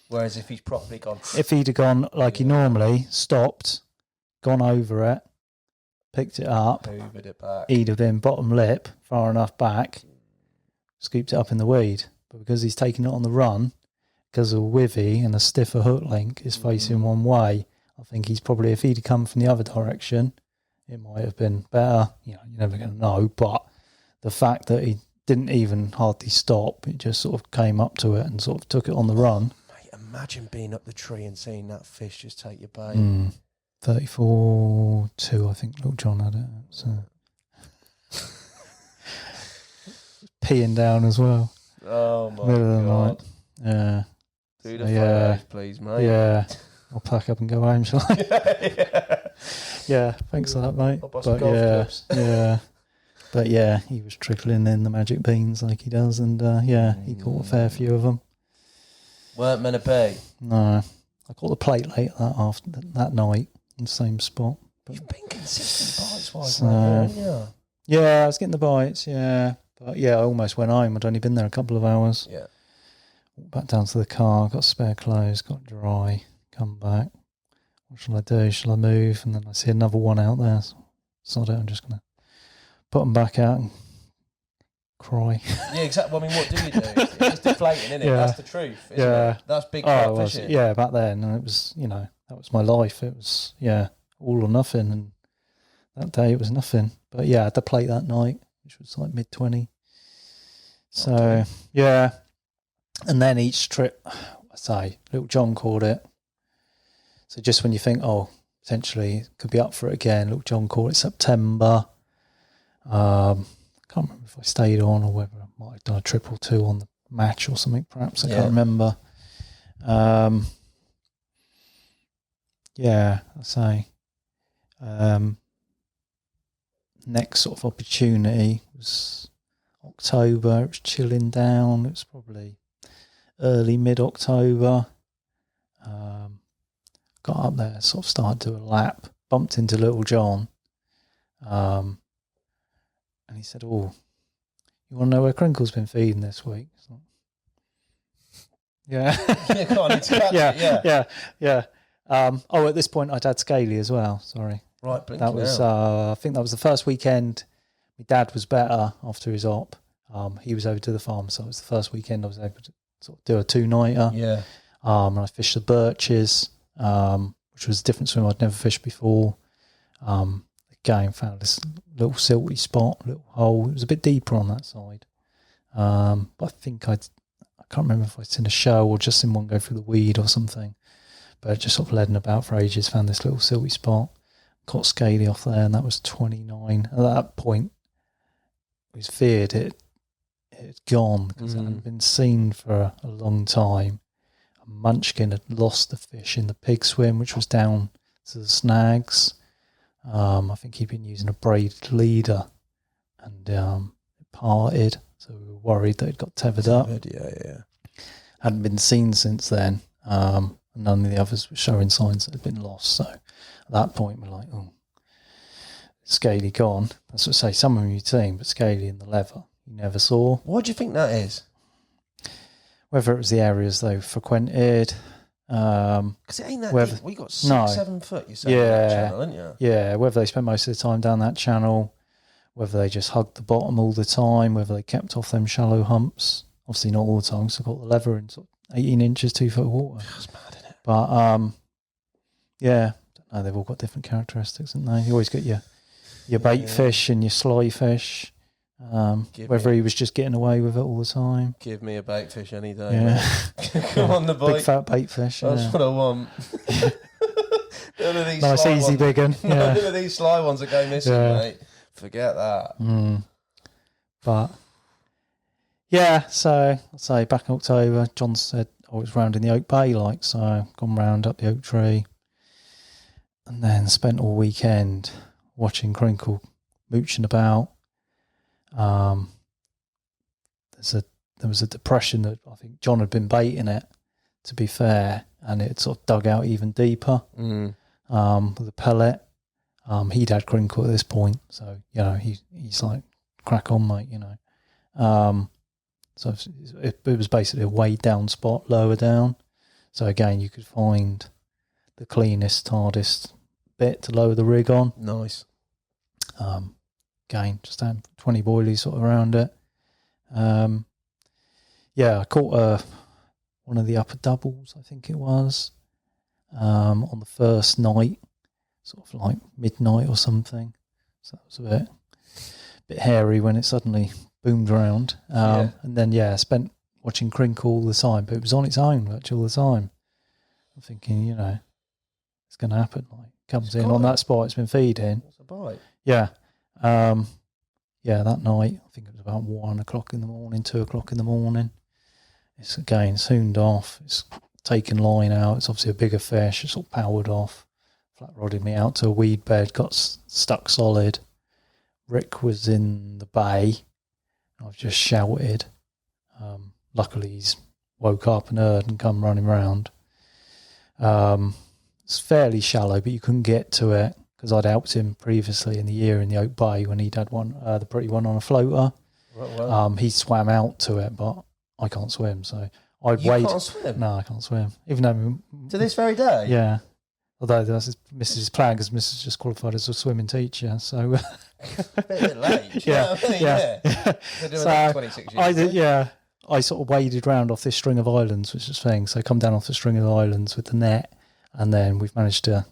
Whereas if he's properly gone... If he'd have gone like he normally, stopped, gone over it, picked it up, hoovered it back. He'd have been bottom lip, far enough back, scooped it up in the weed. But because he's taking it on the run, because of a withy and a stiffer hook link is facing one way, I think he's probably, if he'd come from the other direction, it might have been better. You're never going to know. But the fact that he didn't even hardly stop, it just sort of came up to it and sort of took it on the run. Mate, imagine being up the tree and seeing that fish just take your bait. 34.2, I think Little John had it. So. Peeing down as well. Oh my Middle of the God. night. Yeah. Do the photos, please, mate. Yeah. I'll pack up and go home, shall I? Yeah, thanks for that, mate. But yeah, he was trickling in the magic beans like he does, and he caught a fair few of them. Weren't meant to be. No. I got the plate late that night in the same spot. But, You've been consistent bites-wise, so, haven't you? Yeah, I was getting the bites, yeah. But yeah, I almost went home. I'd only been there a couple of hours. Yeah. Walked back down to the car, got spare clothes, got dry, come back. What shall I do? Shall I move? And then I see another one out there. So I'm just going to put them back out and cry. Yeah, exactly. I mean, what do you do? It's deflating, isn't it? Yeah. That's the truth, isn't it? That's big carp fishing. Yeah, back then. And it was, that was my life. It was, all or nothing. And that day it was nothing. But yeah, I had to plate that night, which was like mid-20. So, yeah. And then each trip, I say, little John called it. So just when you think, potentially it could be up for it again, little John called it September. Can't remember if I stayed on or whether I might have done a trip or two on the match or something, perhaps. I can't remember. I say. Next sort of opportunity was October. It was chilling down. It was probably early mid-October. Got up there, sort of started to do a lap, bumped into little John, and he said, "Oh, you want to know where Crinkle's been feeding this week?" Like, yeah. At this point I'd had Scaly as well. Sorry. Right. That was I think that was the first weekend. My dad was better after his op. He was over to the farm, so it was the first weekend I was able to sort of do a 2-nighter. Yeah. And I fished the birches, which was a different swim I'd never fished before. Again, found this little silty spot, little hole. It was a bit deeper on that side. But I think I can't remember if I'd seen a show or just seen one go through the weed or something. But just sort of leading about for ages, found this little silty spot. Caught Scaly off there, and that was 29. At that point, it was feared it had gone because it hadn't been seen for a long time. And Munchkin had lost the fish in the pig swim, which was down to the snags. I think he'd been using a braided leader, and it parted, so we were worried that it got tethered up. Yeah. Hadn't been seen since then. And none of the others were showing signs that had been lost. So at that point, we're like, Scaly gone. That's what I say, some of them you'd seen, but Scaly in the leather, you never saw. What do you think that is? Whether it was the areas they frequented. Because it ain't that deep. We got 6-7 foot, you said, on that channel, didn't you? Yeah, whether they spent most of the time down that channel, whether they just hugged the bottom all the time, whether they kept off them shallow humps. Obviously not all the time, so I got the leather in sort of 18 inches, 2 foot of water. That's mad, isn't it? But, they've all got different characteristics, haven't they? You always get your bait fish and your sly fish. Whether he was just getting away with it all the time. Give me a bait fish any day. Yeah. Come on, the bite. Big fat bait fish. That's what I want. None of these nice easy big one. Yeah. None of these sly ones that go missing, mate. Forget that. But so I'd say back in October, John said I was round in the Oak Bay, so I've gone round up the oak tree, and then spent all weekend watching Crinkle mooching about. There was a depression that I think John had been baiting it, to be fair, and it sort of dug out even deeper with a pellet. He'd had Crinkle at this point, so he's like, crack on, mate. So it was basically a way down spot, lower down. So again, you could find the cleanest, hardest bit to lower the rig on. Nice. Again, just had 20 boilies sort of around it. I caught one of the upper doubles, I think it was, on the first night, sort of like midnight or something. So that was a bit hairy when it suddenly boomed around. And then, I spent watching Crinkle all the time, but it was on its own virtually all the time. I'm thinking, it's going to happen. Like, comes in on that spot, it's been feeding. It's a bite. Yeah. That night, I think it was about 1 o'clock in the morning, 2 o'clock in the morning. It's again sooned off. It's taken line out. It's obviously a bigger fish. It's all powered off. Flat rodded me out to a weed bed, got stuck solid. Rick was in the bay. I've just shouted. Luckily, he's woke up and heard and come running round. It's fairly shallow, but you couldn't get to it because I'd helped him previously in the year in the Oak Bay when he'd had one, the pretty one on a floater. Wow. He swam out to it, but I can't swim, so I'd You wade. can't swim? No, I can't swim. Even though To this very day? yeah. Although that's Mrs.'s plan, because Mrs. just qualified as a swimming teacher, so A bit late. yeah. They're doing So that 26 years. I did, yeah. I sort of waded around off this string of islands, which is the thing. So I come down off the string of islands with the net, and then we've managed to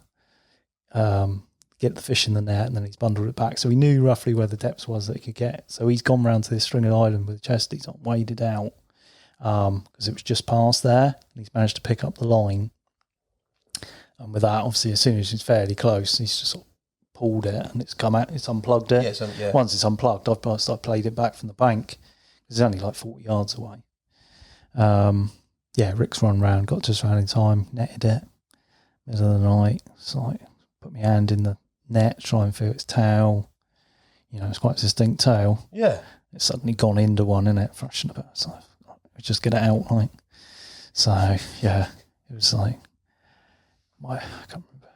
get the fish in the net, and then he's bundled it back. So he knew roughly where the depth was that he could get. So he's gone round to this string of island with the chest. He's not waded out because it was just past there, and he's managed to pick up the line. And with that, obviously, as soon as he's fairly close, he's just sort of pulled it, and it's come out. It's unplugged it. Yeah, Once it's unplugged, I've played it back from the bank. It's only like 40 yards away. Rick's run round, got just round in time, netted it. Middle of the night, it's like put my hand in the net, try and feel its tail. You know, it's quite a distinct tail. Yeah. It's suddenly gone into one, innit? Thrashing about. So just get it out, like. So yeah, it was like I can't remember.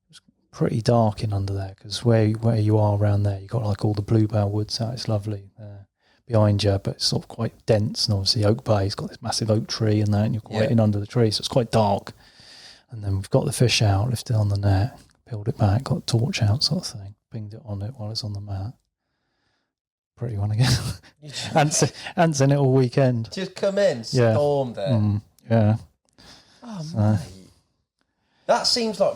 It was pretty dark in under there because where you are around there, you got like all the bluebell woods out. It's lovely there behind you, but it's sort of quite dense. And obviously, Oak Bay's got this massive oak tree and that, and you're quite in under the tree, so it's quite dark. And then we've got the fish out, lifted it on the net, peeled it back, got a torch out, sort of thing, pinged it on it while it's on the mat. Pretty one again. Ants in it all weekend. Just come in, storm there. Yeah. Oh, mate. That seems like,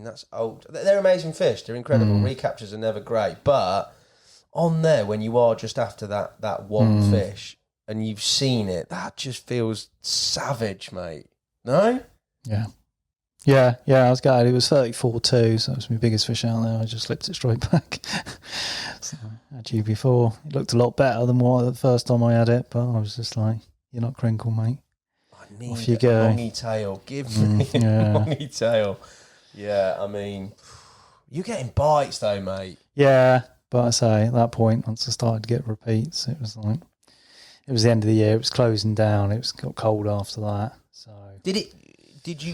that's old. They're amazing fish. They're incredible. Recaptures are never great. But on there, when you are just after that one fish and you've seen it, that just feels savage, mate. No? Yeah, I was gutted. It was 34.2, so it was my biggest fish out there. I just slipped it straight back. So, I had you before. It looked a lot better than what the first time I had it, but I was just like, you're not crinkle, mate. I need Off you a go. longy tail. Give me a longy tail. Yeah, you're getting bites though, mate. Yeah, but I say, at that point, once I started to get repeats, it was like, it was the end of the year, it was closing down, it got cold after that. So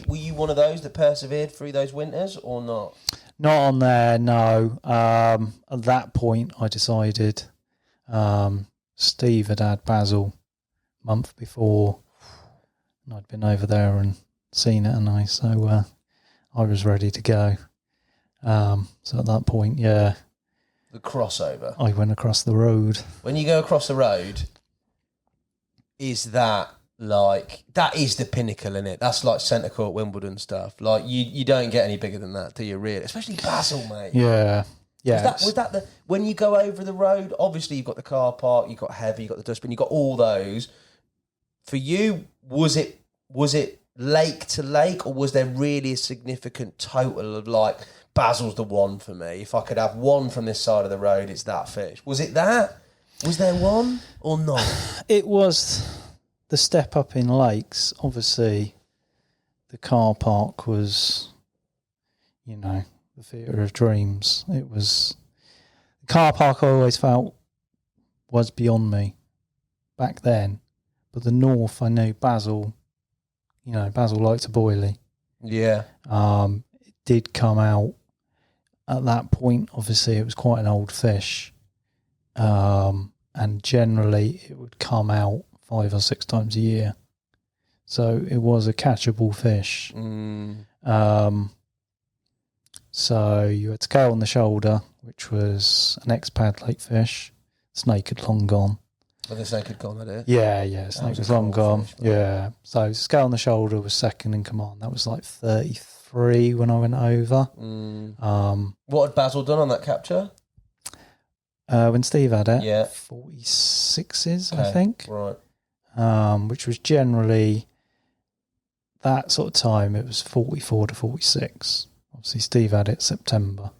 were you one of those that persevered through those winters or not? Not on there, no. At that point, I decided Steve had Bazil a month before, and I'd been over there and seen it, so I was ready to go. So at that point, yeah. The crossover. I went across the road. When you go across the road, is that is the pinnacle, innit? That's like centre court Wimbledon stuff. Like you don't get any bigger than that, do you? Really, especially Bazil, mate. Yeah. Was that when you go over the road? Obviously, you've got the car park, you've got Heavy, you've got the Dustbin, you've got all those. For you, was it lake to lake, or was there really a significant total of like Bazil's the one for me? If I could have one from this side of the road, it's that fish. Was it that? Was there one or not? It was the step up in lakes. Obviously, the car park was, the theatre of dreams. It was the car park. I always felt was beyond me back then, but the north, I knew Bazil. Bazil liked a boilie. Yeah. It did come out at that point. Obviously, it was quite an old fish, and generally it would come out 5 or 6 times a year. So it was a catchable fish. So you had scale on the shoulder, which was an ex-pad lake fish. Snake had long gone. Oh, the snake had gone, had it? Yeah, snake was long gone. Fish, yeah. So scale on the shoulder was second in command. That was like 33 when I went over. What had Bazil done on that capture? When Steve had it, 46s, okay, I think. Right. Which was generally that sort of time. It was 44 to 46. Obviously, Steve had it September.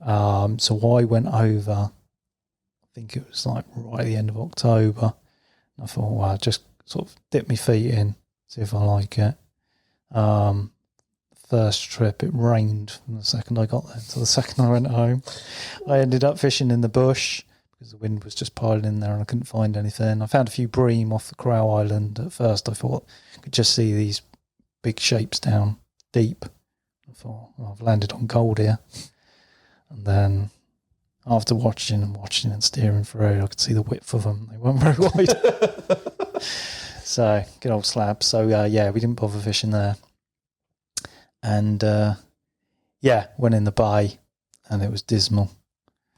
So I went over, I think it was like right at the end of October. And I thought, well, I'll just sort of dip my feet in, see if I like it. First trip, it rained from the second I got there to the second I went home. I ended up fishing in the bush because the wind was just piling in there and I couldn't find anything. I found a few bream off the Crow Island. At first I thought I could just see these big shapes down deep. I thought, I've landed on gold here. And then after watching and steering through, I could see the width of them. They weren't very wide. So, good old slab. So, we didn't bother fishing there. And, went in the bay, and it was dismal.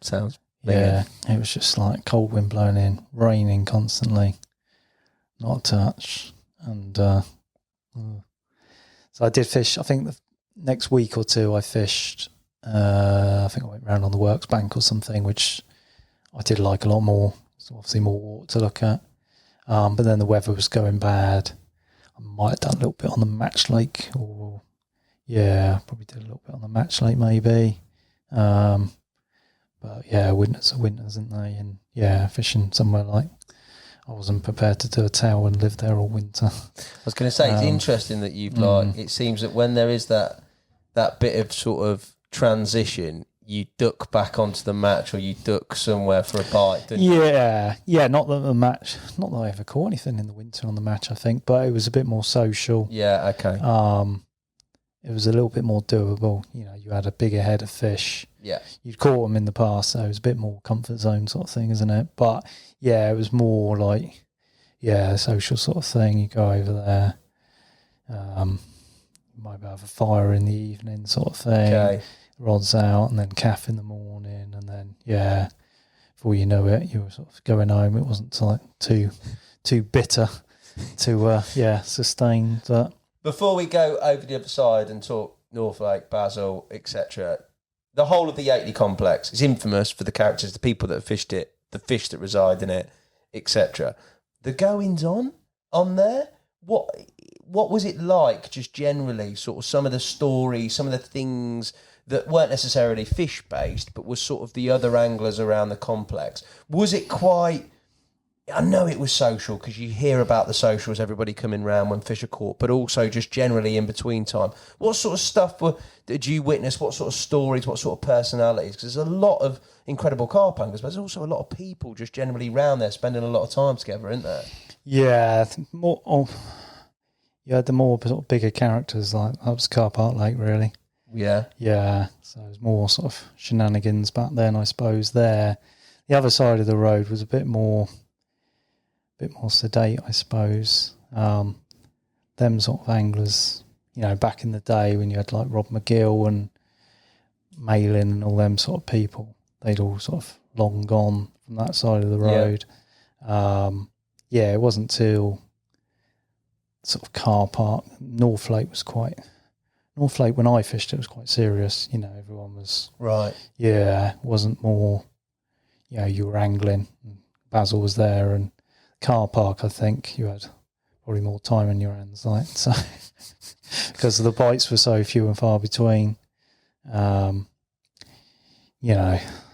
Sounds Yeah, it was just like cold wind blowing in, raining constantly, not a touch. And so I did fish. I think the next week or two I fished. I think I went round on the Works Bank or something, which I did like a lot more. So obviously more water to look at. But then the weather was going bad. I might have done a little bit on the Match Lake, or probably did a little bit on the Match Lake maybe. But winters are winters, aren't they? And fishing somewhere like, I wasn't prepared to do a tail and live there all winter. I was going to say, it's interesting that you've it seems that when there is that bit of sort of transition, you duck back onto the match, or you duck somewhere for a bite, don't you? Not that I ever caught anything in the winter on the match, I think, but it was a bit more social. Yeah, okay. It was a little bit more doable. You know, you had a bigger head of fish. Yeah. You'd caught them in the past, so it was a bit more comfort zone sort of thing, isn't it? But, it was more like, a social sort of thing. You go over there, might have a fire in the evening sort of thing. Okay. Rods out, and then calf in the morning, and then, before you know it, you were sort of going home. It wasn't like too bitter to, sustain that. Before we go over the other side and talk North Lake, Bazil, etc., the whole of the Yateley complex is infamous for the characters, the people that have fished it, the fish that reside in it, etc. The goings on there, what was it like, just generally, sort of some of the stories, some of the things that weren't necessarily fish-based, but was sort of the other anglers around the complex? Was it quite... I know it was social, because you hear about the socials, everybody coming round when fish are caught, but also just generally in between time. What sort of stuff did you witness? What sort of stories, what sort of personalities? Because there's a lot of incredible carp anglers, but there's also a lot of people just generally round there spending a lot of time together, isn't there? Yeah, you had the more sort of bigger characters, like that was Carp Lake, really. Yeah. Yeah, so it was more sort of shenanigans back then, I suppose, there. The other side of the road was a bit more sedate, I suppose. Them sort of anglers, back in the day when you had like Rob McGill and Malin and all them sort of people, they'd all sort of long gone from that side of the road. It wasn't till sort of car park. North Lake when I fished, it was quite serious. Everyone was right. Yeah, it wasn't more. You were angling. And Bazil was there, and car park, I think you had probably more time in your hands, like, so because the bites were so few and far between.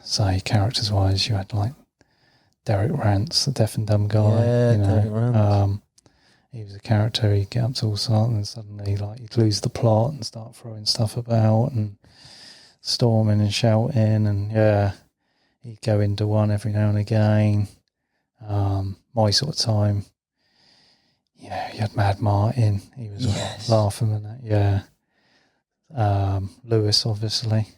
Say characters wise, you had like Derek Rance, the deaf and dumb guy. Derek Rance. He was a character. He'd get up to all sorts, and suddenly like you'd lose the plot and start throwing stuff about and storming and shouting, and he'd go into one every now and again. My sort of time, you had Mad Martin. He was laughing at that. Lewis, obviously.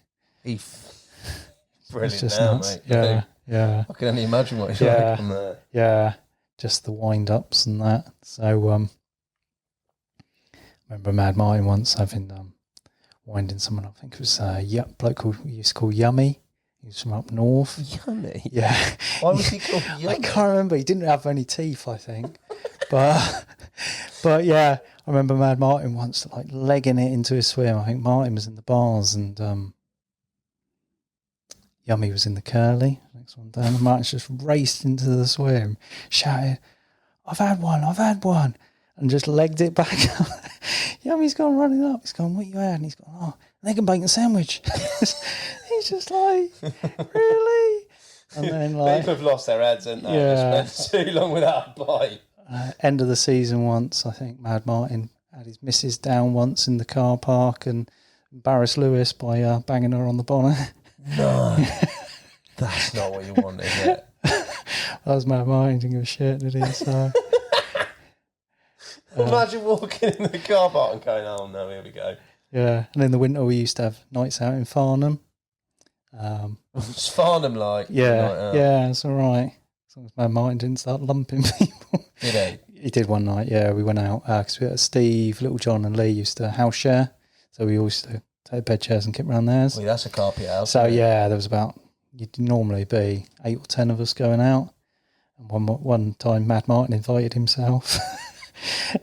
Brilliant just now, nuts. mate. Yeah. I can only imagine what he's like from there. Yeah, just the wind-ups and that. So, I remember Mad Martin once having winding someone up. I think it was a bloke called, we used to call Yummy. He was from up north. Yummy? Yeah. Why was he called Yummy? I can't remember. He didn't have any teeth, I think. but I remember Mad Martin once like legging it into his swim. I think Martin was in the bars and Yummy was in the curly. Next one down. And Martin's just raced into the swim, shouting, I've had one. And just legged it back up. Yummy's gone running up. He's gone, what you had? And he's gone, an egg and bacon sandwich. He's just like, really? And then like, people have lost their heads, haven't they? Yeah. Spent too long without a bite. End of the season once, I think Mad Martin had his missus down once in the car park and embarrassed Lewis by banging her on the bonnet. No. That's not what you want, is it? That was Mad Martin, didn't give a shit, did he? So Imagine walking in the car park and going, "Oh no, here we go." Yeah, and in the winter we used to have nights out in Farnham. It's Farnham like. Yeah, it's all right. As long as my mind didn't start lumping people. Did He did one night, yeah. We went out because we had Steve, Little John and Lee used to house share. So we used to take bed chairs and keep around theirs. Well, that's a carpet house. So, yeah, there was you'd normally be 8 or 10 of us going out. And one time Mad Martin invited himself.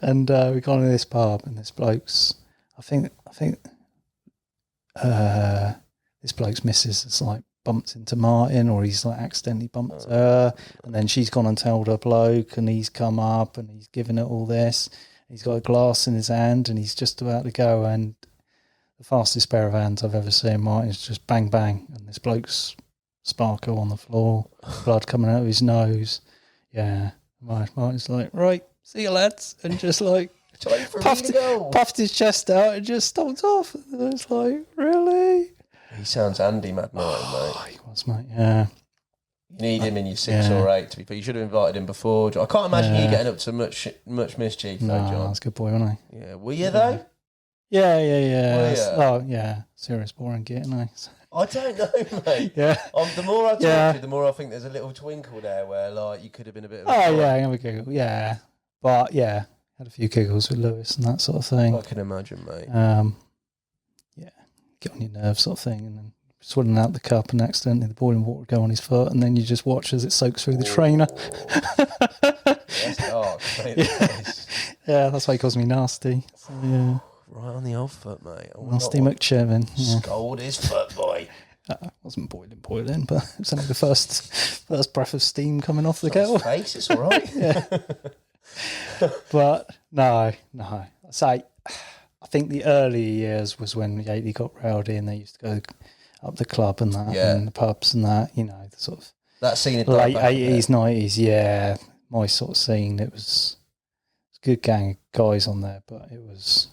And we got into this pub and this bloke's, I think this bloke's missus has like bumped into Martin, or he's like accidentally bumped her, and then she's gone and told her bloke, and he's come up and he's given it all this. He's got a glass in his hand and he's just about to go, and the fastest pair of hands I've ever seen, Martin's just bang bang, and this bloke's sparkle on the floor, blood coming out of his nose. Yeah, Martin's like, right, see you lads, and just like puffed his chest out and just stomped off. And it's like, really? He sounds Andy Mad Martin, mate. He was, mate, yeah. You need him in your 6 or 8 to be fair. You should have invited him before. I can't imagine you getting up to much mischief, though, John. That's a good boy, wasn't he? Yeah. Were you, though? Yeah. Oh, yeah. Serious boring git, nice. I don't know, mate. Yeah. The more I talk to you, the more I think there's a little twinkle there where, like, you could have been a bit of a... Oh, yeah, have a giggle. Yeah. But, yeah, had a few giggles with Lewis and that sort of thing. I can imagine, mate. Yeah, get on your nerves sort of thing, and then swilling out the cup and accidentally the boiling water would go on his foot, and then you just watch as it soaks through the trainer. That's dark. Yeah, that's why he calls me Nasty. So, yeah. Right on the old foot, mate. Nasty McChevin. Yeah. Scold his foot, boy. Wasn't boiling, but it was only the first breath of steam coming off the kettle. Face, it's all right. Yeah. But no. Say, I think the early years was when Yateley got rowdy and they used to go up the club and that, and the pubs and that, the sort of that scene of late 80s, 90s, yeah. My sort of scene, it was a good gang of guys on there, but it was,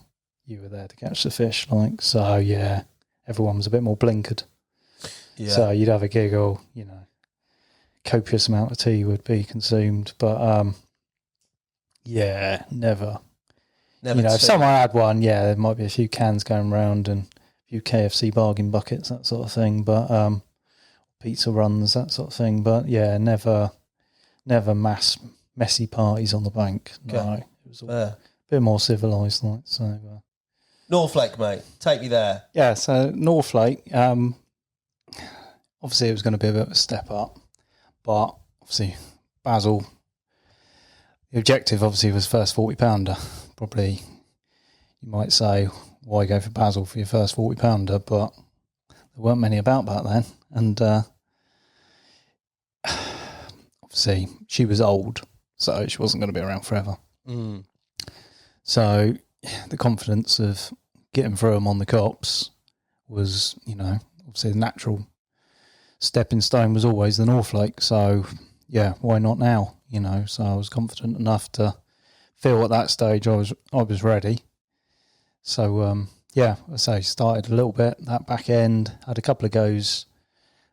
you were there to catch the fish, like, so yeah, everyone was a bit more blinkered. Yeah. So you'd have a giggle, copious amount of tea would be consumed, but yeah, never. If someone had one, there might be a few cans going round and a few KFC bargain buckets, that sort of thing, but pizza runs, that sort of thing, but yeah, never mass messy parties on the bank. Okay. No, it was a bit more civilised, like, so. Northlake, mate, take me there. Yeah, so Northlake, obviously it was going to be a bit of a step up, but obviously Bazil, the objective obviously was first 40-pounder. Probably you might say, why go for Bazil for your first 40-pounder, but there weren't many about back then, and obviously she was old, so she wasn't going to be around forever. So the confidence of getting through them on the Copse was, obviously the natural stepping stone was always the Northlake, so yeah, why not now? So I was confident enough to feel at that stage I was ready. So I started a little bit that back end, had a couple of goes,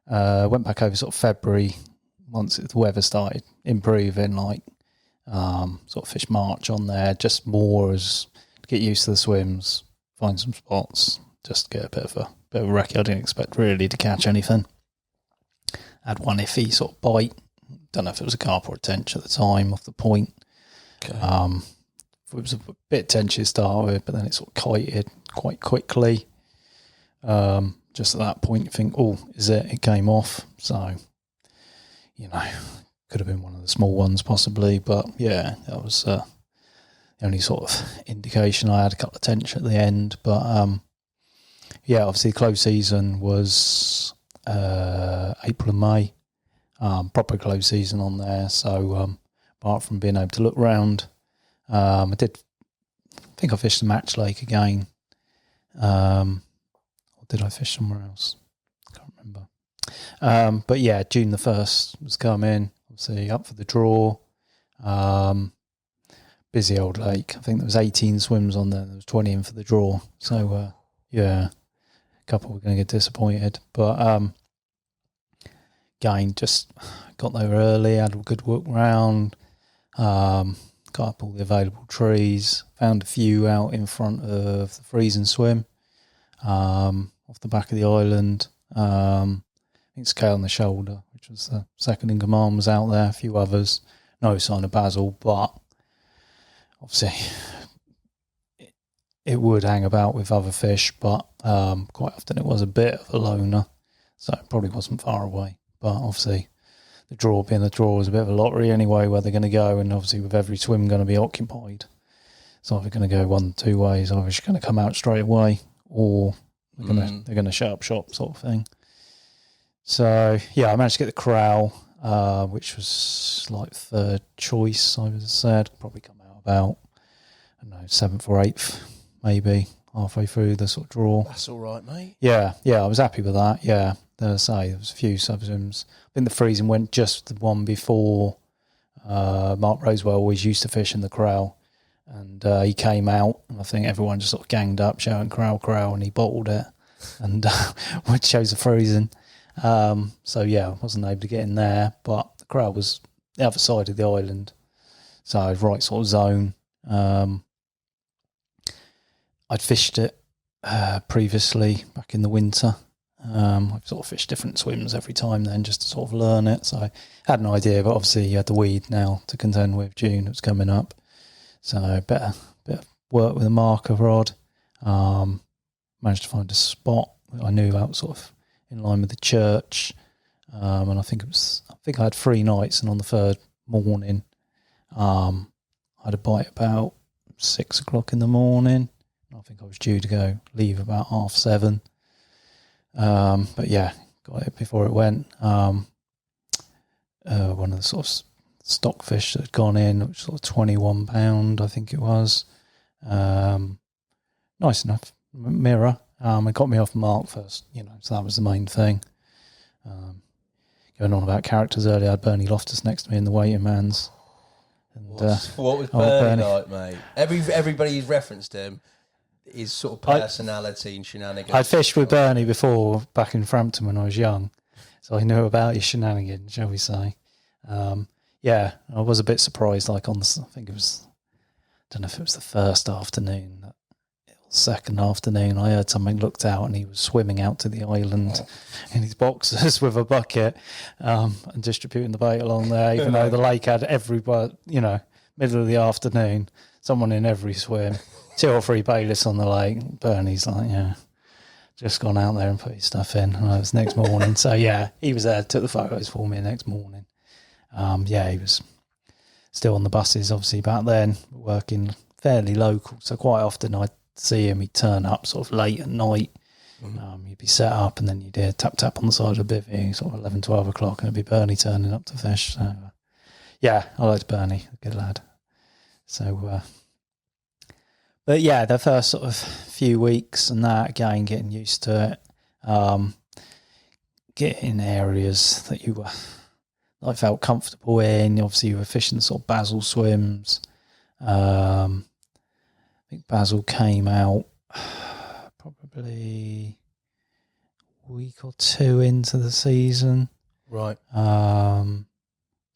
went back over sort of February once the weather started improving, like sort of fish March on there, just more as to get used to the swims, find some spots, just to get a bit of a recce. I didn't expect really to catch anything. Had one iffy sort of bite. Don't know if it was a carp or a tench at the time off the point. Okay. It was a bit tenchy to start with, but then it sort of kited quite quickly. Just at that point, you think, oh, is it? It came off. So, could have been one of the small ones possibly, but yeah, that was the only sort of indication. I had a couple of tench at the end, but obviously the close season was April and May. Proper close season on there, so apart from being able to look round, I think I fished the Match Lake again, or did I fish somewhere else? Can't remember. But yeah, June the 1st was coming, obviously up for the draw. Busy old lake. I think there was 18 swims on there. There was 20 in for the draw. So a couple were going to get disappointed, but again, just got there early, had a good walk round. cut up all the available trees, found a few out in front of the freeze and swim, off the back of the island. I think Scale on the Shoulder, which was the second in command, was out there, a few others. No sign of Bazil, but obviously it would hang about with other fish, but quite often it was a bit of a loner, so it probably wasn't far away. But obviously the draw being the draw is a bit of a lottery anyway, where they're going to go, and obviously with every swim going to be occupied. It's either going to go 1-2 ways, either she's going to come out straight away, or they're going to shut up shop, sort of thing. So yeah, I managed to get the corral, which was like third choice, I would have said. Probably come out about, I don't know, 7th or 8th, maybe, halfway through the sort of draw. That's all right, mate. Yeah, I was happy with that. Yeah, there was a few sub-swims. I think the freezing went just the one before. Mark Rosewell always used to fish in the corral, and he came out, and I think everyone just sort of ganged up shouting corral, and he bottled it, and which shows the freezing. So yeah, I wasn't able to get in there, but the corral was the other side of the island, so right sort of zone. I'd fished it previously back in the winter. I've sort of fished different swims every time then, just to sort of learn it. So I had an idea, but obviously you had the weed now to contend with. June, it was coming up, so bit of work with a marker rod. Managed to find a spot I knew out sort of in line with the church, and I think I had 3 nights, and on the third morning, I had a bite about 6 o'clock in the morning. I think I was due to leave about 7:30. But yeah, got it before it went. One of the sort of stockfish that had gone in, which was sort of £21, I think it was. Nice enough mirror. It got me off mark first, so that was the main thing. Going on about characters earlier, I had Bernie Loftus next to me in the waiting man's. And, what was Bernie like, mate? Everybody who's referenced him, his sort of personality and shenanigans. I'd fished with Bernie before, back in Frampton when I was young, so I knew about his shenanigans, shall we say. Yeah, I was a bit surprised, I think it was, I don't know if it was the first afternoon, second afternoon, I heard something looked out and he was swimming out to the island in his boxers with a bucket, and distributing the bait along there, even though the lake had everybody, middle of the afternoon, someone in every swim, 2 or 3 bailiffs on the lake. Bernie's like, just gone out there and put his stuff in. And it was next morning. So yeah, he was there, took the photos for me the next morning. He was still on the buses, obviously, back then, working fairly local. So quite often I'd see him, he'd turn up sort of late at night. You'd be set up, and then you'd hear tap on the side of the bivvy, sort of 11, 12 o'clock, and it'd be Bernie turning up to fish. So yeah, I liked Bernie, good lad. So but yeah, the first sort of few weeks and that, again, getting used to it, getting areas that I felt comfortable in. Obviously, you were fishing sort of Bazil swims. I think Bazil came out probably a week or 2 into the season. Right.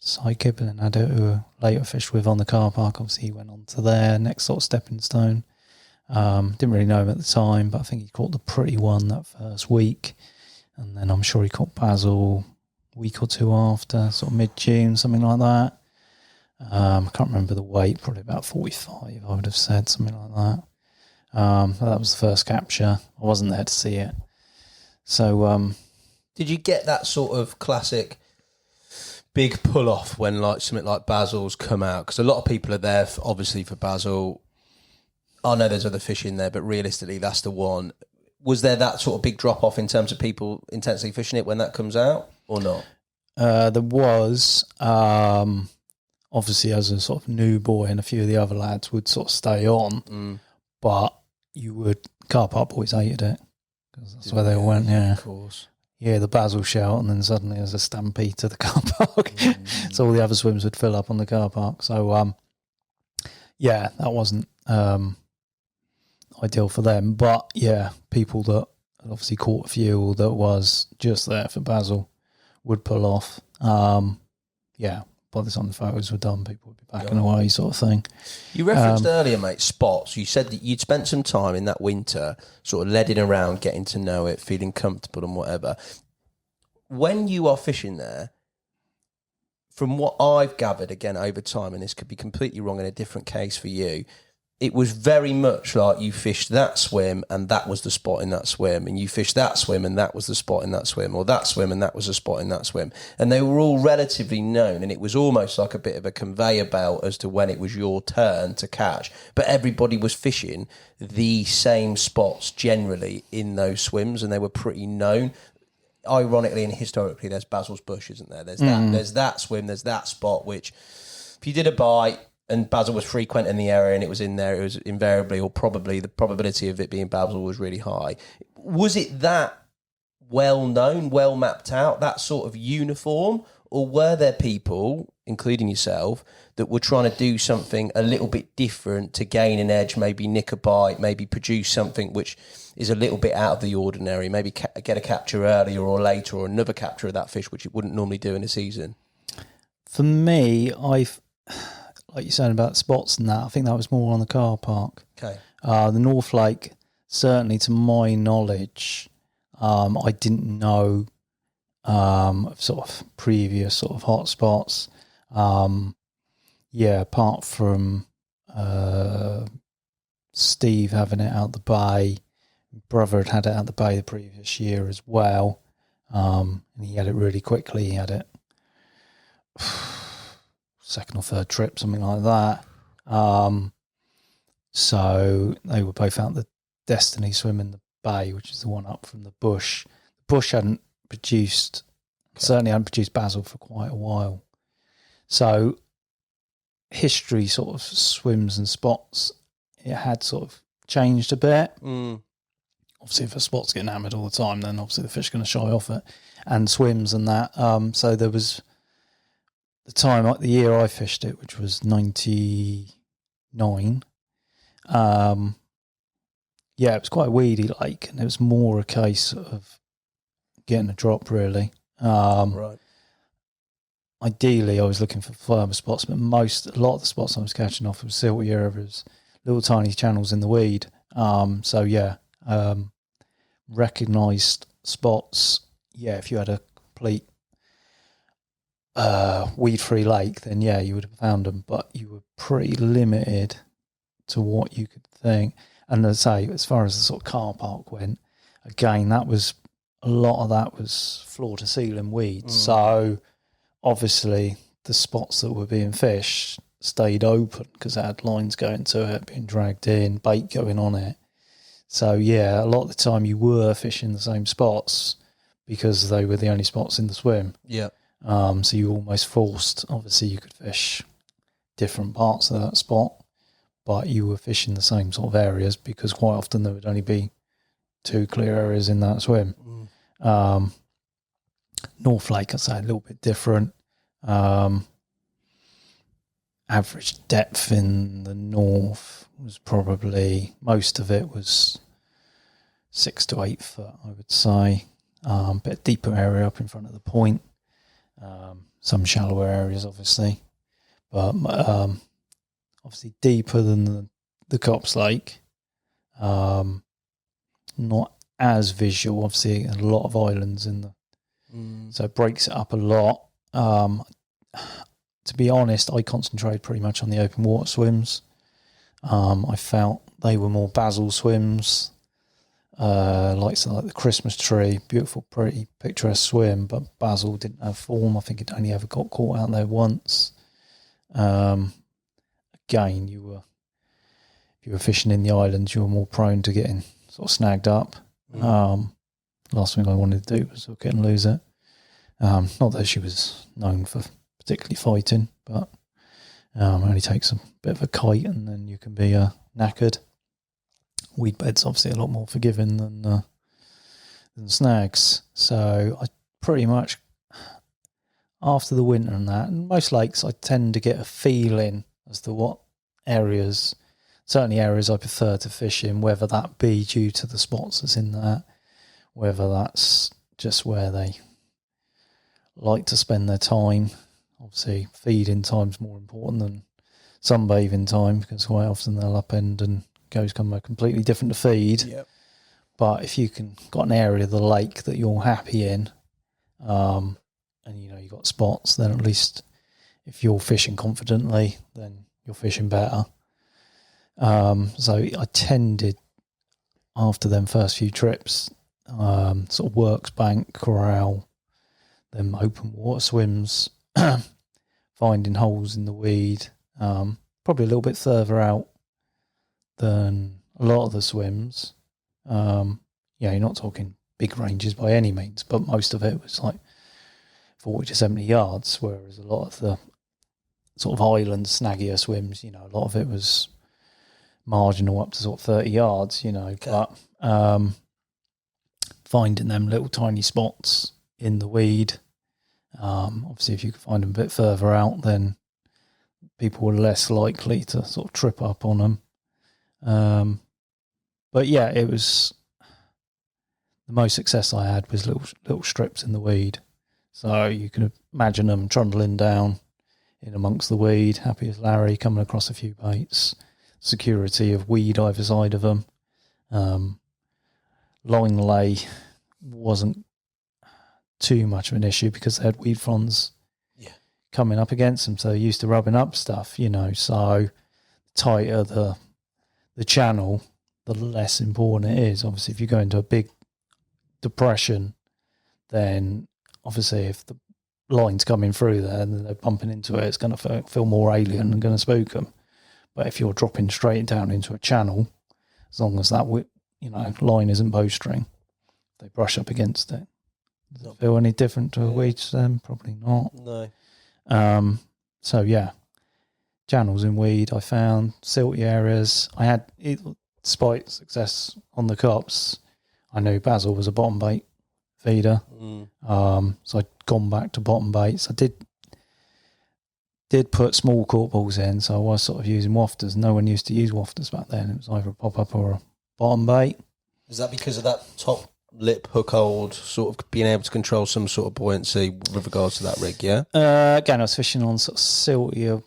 Cy Kibblin had it, who later fished with on the car park. Obviously, he went on to their next sort of stepping stone. Didn't really know him at the time, but I think he caught the pretty one that first week. And then I'm sure he caught Bazil a week or 2 after, sort of mid-June, something like that. I can't remember the weight, probably about 45, I would have said, something like that. That was the first capture. I wasn't there to see it. So, did you get that sort of classic big pull off when something like Bazil's come out? Because a lot of people are there obviously for Bazil. I know there's other fish in there, but realistically that's the one. Was there that sort of big drop off in terms of people intensely fishing it when that comes out, or not? There was, obviously as a sort of new boy, and a few of the other lads would sort of stay on, but car park boys hated it, because that's where they all went, yeah. Of course. Yeah, the Bazil shout, and then suddenly there's a stampede to the car park. So all the other swims would fill up on the car park. So, yeah, that wasn't ideal for them. But, yeah, people that obviously caught a few that was just there for Bazil would pull off. Yeah, by the time the photos were done, people would be backing away, sort of thing. You referenced earlier, mate, spots. You said that you'd spent some time in that winter sort of leading around, getting to know it, feeling comfortable and whatever. When you are fishing there, from what I've gathered, again, over time, and this could be completely wrong in a different case for you, it was very much like you fished that swim and that was the spot in that swim, and you fished that swim and that was the spot in that swim, or that swim and that was the spot in that swim. And they were all relatively known, and it was almost like a bit of a conveyor belt as to when it was your turn to catch. But everybody was fishing the same spots generally in those swims, and they were pretty known. Ironically and historically, there's Bazil's Bush, isn't there? There's that swim, there's that spot, which if you did a bite and Bazil was frequent in the area and it was in there, it was invariably, or probably, the probability of it being Bazil was really high. Was it that well known, well mapped out, that sort of uniform, or were there people, including yourself, that were trying to do something a little bit different to gain an edge, maybe nick a bite, maybe produce something which is a little bit out of the ordinary, maybe get a capture earlier or later, or another capture of that fish, which it wouldn't normally do in a season? For me, like you're saying about spots and that, I think that was more on the car park. Okay. The North Lake, certainly to my knowledge, I didn't know of sort of previous sort of hot spots. Apart from Steve having it out the bay, brother had it out the bay the previous year as well, and he had it really quickly. He had it second or third trip, something like that. So they were both out the Destiny swim in the bay, which is the one up from the bush. The bush hadn't produced, certainly hadn't produced Bazil for quite a while. So history sort of swims and spots, it had sort of changed a bit. Obviously, if a spot's getting hammered all the time, then obviously the fish are going to shy off it, and swims and that. So there was the time, like the year I fished it, which was 99. It was quite a weedy lake, and it was more a case of getting a drop, really. Right. Ideally, I was looking for firmer spots, but a lot of the spots I was catching off was silty areas, little tiny channels in the weed. Recognised spots. Yeah, if you had a complete weed-free lake, then yeah, you would have found them, but you were pretty limited to what you could think. And as I say, as far as the sort of car park went, again, a lot of that was floor-to-ceiling weeds. So obviously the spots that were being fished stayed open because it had lines going to it, being dragged in, bait going on it. So yeah, a lot of the time you were fishing the same spots because they were the only spots in the swim. Yeah. So you almost forced, obviously you could fish different parts of that spot, but you were fishing the same sort of areas because quite often there would only be 2 clear areas in that swim. North Lake, I'd say, a little bit different. Average depth in the north was probably, most of it was 6 to 8 foot, I would say. A bit deeper area up in front of the point. Some shallower areas, obviously. But obviously deeper than the Copse Lake. Not as visual, obviously, a lot of islands in the... So it breaks it up a lot. To be honest, I concentrated pretty much on the open water swims. I felt they were more Bazil swims, like the Christmas tree, beautiful, pretty, picturesque swim, but Bazil didn't have form. I think it only ever got caught out there once. Again, if you were fishing in the islands, you were more prone to getting sort of snagged up. Last thing I wanted to do was hook it and lose it. Not that she was known for particularly fighting, but it only takes a bit of a kite and then you can be knackered. Weed bed's obviously a lot more forgiving than snags. So I pretty much, after the winter and that, and most lakes, I tend to get a feeling as to what areas, certainly areas I prefer to fish in, whether that be due to the spots that's in that, whether that's just where they like to spend their time. obviously feeding time's more important than sunbathing time, because quite often they'll upend and goes somewhere completely different to feed. Yep. But if you can got an area of the lake that you're happy in, and you've got spots, then at least if you're fishing confidently, then you're fishing better. So I tended, after them first few trips, sort of works, bank, corral, them open water swims, finding holes in the weed, probably a little bit further out than a lot of the swims. You're not talking big ranges by any means, but most of it was like 40 to 70 yards, whereas a lot of the sort of island snaggier swims, a lot of it was marginal up to sort of 30 yards, okay. But finding them little tiny spots in the weed, obviously if you could find them a bit further out, then people were less likely to sort of trip up on them. But yeah, it was, the most success I had was little strips in the weed. So you can imagine them trundling down in amongst the weed, happy as Larry, coming across a few baits, security of weed either side of them. Line lay wasn't too much of an issue because they had weed fronds coming up against them, so they're used to rubbing up stuff, so tighter the channel, the less important it is. Obviously, if you go into a big depression, then obviously if the line's coming through there and they're bumping into it, it's going to feel more alien and going to spook them. But if you're dropping straight down into a channel, as long as that line isn't bowstring, they brush up against it. Does it feel any different to a weed stem? Probably not. No. So yeah, channels in weed I found, silty areas. I had, despite success on the Copse, I knew Bazil was a bottom bait feeder. So I'd gone back to bottom baits. I did put small cork balls in, so I was sort of using wafters. No one used to use wafters back then. It was either a pop-up or a bottom bait. Is that because of that top lip hook hold, sort of being able to control some sort of buoyancy with regards to that rig, yeah? Again, I was fishing on sort of siltier,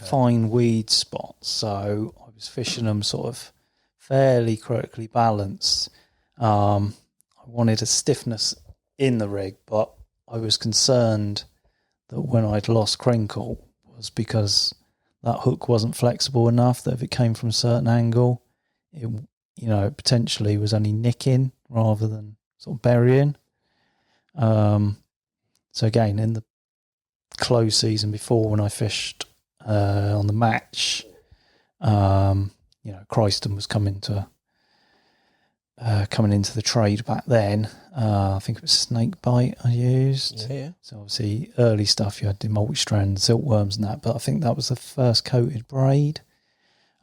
fine weed spots, so I was fishing them sort of fairly critically balanced. I wanted a stiffness in the rig, but I was concerned that when I'd lost crinkle was because that hook wasn't flexible enough, that if it came from a certain angle, it potentially was only nicking rather than sort of burying. So again, in the close season before, when I fished on the match, Christon was coming into the trade back then. I think it was snake bite I used. Yeah. So obviously early stuff, you had the multi-strand silkworms and that, but I think that was the first coated braid.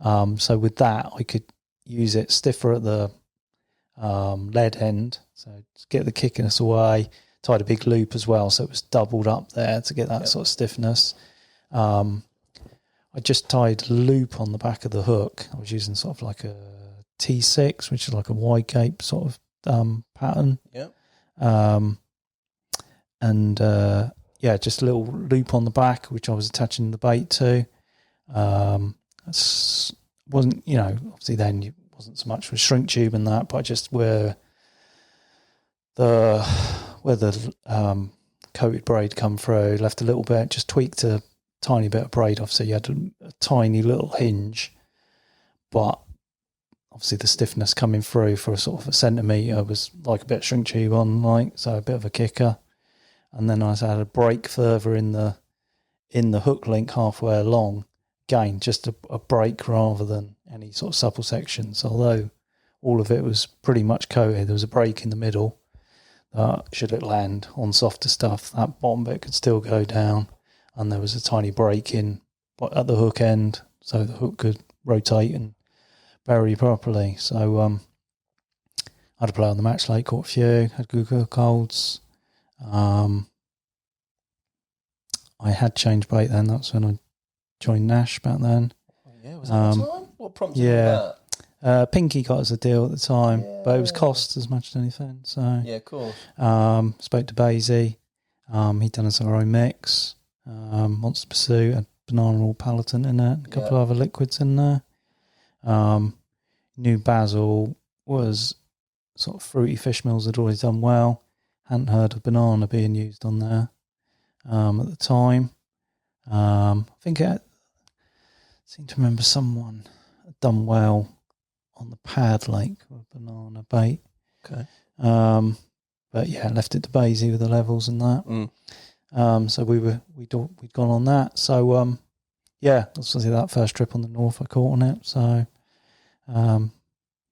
So with that, I could use it stiffer at the lead end, so to get the kickiness away. Tied a big loop as well, so it was doubled up there to get that sort of stiffness. I just tied a loop on the back of the hook. I was using sort of like a T6, which is like a wide gape sort of pattern. Yeah. Just a little loop on the back, which I was attaching the bait to. Wasn't, obviously then it wasn't so much with shrink tube and that, but just where the coated braid come through, left a little bit, just tweaked a tiny bit of braid off, so you had a tiny little hinge, but obviously the stiffness coming through for a sort of a centimetre was like a bit of shrink tube on, so a bit of a kicker. And then I had a break further in the hook link halfway along. Again, just a break rather than any sort of supple sections. Although all of it was pretty much coated, there was a break in the middle. Should it land on softer stuff, that bottom bit could still go down, and there was a tiny break in at the hook end, so the hook could rotate and bury properly. So I had a play on the match lake, caught a few, had good hook holds. I had changed bait then. That's when I joined Nash back then. Oh, yeah, was that the time? What prompted that? Pinky got us a deal at the time, but it was cost as much as anything. So yeah, cool. Spoke to Bazil. He'd done us our own mix. Monster Pursuit, a banana oil palatant in it, a couple of other liquids in there. New Bazil was sort of fruity fish meals had always done well. Hadn't heard of banana being used on there at the time. I think I seem to remember someone had done well on the Pad Lake with banana bait. Okay. But yeah, left it to Bazil with the levels and that. So we'd gone on that. So yeah, obviously that first trip on the north I caught on it. So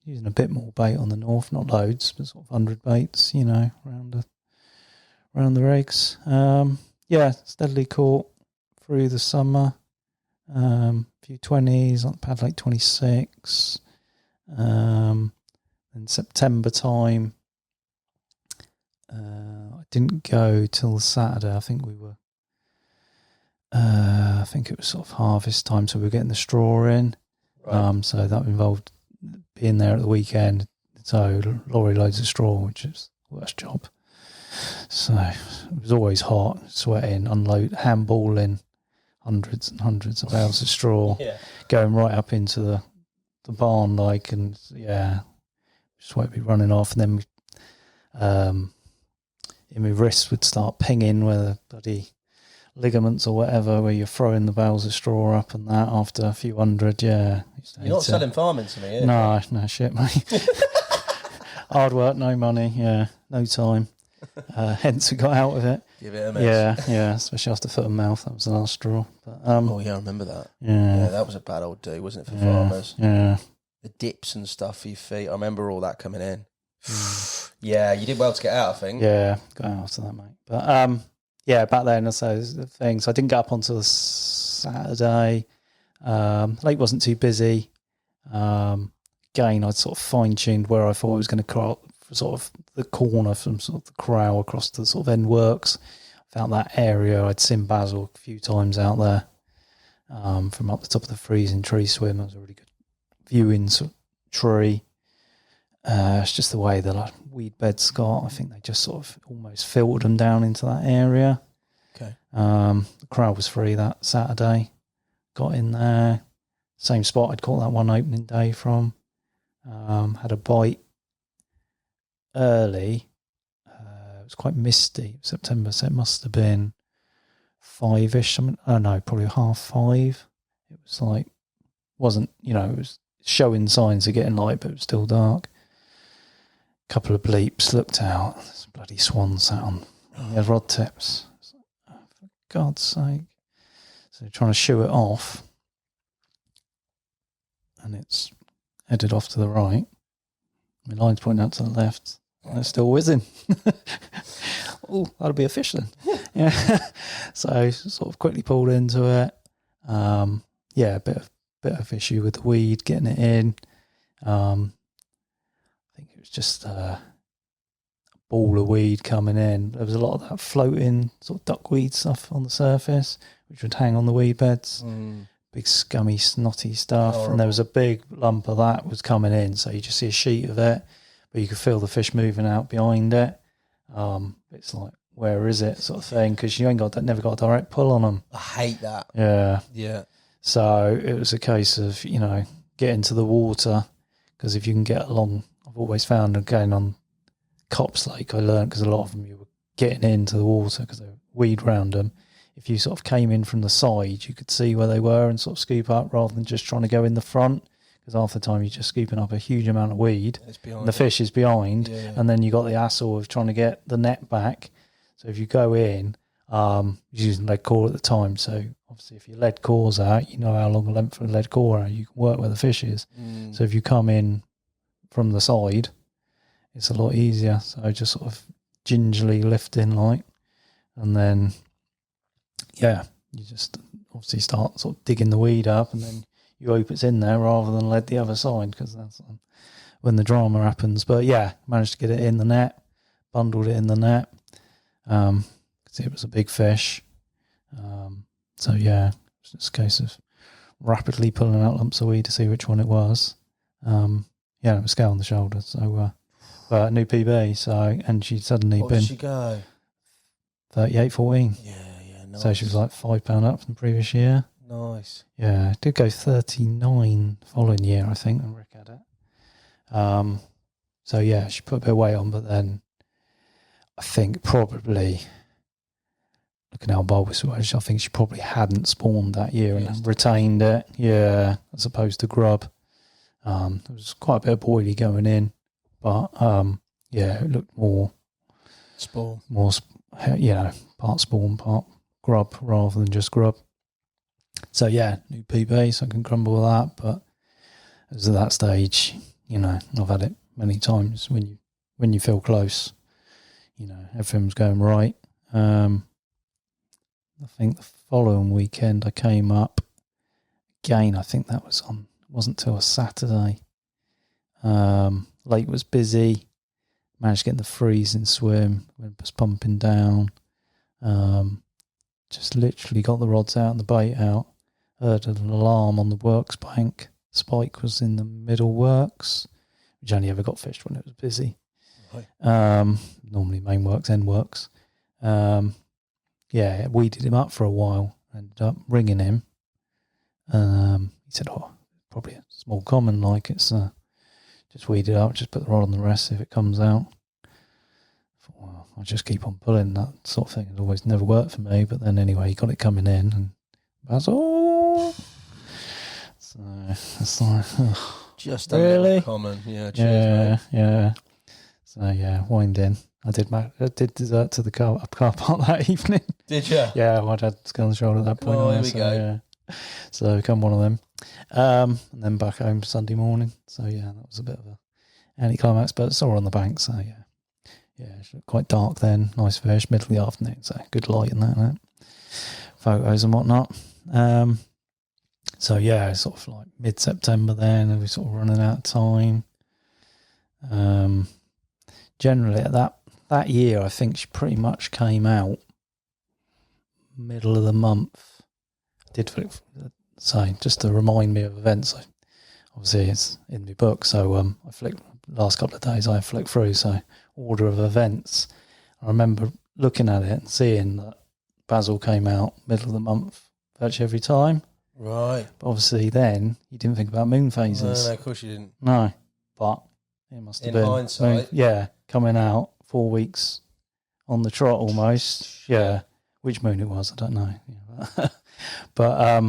using a bit more bait on the north, not loads, but sort of 100 baits, around the rigs. Yeah, steadily caught through the summer. Few 20s on Pad Lake 26. In September time, I didn't go till Saturday. I think I think it was sort of harvest time, so we were getting the straw in. Right. So that involved being there at the weekend. So lorry loads of straw, which is the worst job. So it was always hot, sweating, handballing hundreds and hundreds of bales of straw, going right up into the barn, and sweat would be running off, and then my wrists would start pinging where the bloody ligaments or whatever, where you're throwing the bales of straw up and that after a few hundred. You're not selling farming to me, no shit, mate. Hard work, no money, no time. Hence we got out of it. Give it a miss. Yeah, especially after foot and mouth. That was the last straw. But, I remember that. Yeah, that was a bad old do, wasn't it, for farmers? Yeah. The dips and stuff for your feet. I remember all that coming in. Yeah, you did well to get out, I think. Yeah, got out after that, mate. But back then, so the thing. So I didn't get up until Saturday. Lake wasn't too busy. Again, I'd sort of fine-tuned where I thought I was going to crop sort of the corner from sort of the corral across to the sort of end works. Found that area. I'd seen Bazil a few times out there from up the top of the freezing tree swim. That was a really good viewing tree. It's just the way the weed beds got. I think they just sort of almost filtered them down into that area. Okay. The corral was free that Saturday. Got in there. Same spot I'd caught that one opening day from. Had a bite early. It was quite misty, September, so it must have been 5-ish, something. Oh no, probably 5:30. It was like, wasn't, it was showing signs of getting light, but it was still dark. Couple of bleeps, looked out, there's a bloody swan sat on the rod tips. Like, oh, for God's sake. So trying to shoo it off, and it's headed off to the right. My line's pointing out to the left, and it's still whizzing. Oh, that'll be a fish then. Yeah. So sort of quickly pulled into it. A bit of issue with the weed, getting it in. I think it was just a ball of weed coming in. There was a lot of that floating sort of duckweed stuff on the surface, which would hang on the weed beds. Big scummy, snotty stuff. Horrible. And there was a big lump of that was coming in, so you just see a sheet of it, but you could feel the fish moving out behind it. It's like, where is it, sort of thing, because you never got a direct pull on them. I hate that. Yeah. So it was a case of, get into the water, because if you can get along, I've always found, again, on Copse Lake, I learned, because a lot of them you were getting into the water because there were weed around them. If you sort of came in from the side, you could see where they were and sort of scoop up rather than just trying to go in the front, because half the time you're just scooping up a huge amount of weed. And the fish is behind, and then you got the hassle of trying to get the net back. So if you go in, using lead core at the time, so obviously if your lead core's out, you know how long the length of the lead core are, you can work where the fish is. So if you come in from the side, it's a lot easier. So just sort of gingerly lifting, and then you just obviously start sort of digging the weed up, and then you hope it's in there rather than lead the other side, because that's when the drama happens. But managed to get it in the net, bundled it in the net. It was a big fish. It was just a case of rapidly pulling out lumps of weed to see which one it was. It was scale on the shoulder. So, new PB. So, and she'd suddenly what been. What did she go? 38.14. Yeah, nice. So she was like £5 up from the previous year. Nice. Yeah, did go 39 following year, I think, when Rick had it. So yeah, she put a bit of weight on, but then I think probably, looking how bulbous it was, I think she probably hadn't spawned that year and retained it. Yeah, as opposed to grub. There was quite a bit of boilie going in, but yeah, it looked more spawn, part spawn, part grub rather than just grub. So yeah, new PB, so I can crumble that. But as at that stage, I've had it many times when you feel close, everything's going right. I think the following weekend I came up again. I think that was on. Wasn't till a Saturday. Lake was busy. Managed to get in the freezing swim. When it was pumping down. Just literally got the rods out and the bait out. Heard an alarm on the works bank. Spike was in the middle works, which only ever got fished when it was busy. Right. Normally main works, end works. Yeah, weeded him up for a while. Ended up ringing him. He said, probably a small common, like it's just weed it up, just put the rod on the rest if it comes out. I thought, well, I'll just keep on pulling. That sort of thing has always never worked for me, but then anyway, he got it coming in and Bazil. So it's like, just really common, yeah. Cheers, yeah. So yeah, wind in. I did dessert to the car park that evening. Did you? Yeah, my dad's got on the shoulder at that point. Oh, here we go. Yeah. So come one of them. And then back home Sunday morning. So yeah, that was a bit of a anticlimax, but it's all on the bank. So yeah, it's quite dark then. Nice fish, middle of the afternoon. So good light and that. Photos and whatnot. So yeah, sort of like mid-September then, and we're sort of running out of time. Generally at that year, I think she pretty much came out middle of the month. I did say, just to remind me of events. Obviously, it's in my book, so I flicked last couple of days. I flicked through, so order of events. I remember looking at it and seeing that Bazil came out middle of the month virtually every time. Right. But obviously, then you didn't think about moon phases. No, of course you didn't. No, but it must have in been hindsight. Coming out 4 weeks on the trot almost. Yeah, which moon it was, I don't know. But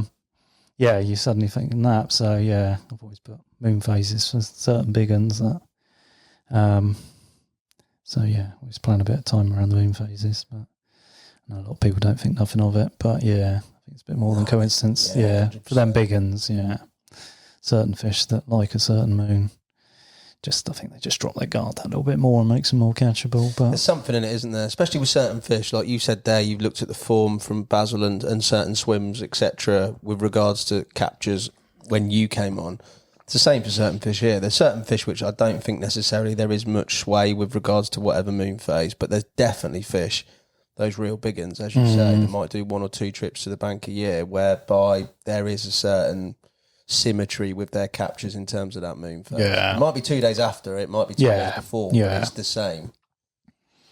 you suddenly thinking that. So yeah, I've always put moon phases for certain big ones. That. So yeah, always plan a bit of time around the moon phases. But I know a lot of people don't think nothing of it. But yeah, I think it's a bit more than coincidence. Yeah, for them big ones. Yeah, certain fish that like a certain moon. I think they just drop their guard that little bit more and makes them more catchable. But there's something in it, isn't there? Especially with certain fish, like you said there, you've looked at the form from Bazil and certain swims, etc., with regards to captures when you came on. It's the same for certain fish here. There's certain fish which I don't think necessarily there is much sway with regards to whatever moon phase, but there's definitely fish, those real big ones, as you say, that might do 1 or 2 trips to the bank a year, whereby there is a certain symmetry with their captures in terms of that moon phase. Yeah. It might be 2 days after, it might be 2 days before, but it's the same.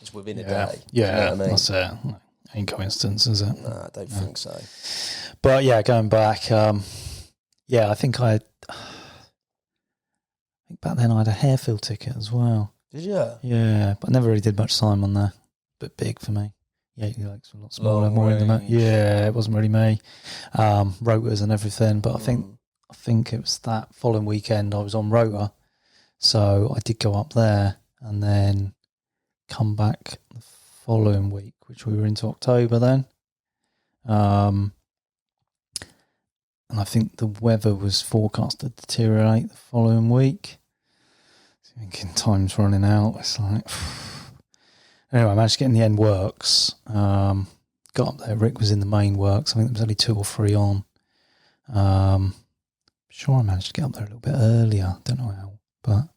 It's within a day. Yeah, you know what I mean? That's it. Ain't coincidence, is it? No, I don't think so. But yeah, going back, I think back then I had a Harefield ticket as well. Did you? Yeah, but I never really did much time on there. A bit big for me. Yateley Lakes were a lot smaller, more in the yeah, it wasn't really me. Rotors and everything, but I think it was that following weekend I was on rotor, so I did go up there and then come back the following week, which we were into October then. And I think the weather was forecast to deteriorate the following week. Thinking time's running out. It's like anyway, I managed to get in the end works. Got up there. Rick was in the main works. I think there was only 2 or 3 on. Sure, I managed to get up there a little bit earlier. Don't know how, but I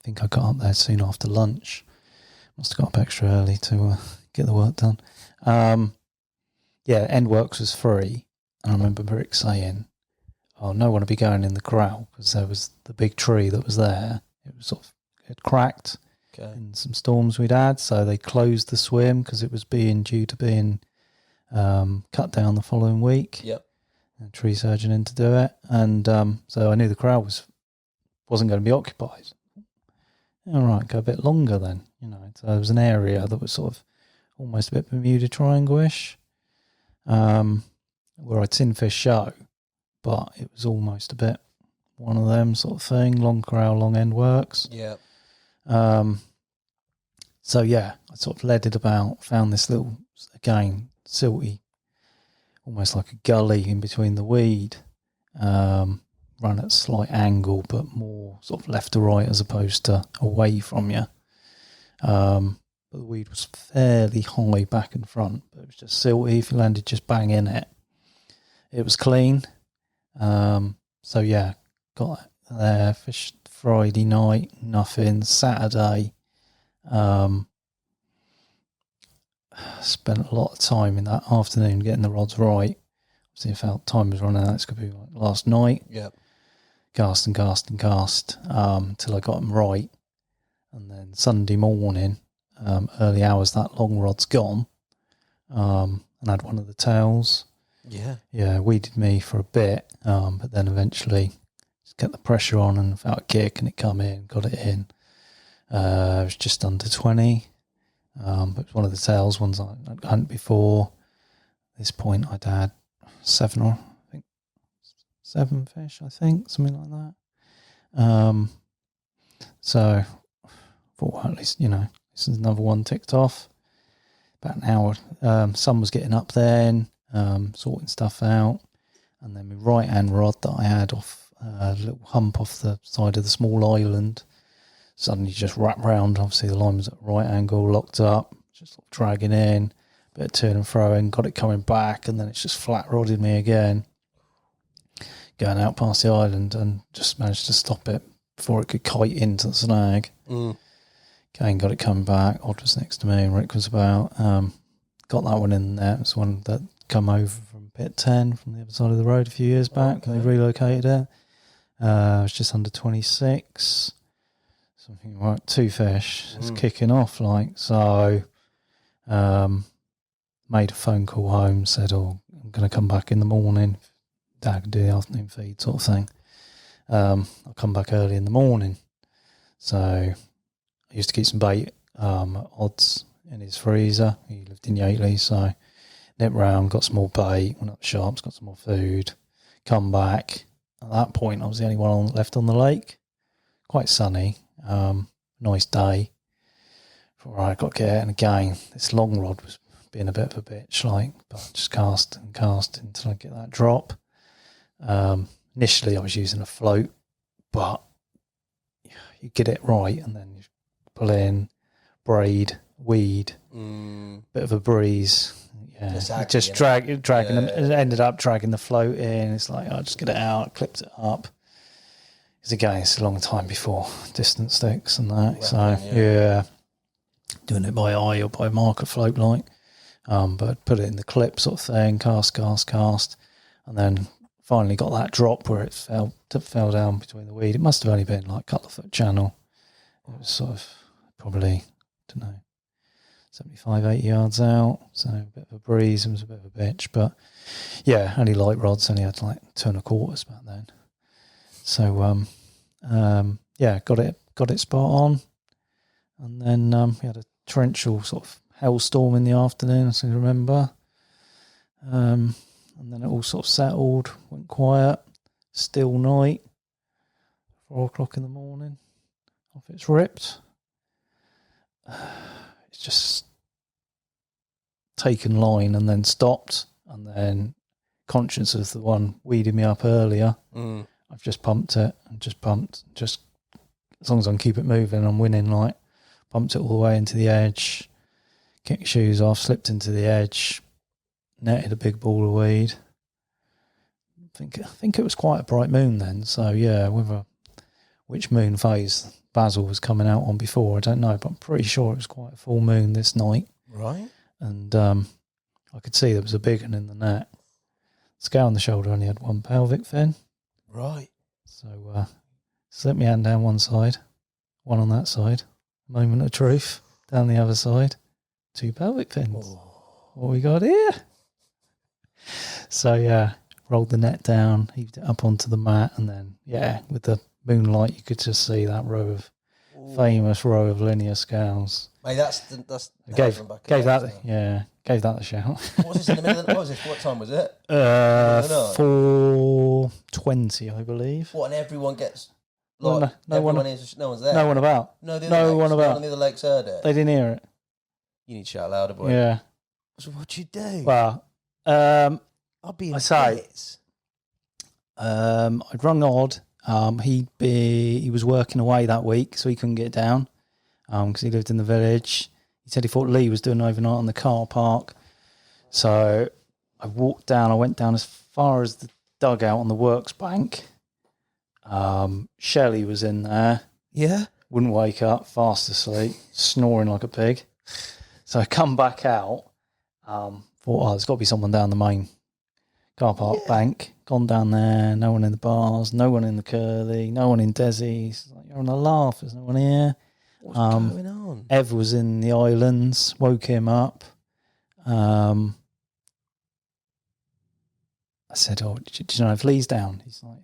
think I got up there soon after lunch. Must have got up extra early to get the work done. End works was free, and I remember Rick saying, "Oh, no one would be going in the corral because there was the big tree that was there. It was it cracked in some storms we'd had, so they closed the swim because it was due to being cut down the following week. Yep. A tree surgeon in to do it. And so I knew the corral wasn't going to be occupied. All right, go a bit longer then. So there was an area that was sort of almost a bit Bermuda Triangle-ish, where I'd seen fish show, but it was almost a bit one of them sort of thing, long corral, long end works. Yeah. So yeah, I sort of led it about, found this little, again, silty, almost like a gully in between the weed, run at a slight angle, but more sort of left to right as opposed to away from you. But the weed was fairly high back and front, but it was just silty. If you landed just bang in it, it was clean. So yeah, got there, fished Friday night, nothing. Saturday, spent a lot of time in that afternoon getting the rods right. Obviously, I felt time was running out. It's going to be like last night. Yep. Cast and cast and cast till I got them right. And then Sunday morning, early hours, that long rod's gone. And I had one of the tails. Yeah. Yeah, weeded me for a bit, but then eventually just get the pressure on and felt a kick and it come in, got it in. It was just under 20. But it was one of the tails ones I hadn't before. At this point, I'd had 7 fish, I think, something like that. So I thought, well, at least, this is another one ticked off. About an hour. Sun was getting up then, sorting stuff out. And then my right-hand rod that I had off a little hump off the side of the small island suddenly just wrapped round. Obviously, the line was at a right angle, locked up, just sort of dragging in, bit of turn and throwing, got it coming back, and then it's just flat-rodded me again. Going out past the island and just managed to stop it before it could kite into the snag. Again, got it coming back. Odd was next to me and Rick was about. Got that one in there. It was one that come over from Pit 10 from the other side of the road a few years back. Okay. They relocated it. It was just under 26. Something like 2 fish. It's kicking off so. Made a phone call home, said, I'm going to come back in the morning. Dad can do the afternoon feed sort of thing. I'll come back early in the morning. So I used to keep some bait odds in his freezer. He lived in Yateley, so nipped round, got some more bait, went up the shops, got some more food, come back. At that point, I was the only one left on the lake. Quite sunny, nice day. Thought, right, I've got to get it. And again, this long rod was being a bit of a bitch, but just cast and cast until I get that drop. Initially, I was using a float, but you get it right, and then you pull in, braid, weed, bit of a breeze. Yeah, exactly, just dragging them. It ended up dragging the float in. It's like, I'll just get it out, clipped it up. Because again, it's a long time before distance sticks and that. Yeah, doing it by eye or by marker float but put it in the clip sort of thing, cast, and then finally got that drop where it fell down between the weed. It must have only been like a couple of foot channel. It was sort of probably, 75, 80 yards out. So a bit of a breeze. It was a bit of a bitch. But yeah, only light rods. Only had like 2 1/4 back then. So yeah, got it spot on. And then we had a torrential sort of hailstorm in the afternoon, I seem to remember. And then it all sort of settled, went quiet, still night, 4 o'clock in the morning, off it's ripped. It's just taken line and then stopped, and then conscious of the one weeding me up earlier, I've just pumped it and just as long as I can keep it moving, I'm winning. Pumped it all the way into the edge, kicked shoes off, slipped into the edge, netted a big ball of weed. I think it was quite a bright moon then, so yeah, which moon phase Bazil was coming out on before, I don't know, but I'm pretty sure it was quite a full moon this night. Right. And I could see there was a big one in the net. Scale on the shoulder only had 1 pelvic fin. Right. So slip my hand down one side, one on that side, moment of truth, down the other side, 2 pelvic fins. Oh. What we got here? So, yeah, rolled the net down, heaved it up onto the mat, and then, yeah, with the moonlight, you could just see that famous row of linear scales. Mate, that's gave that a shout. What was this in the middle? What time was it? 4:20, I believe. What? And everyone gets. No one's there. No one about. No one about. None of the lakes heard it. They didn't hear it. You need to shout louder, boy. Yeah. So what'd you do? Well, I'll be in bits. I'd rung Odd. He was working away that week, so he couldn't get down because he lived in the village. He said he thought Lee was doing overnight on the car park. So I went down as far as the dugout on the works bank. Shelley was in there. Yeah. Wouldn't wake up, fast asleep, snoring like a pig. So I come back out, thought, there's got to be someone down the main car park bank. Gone down there, no one in the bars, no one in the curly, no one in Desi's. Like, you're on a laugh, there's no one here. What's going on? Ev was in the islands, woke him up. I said, do you know if Lee's down? He's like,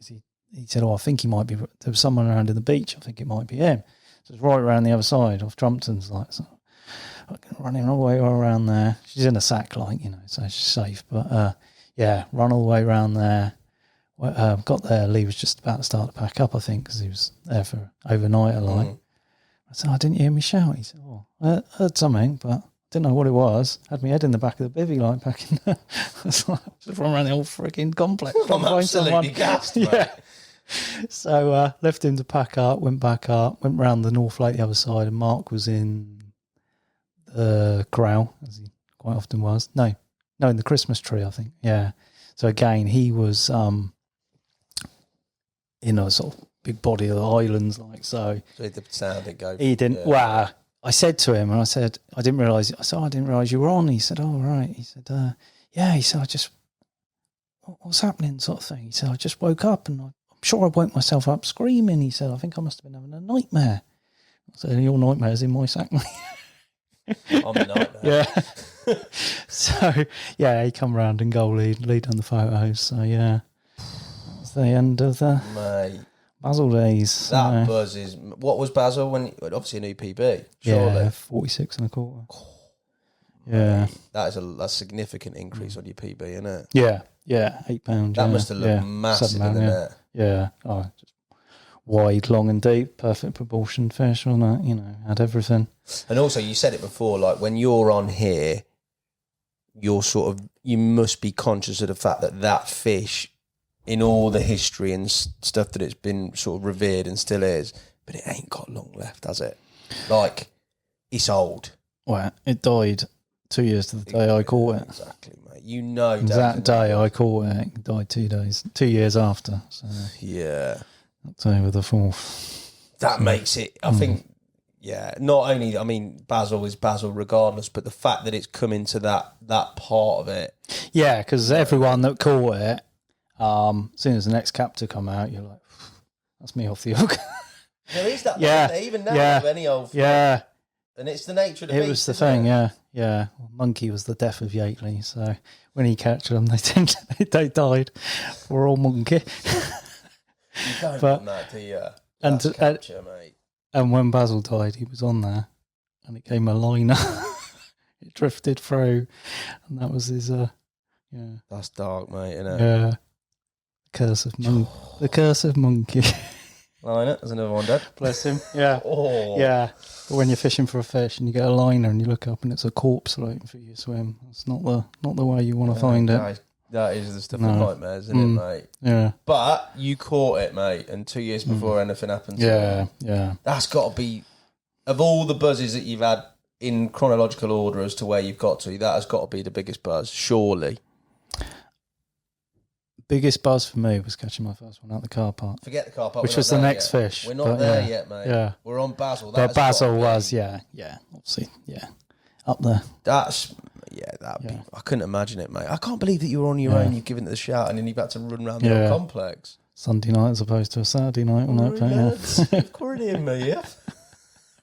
he said, I think he might be, there was someone around in the beach, I think it might be him. So it's right around the other side off Trumpton's, like, so running all the way around there. She's in a sack, like, so she's safe. But, yeah, run all the way around there. Got there, Lee was just about to start to pack up, I think, because he was there for overnight, like. I said, didn't you hear me shout? He said, I heard something, but didn't know what it was. Had my head in the back of the bivvy, like, back in there. I was like, just run around the whole freaking complex. I'm absolutely gassed, mate. Yeah. So, left him to pack up, went back up, went round the North Lake the other side, and Mark was in the corral, as he quite often was. No, in the Christmas tree, I think. Yeah. So again, he was in a sort of big body of the islands, like so. So the sound didn't go. He didn't. Yeah. Well, I said to him, and I said, I didn't realise you were on. He said, oh right. He said, yeah. He said, what's happening, sort of thing. He said, I just woke up, and I'm sure I woke myself up screaming. He said, I think I must have been having a nightmare. I said, your nightmare's in my sack, mate. I'm a nightmare. Yeah. So, yeah, he come round and go lead on the photos. So, yeah, that's the end of the Bazil days. That buzz is... What was Bazil when... Obviously a new PB, surely. Yeah, 46 and a quarter. Yeah. That is a significant increase on your PB, isn't it? Yeah, £8. That must have looked massive in the net. Yeah, just wide, long and deep, perfect proportion fish, wasn't it? Had everything. And also, you said it before, like when you're on here, you must be conscious of the fact that fish, in all the history and stuff that it's been sort of revered and still is, but it ain't got long left, has it? Like, it's old. Well, it died 2 years to the day I caught it. Exactly, mate. That day I caught it died 2 years after. So yeah. October the 4th. That makes it, I think, not only, Bazil is Bazil regardless, but the fact that it's come into that part of it. Yeah, because everyone that caught it, as soon as the next captor come out, you're like, that's me off the hook. There is that, even now, with any old yeah. And it's the nature of the beast. It was the thing, yeah. Well, Monkey was the death of Yateley, so when he catched them, they died. We're all Monkey. You don't want that, do you? That's capture, mate. And when Bazil died, he was on there, and it came a liner. It drifted through, and that was his. That's dark, mate, isn't it? Yeah. The curse of Monkey. Liner, there's another one dead. Bless him. Yeah. Yeah. But when you're fishing for a fish and you get a liner and you look up and it's a corpse floating for you to swim, it's not the way you want to find it. That is the stuff of nightmares, isn't it, mate? Yeah. But you caught it, mate, and 2 years before anything happened to you. Yeah. That's got to be, of all the buzzes that you've had in chronological order as to where you've got to, that has got to be the biggest buzz, surely. Biggest buzz for me was catching my first one out the car park. Forget the car park. Which was the next fish. We're not there yet, mate. Yeah. We're on Bazil. But Bazil was, obviously, up there. I couldn't imagine it, mate. I can't believe that you were on your own, you've given it the shout, and then you've had to run around the whole complex. Sunday night as opposed to a Saturday night. Corridor, mate, yeah.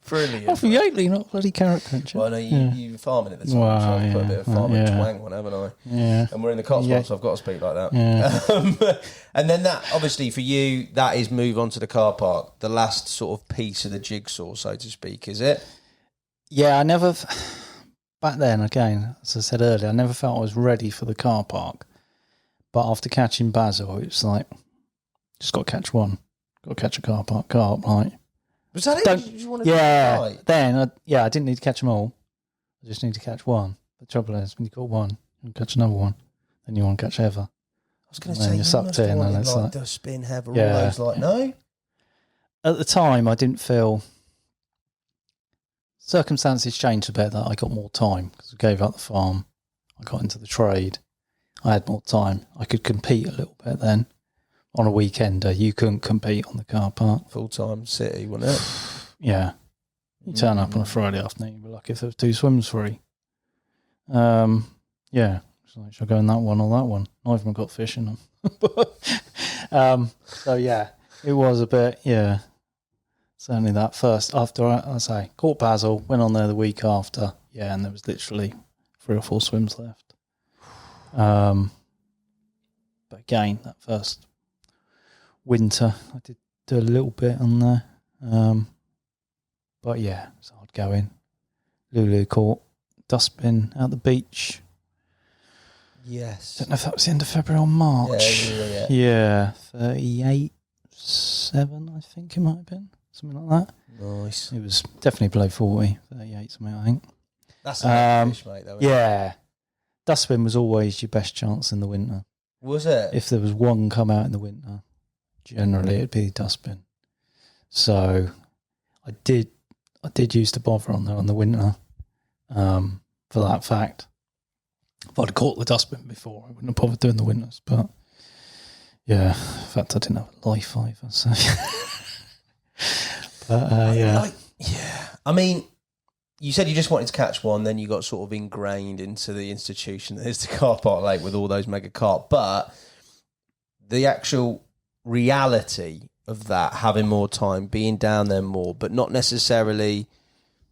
Brilliant. I'm from Yateley, not bloody carrot country. Well, I know you were farming at the time, so I've put a bit of farming twang on, haven't I? Yeah. And we're in the Cotswolds, so I've got to speak like that. Yeah. And then that, obviously, for you, that is move on to the car park, the last sort of piece of the jigsaw, so to speak, is it? Yeah, I never... Back then, again, as I said earlier, I never felt I was ready for the car park. But after catching Bazil, it's like, just got to catch one. Got to catch a car park carp, right? Was that it? You just wanted to fight? Then, I didn't need to catch them all. I just need to catch one. The trouble is, when you got one, you catch another one, then you want to catch ever. I was going to say, you're sucked in, and it's like Dustbin, have all those, like, no? At the time, I didn't feel... Circumstances changed a bit that I got more time because I gave up the farm. I got into the trade. I had more time. I could compete a little bit then. On a weekender, you couldn't compete on the car park. Full-time city, wasn't it? Yeah. You turn up on a Friday afternoon, you'd be lucky if there was 2 swims free. Yeah. It's like, should I go in that one or that one? Neither of them got fish in them. So, yeah, it was a bit, certainly that first, after I caught Bazil, went on there the week after, and there was literally 3 or 4 swims left. But again, that first winter, I did do a little bit on there. But yeah, it's hard going. Lulu caught Dustbin out the beach. Yes. Don't know if that was the end of February or March. Yeah, 38.7, I think it might have been. Something like that. Nice. It was definitely below 40, 38 something, I think. That's a fish, mate, though. Yeah. Dustbin was always your best chance in the winter. Was it? If there was one come out in the winter, generally it'd be Dustbin. So I did used to bother on there on the winter for that fact. If I'd caught the Dustbin before, I wouldn't have bothered doing the winters. But yeah, in fact, I didn't have a life either. So. But I mean, you said you just wanted to catch one, then you got sort of ingrained into the institution that is the car park lake with all those mega carp. But the actual reality of that, having more time, being down there more, but not necessarily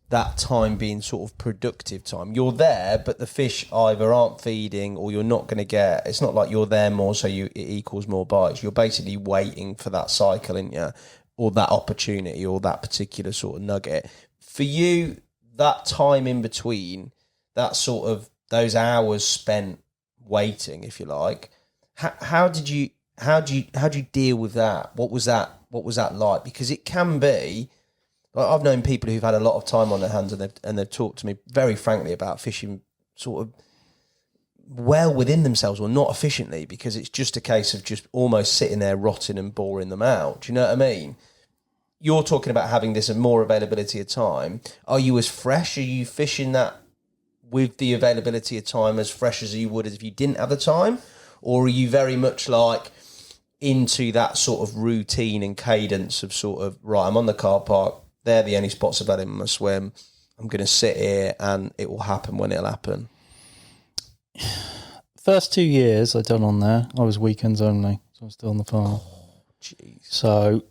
that time being sort of productive time. You're there, but the fish either aren't feeding or you're not going to get... It's not like you're there more, so it equals more bites. You're basically waiting for that cycle, isn't you? Or that opportunity or that particular sort of nugget. For you, that time in between, that sort of those hours spent waiting, if you like, how did you deal with that? What was that like? Because it can be, like, I've known people who've had a lot of time on their hands and they've talked to me very frankly about fishing sort of well within themselves or not efficiently, because it's just a case of just almost sitting there rotting and boring them out. Do you know what I mean? You're talking about having this more availability of time. Are you as fresh? Are you fishing that with the availability of time as fresh as you would if you didn't have the time? Or are you very much like into that sort of routine and cadence of sort of, right, I'm on the car park, they're the only spots available in my swim, I'm going to sit here and it will happen when it'll happen? First 2 years I done on there, I was weekends only, so I was still on the farm. Oh, jeez. So...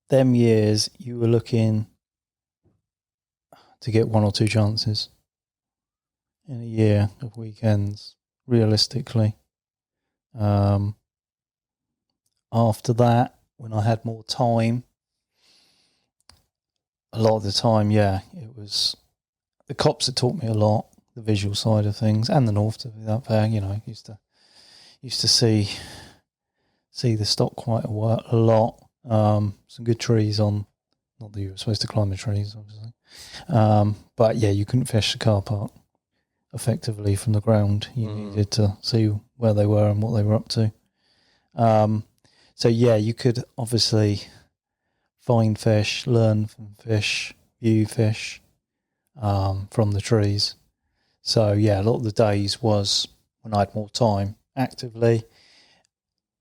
them years, you were looking to get 1 or 2 chances in a year of weekends, realistically. After that, when I had more time, a lot of the time, it was the Copse that taught me a lot, the visual side of things, and the north to be that fair. You know, used to see the stock quite a lot. Some good trees on, not that you were supposed to climb the trees, obviously. But yeah, you couldn't fish the car park effectively from the ground. You needed to see where they were and what they were up to. So yeah, you could obviously find fish, learn from fish, view fish from the trees. So yeah, a lot of the days was when I had more time actively.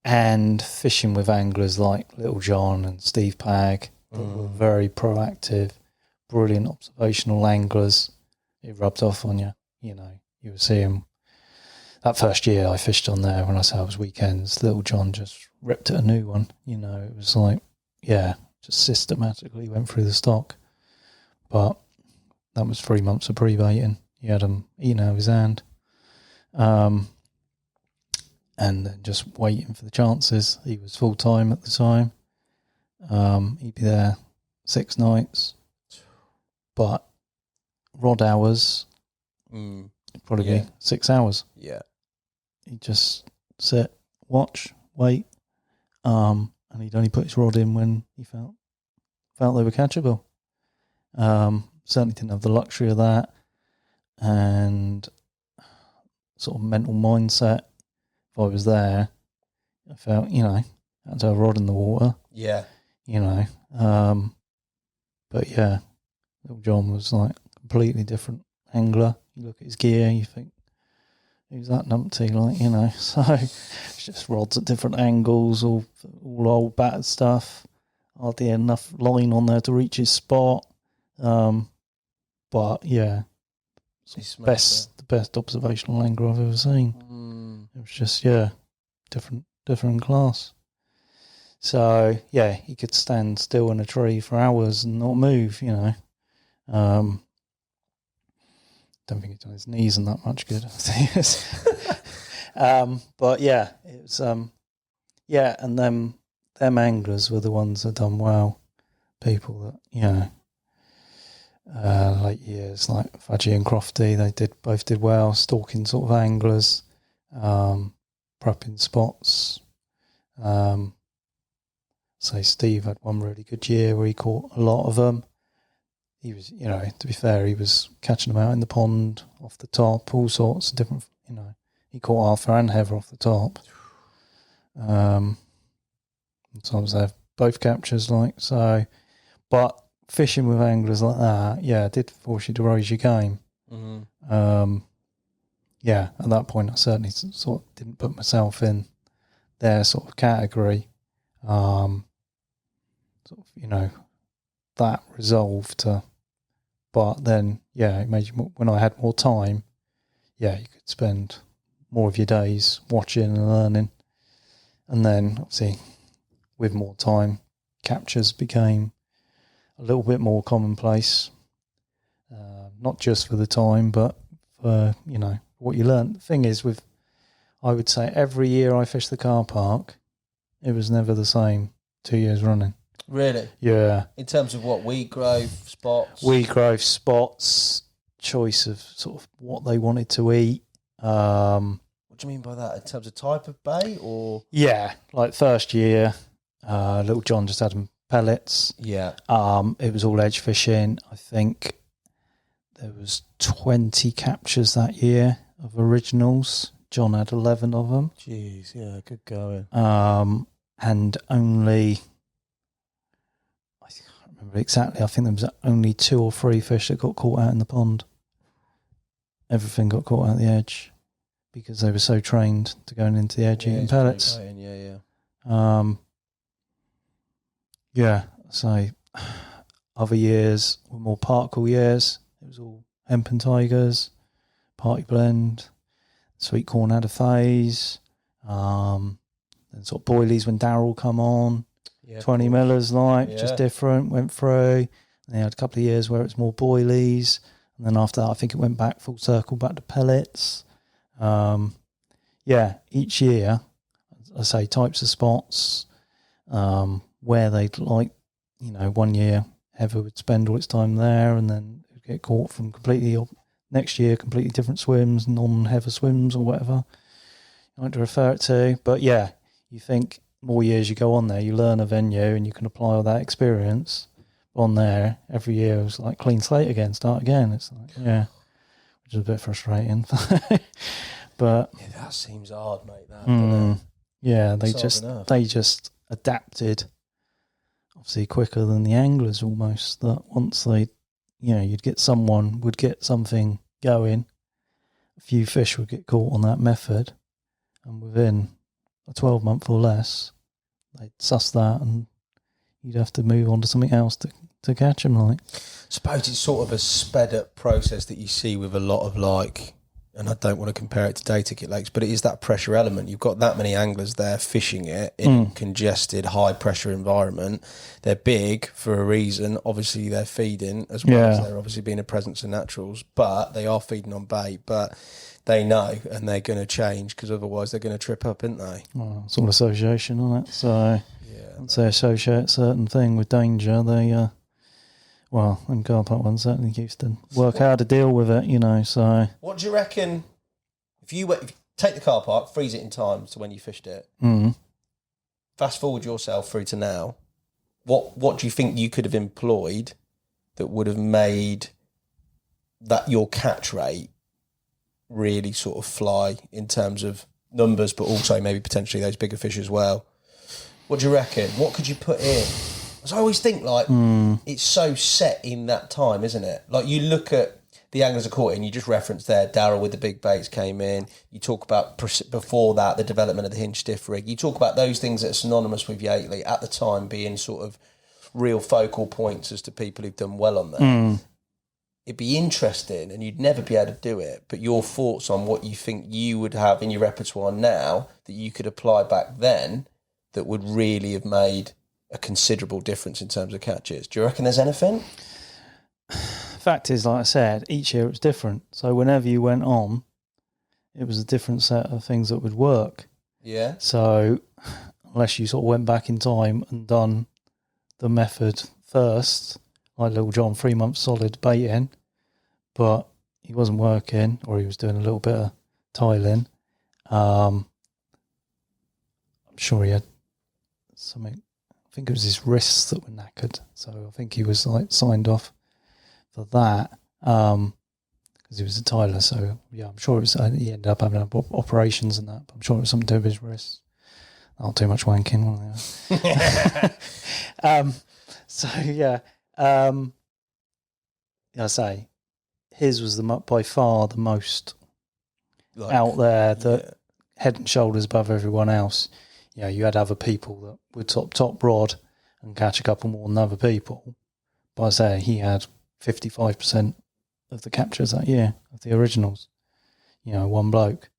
And fishing with anglers like Little John and Steve Pagg, that were very proactive, brilliant observational anglers. It rubbed off on you. You know, you would see them. That first year I fished on there, when I say it was weekends, Little John just ripped at a new one. You know, it was like, just systematically went through the stock. but that was 3 months of pre-baiting. He had them eating out of his hand. And then just waiting for the chances. He was full-time at the time. He'd be there 6 nights. But rod hours, it'd probably be 6 hours. Yeah. He'd just sit, watch, wait, and he'd only put his rod in when he felt they were catchable. Certainly didn't have the luxury of that, and sort of mental mindset. If I was there, I felt, I had to have a rod in the water. Yeah. But yeah, little John was like a completely different angler. You look at his gear, you think, who's that numpty? So it's just rods at different angles, all old battered stuff. Hardly enough line on there to reach his spot. But yeah, the best observational angler I've ever seen. It was just different class. So yeah, he could stand still in a tree for hours and not move. Don't think he's done his knees and that much good. But yeah, it was and them anglers were the ones that done well. People that late years like Fudgy and Crofty, they both did well. Stalking sort of anglers, prepping spots. So Steve had one really good year where he caught a lot of them. He was, to be fair, he was catching them out in the pond, off the top, all sorts of different, he caught Arthur and Heather off the top. Sometimes they have both captures, but fishing with anglers like that, it did force you to raise your game. Mm-hmm. At that point, I certainly sort of didn't put myself in their sort of category. That resolved to, but then, it made you, when I had more time, you could spend more of your days watching and learning. And then, obviously, with more time, captures became a little bit more commonplace, not just for the time, but for, what you learn. The thing is, I would say every year I fished the car park, it was never the same 2 years running. Really? Yeah. In terms of what, weed growth, spots? Weed growth, spots, choice of sort of what they wanted to eat. What do you mean by that? In terms of type of bait or? Yeah, like first year, little John just had them pellets. Yeah. It was all edge fishing. I think there was 20 captures that year of originals. John had 11 of them. Jeez, yeah, good going. And only, I can't remember exactly, I think there was only 2 or 3 fish that got caught out in the pond. Everything got caught out the edge because they were so trained to going into the edge eating pellets. So other years were more particle years. It was all hemp and tigers, party blend, sweet corn had a phase, then sort of boilies when Darryl come on, 20 millers just different, went through. And they had a couple of years where it's more boilies, and then after that I think it went back full circle back to pellets. Each year, I say types of spots, where they'd like, 1 year Heather would spend all its time there and then it would get caught from next year, completely different swims, non-Heather swims or whatever you like to refer it to. But you think more years you go on there, you learn a venue and you can apply all that experience on there. Every year it was like clean slate again, start again. It's like, which is a bit frustrating. But that seems hard, mate. That they just adapted obviously quicker than the anglers almost. That once they, you'd get someone would get something going, a few fish would get caught on that method, and within a 12-month or less, they'd suss that, and you'd have to move on to something else to catch them. I suppose it's sort of a sped up process that you see with a lot of and I don't want to compare it to etiquette lakes, but it is that pressure element. You've got that many anglers there fishing it in a congested, high pressure environment. They're big for a reason. Obviously, they're feeding as well as they're obviously being a presence of naturals, but they are feeding on bait. But they know, and they're going to change because otherwise they're going to trip up, aren't they? Well, it's all association, isn't it? So once they associate a certain thing with danger, they, them car park ones certainly used to work out how to deal with it, you know. So what do you reckon if you take the car park, freeze it in time to when you fished it, fast forward yourself through to now, what do you think you could have employed that would have made that your catch rate really sort of fly in terms of numbers, but also maybe potentially those bigger fish as well? What do you reckon? What could you put in? Because I always think like it's so set in that time, isn't it? Like you look at the anglers are caught in, you just referenced there, Darryl with the big baits came in. You talk about before that, the development of the hinge stiff rig. You talk about those things that are synonymous with Yateley at the time being sort of real focal points as to people who've done well on there. It'd be interesting, and you'd never be able to do it, but your thoughts on what you think you would have in your repertoire now that you could apply back then that would really have made a considerable difference in terms of catches. Do you reckon there's anything? Fact is, like I said, each year it was different. So whenever you went on, it was a different set of things that would work. Yeah. So unless you sort of went back in time and done the method first, like little John, 3 months solid baiting, but he wasn't working, or he was doing a little bit of tiling. I'm sure he had something. I think it was his wrists that were knackered, so I think he was like signed off for that because he was a tiler. So yeah, I'm sure it was. He ended up having operations and that. But I'm sure it was something to do with his wrists. Not too much wanking. So yeah. I say his was by far the most out there, head and shoulders above everyone else. You know, you had other people that would top rod and catch a couple more than other people. But I say he had 55% of the captures that year of the originals. You know, one bloke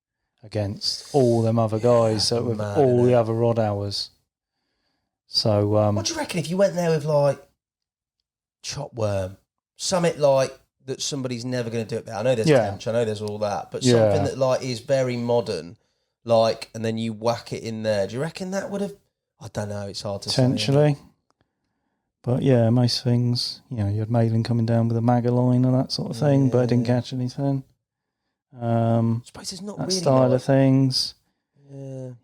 against all them other guys with all the other rod hours. So what do you reckon if you went there with like chopworm, something like that somebody's never going to do it there? I know there's tench, I know there's all that, but something that like is very modern, like, and then you whack it in there. Do you reckon that would have? I don't know. It's hard to potentially. Say. But yeah, most things, you know, you had Malin coming down with a maggot line and that sort of thing, but I didn't catch anything. I suppose there's not that really style of things.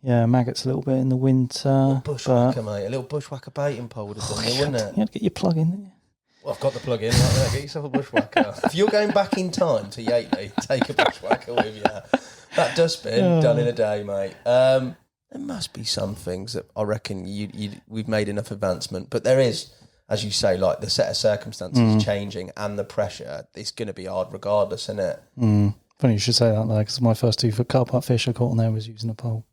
Yeah, maggots a little bit in the winter. A little bushwhacker, mate. A little bushwhacker baiting pole would have done it, wouldn't it? You had to get your plug in, didn't you? Well, I've got the plug in. Right there. Get yourself a bushwhacker. If you're going back in time to Yateley, take a bushwhacker with you. That dustbin, done in a day, mate. There must be some things that I reckon we've made enough advancement, but there is, as you say, like the set of circumstances is changing and the pressure. It's going to be hard regardless, isn't it? Funny you should say that, though, because my first 2 foot carp fish I caught on there was using a pole,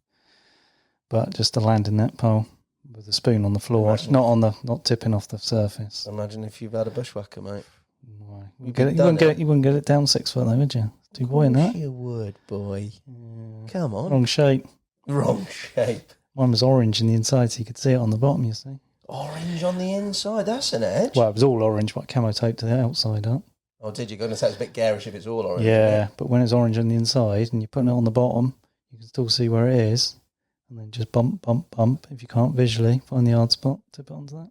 but just a landing net pole with a spoon on the floor, not tipping off the surface. Imagine if you've had a bushwhacker, mate. You wouldn't get it down 6 foot, though, would you? Too buoyant, that. You would, boy. Come on. Wrong shape. Wrong shape. Mine was orange in the inside, so you could see it on the bottom, you see. Orange on the inside, that's an edge. Well, it was all orange, but camo tape to the outside up. Oh, did you? Going to say it's a bit garish if it's all orange. Yeah, but when it's orange on the inside and you're putting it on the bottom, you can still see where it is. And then just bump. If you can't visually, find the hard spot, tip it onto that.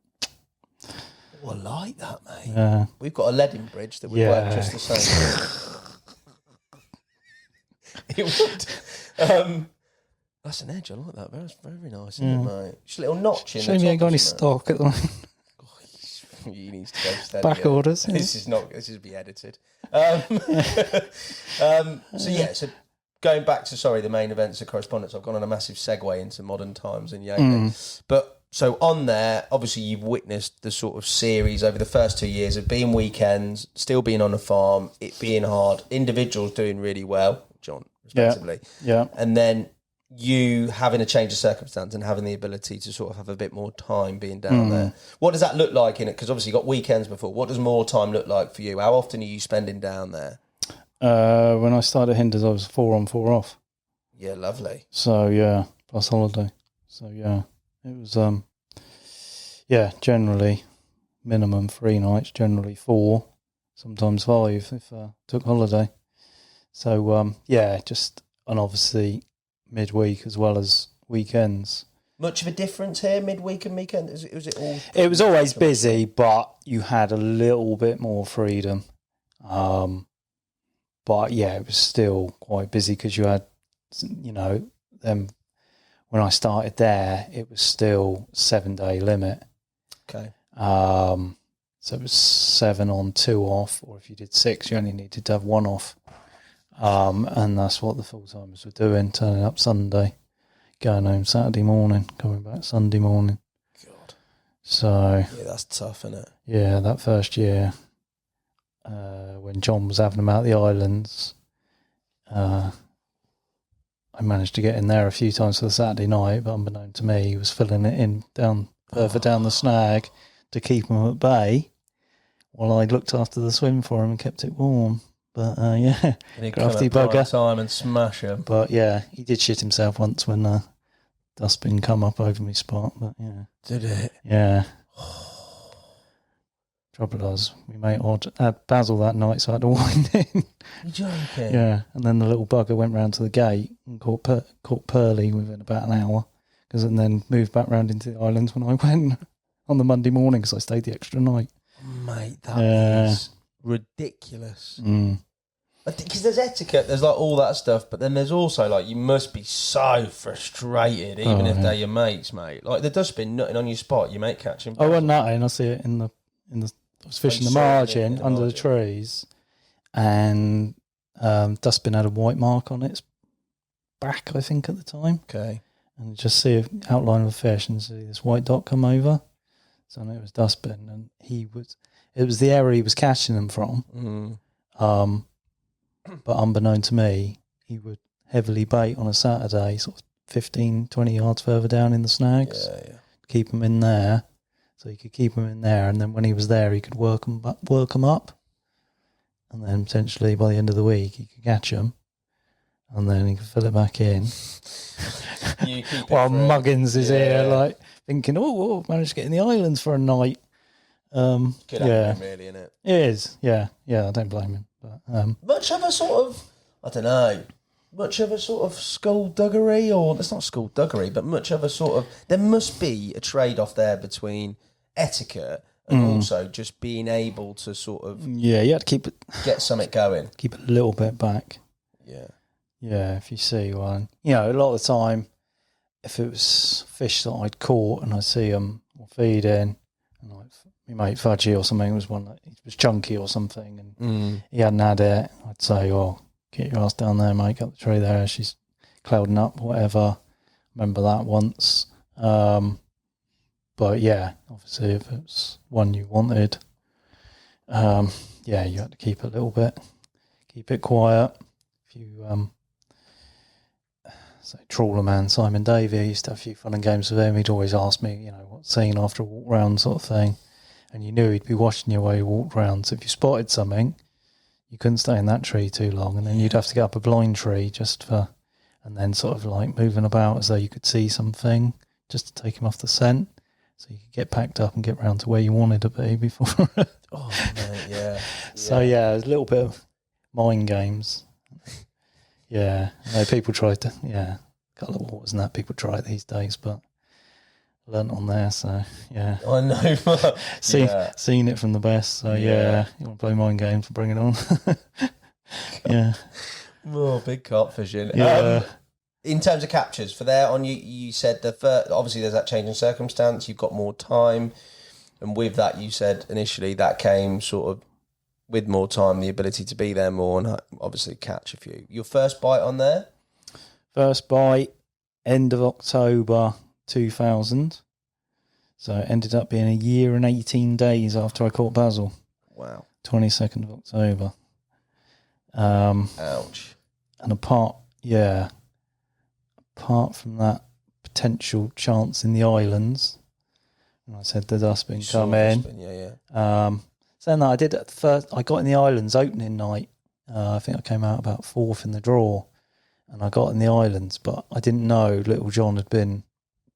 Oh, I like that, mate. Yeah. We've got a leading bridge that would work just the same. It would. That's an edge. I like that. That's very nice, isn't it, mate? Just a little notch in Shame you ain't got any stock at the moment. You need to go steady. Back orders. Yeah. This is be edited. So going back to the main events of correspondence, I've gone on a massive segue into modern times in Yateley. But so on there, obviously you've witnessed the sort of series over the first 2 years of being weekends, still being on a farm, it being hard, individuals doing really well, John, respectively. Yeah. And then you having a change of circumstance and having the ability to sort of have a bit more time being down there. What does that look like in it? Because obviously you got weekends before. What does more time look like for you? How often are you spending down there? When I started at Hinders, I was 4 on, 4 off. Yeah, lovely. So yeah, plus holiday. So yeah, it was generally minimum 3 nights, generally 4, sometimes 5 if I took holiday. So just, and obviously midweek as well as weekends. Much of a difference here, midweek and weekend? Was it all? It was always busy, but you had a little bit more freedom. But yeah, it was still quite busy because you had, when I started there, it was still 7-day limit. Okay. So it was 7 on, 2 off, or if you did 6, you only needed to have 1 off. And that's what the full-timers were doing, turning up Sunday, going home Saturday morning, coming back Sunday morning. God. So... yeah, that's tough, isn't it? Yeah, that first year, when John was having them out the islands, I managed to get in there a few times for the Saturday night, but unbeknown to me, he was filling it in further down the snag to keep him at bay, while I looked after the swim for him and kept it warm. But yeah, and he'd crafty come at bugger. time and smash him. But yeah, he did shit himself once when Dustbin come up over my spot. But yeah, did it? Yeah. Trouble was, we mate had Bazil that night, so I had to wind in. You're joking? Yeah, and then the little bugger went round to the gate and caught Pearly within about an hour, and then moved back round into the islands when I went on the Monday morning because I stayed the extra night. Mate, that is ridiculous. Because there's etiquette, there's like all that stuff, but then there's also like you must be so frustrated, even if they're your mates, mate. Like the Dustbin nutting on your spot, your mate catching. I wasn't nutting. I see it in the. I was fishing the margin under the trees, and Dustbin had a white mark on its back, I think, at the time. Okay. And just see an outline of a fish and see this white dot come over. So I knew it was Dustbin, and it was the area he was catching them from. But unbeknown to me, he would heavily bait on a Saturday, sort of 15, 20 yards further down in the snags. Yeah. Keep them in there. So he could keep them in there, and then when he was there, he could work them up. And then potentially by the end of the week, he could catch them. And then he could fill it back in. While Muggins is here, like, thinking, managed to get in the islands for a night. Good happen, really, isn't it? It is, yeah. I don't blame him. But much of a sort of, I don't know, much of a sort of skullduggery, or it's not skullduggery, but much of a sort of, there must be a trade-off there between etiquette and also just being able to sort of... yeah, you had to get something going. Keep it a little bit back. Yeah. Yeah, if you see one. A lot of the time, if it was fish that I'd caught and I see them feed in, and like my mate Fudgy or something was one that was chunky or something, and he hadn't had it, I'd say, get your ass down there, mate, up the tree there, she's clouding up, whatever. Remember that once. But yeah, obviously if it was one you wanted, you had to keep it a little bit, keep it quiet. If you, say trawler man Simon Davey, I used to have a few fun and games with him. He'd always ask me, what scene after a walk round sort of thing. And you knew he'd be watching you while you walked round. So if you spotted something, you couldn't stay in that tree too long, and then you'd have to get up a blind tree and then sort of like moving about as though you could see something, just to take him off the scent, so you could get packed up and get round to where you wanted to be before. Oh, mate, yeah. So yeah, it was a little bit of mind games. Yeah, people try to, colour waters and that, people try it these days, but I learnt on there, so yeah. I know. Seen it from the best, so yeah, you want to play mind games, bring it on. Yeah. Oh, big carp fishing. Yeah. In terms of captures, for there on you said obviously there's that change in circumstance, you've got more time, and with that you said initially that came sort of with more time, the ability to be there more and obviously catch a few. Your first bite on there? First bite, end of October 2000. So it ended up being a year and 18 days after I caught Bazil. Wow. 22nd of October. Ouch. And apart from that potential chance in the islands, and I said the Dustbin come in. Yeah. Saying that, I got in the islands opening night I think I came out about 4th in the draw, and I got in the islands, but I didn't know Little John had been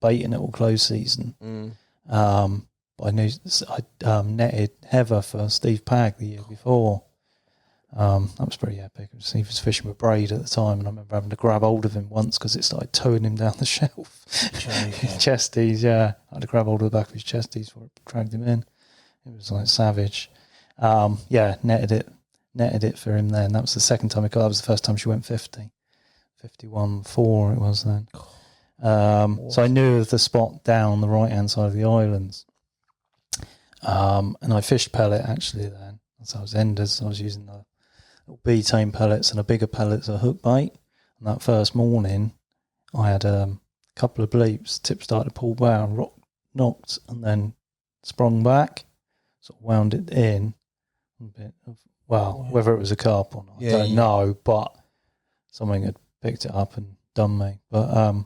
baiting it all close season. But I knew I netted Heather for Steve Pagg the year before. That was pretty epic. He was fishing with braid at the time, and I remember having to grab hold of him once because it started towing him down the shelf. His chesties, yeah. I had to grab hold of the back of his chesties before it dragged him in. It was like savage. Netted it for him then. That was the second time that was the first time she went 50. 51.4 it was then. So I knew of the spot down the right-hand side of the islands. And I fished pellet actually then. So I was enders. I was using the little betaine pellets and a bigger pellet as a hook bait. And that first morning, I had a couple of bleeps. Tip started to pull back and knocked and then sprung back. Sort of wound it in. Whether it was a carp or not, I don't know. But something had picked it up and done me. But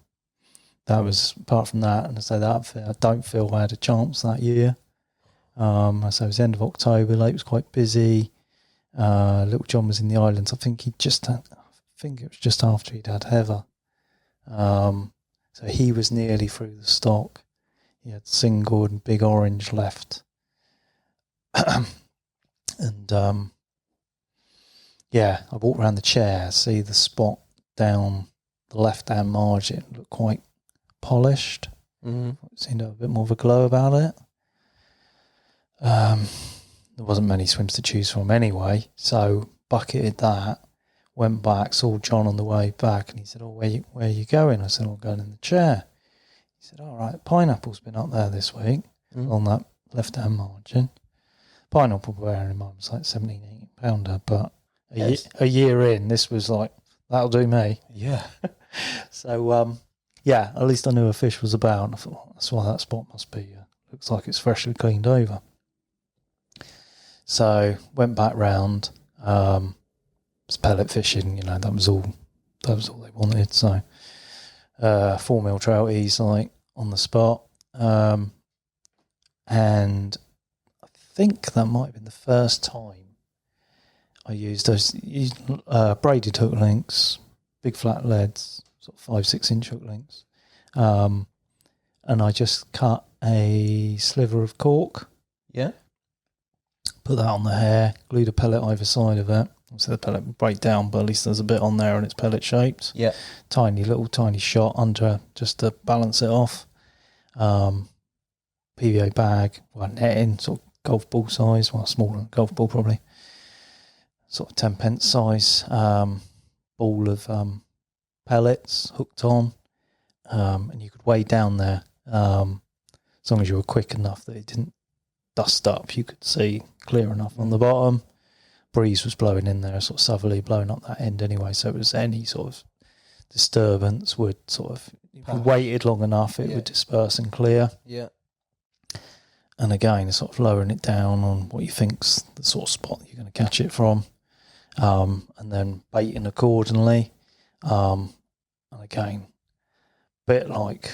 that was, apart from that, and I say that, I don't feel I had a chance that year. So it was the end of October. Lake was quite busy. Little John was in the islands. I think it was just after he'd had Heather. So he was nearly through the stock. He had single and big orange left. And I walked around the chair, see the spot down the left-hand margin, looked quite polished. It seemed to have a bit more of a glow about it. There wasn't many swims to choose from anyway, so bucketed that, went back, saw John on the way back, and he said, where are you going? I said, I'm going in the chair. He said, all right, pineapple's been up there this week on that left-hand margin. Pineapple, bearing in mind, was like 17, 18 pounder, but a year in, this was like, that'll do me. Yeah. So, at least I knew a fish was about. And I thought, that's why that spot must be, looks like it's freshly cleaned over. So, went back round, was pellet fishing, that was all they wanted. So, 4 mil trouties, like, on the spot. And I think that might have been the first time I used braided hook links, big flat leads, sort of 5-6 inch hook links. And I just cut a sliver of cork. Yeah. Put that on the hair, glued a pellet either side of it. So the pellet would break down, but at least there's a bit on there and it's pellet shaped. Yeah. Tiny shot under just to balance it off. PVA bag, netting, sort of golf ball size, smaller than golf ball probably. Sort of 10 pence size ball of pellets hooked on, and you could weigh down there as long as you were quick enough that it didn't dust up. You could see clear enough on the bottom. Breeze was blowing in there, sort of southerly, blowing up that end anyway, so it was any sort of disturbance would sort of, if you waited long enough, it would disperse and clear. Yeah. And again, sort of lowering it down on what you think's the sort of spot you're going to catch it from. And then baiting accordingly. And again, a bit like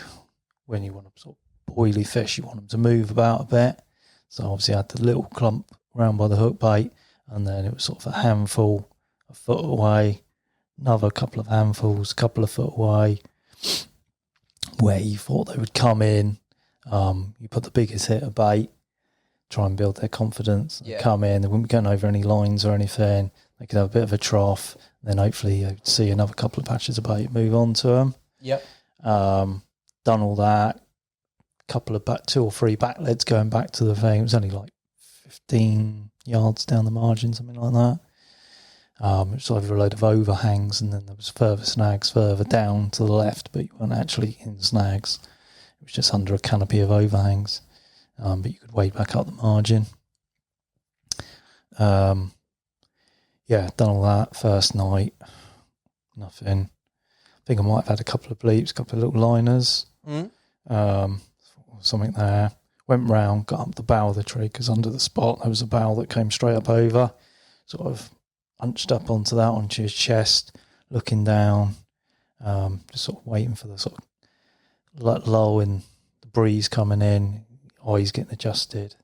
when you want to sort of boily fish, you want them to move about a bit. So obviously I had the little clump round by the hook bait, and then it was sort of a handful, a foot away, another couple of handfuls, a couple of foot away, where you thought they would come in. You put the biggest hit of bait, try and build their confidence, come in, they wouldn't be going over any lines or anything. They could have a bit of a trough, then hopefully you'd see another couple of patches of bait move on to them. Yep. Done all that. Couple of 2 or 3 back leads going back to the thing. It was only like 15 yards down the margin, something like that. It was over a load of overhangs, and then there was further snags further down to the left, but you weren't actually in snags. It was just under a canopy of overhangs, but you could wade back up the margin. Done all that first night. Nothing. I think I might have had a couple of bleeps, a couple of little liners. Something there. Went round, got up the bow of the tree, because under the spot there was a bough that came straight up over. Sort of hunched up onto that, onto his chest, looking down, just sort of waiting for the sort of lull in the breeze coming in, eyes getting adjusted.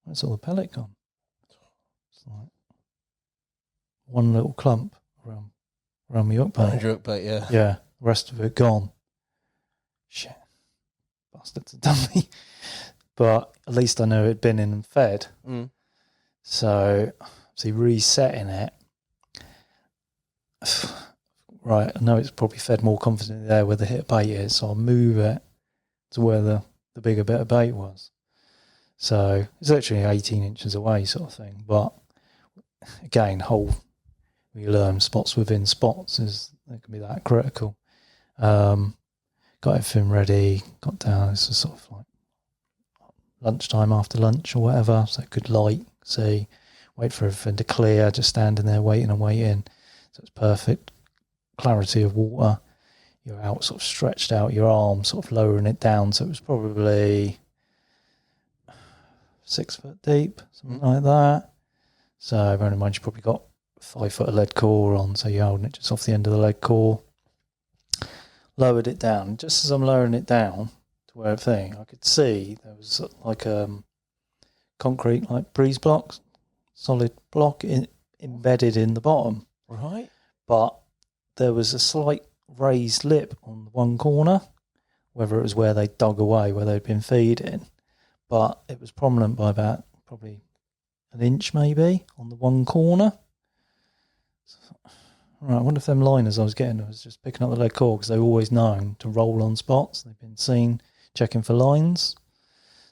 Where's all the pellet gone? It's like, one little clump around my hook bait. Hook bait, yeah. Yeah, the rest of it gone. Shit. Bastards had done me. But at least I know it'd been in and fed. Mm. So, resetting it. Right, I know it's probably fed more confidently there where the hit bait is, so I'll move it to where the bigger bit of bait was. So it's literally 18 inches away sort of thing. But again, we learn spots within spots it can be that critical. Got everything ready, got down, it's sort of like lunchtime after lunch or whatever, so good light, see, wait for everything to clear, just standing there waiting. So it's perfect clarity of water. You're out sort of stretched out your arm, sort of lowering it down, so it was probably 6 foot deep, something like that. So bearing in mind you probably got 5 foot of lead core on, so you're holding it just off the end of the lead core. Lowered it down. Just as I'm lowering it down to where I could see there was like concrete, like breeze blocks, solid block embedded in the bottom. Right. But there was a slight raised lip on one corner, whether it was where they dug away, where they'd been feeding, but it was prominent by about probably an inch maybe on the one corner. Right, I wonder if them liners I was getting, I was just picking up the lead core because they're always known to roll on spots. They've been seen checking for lines.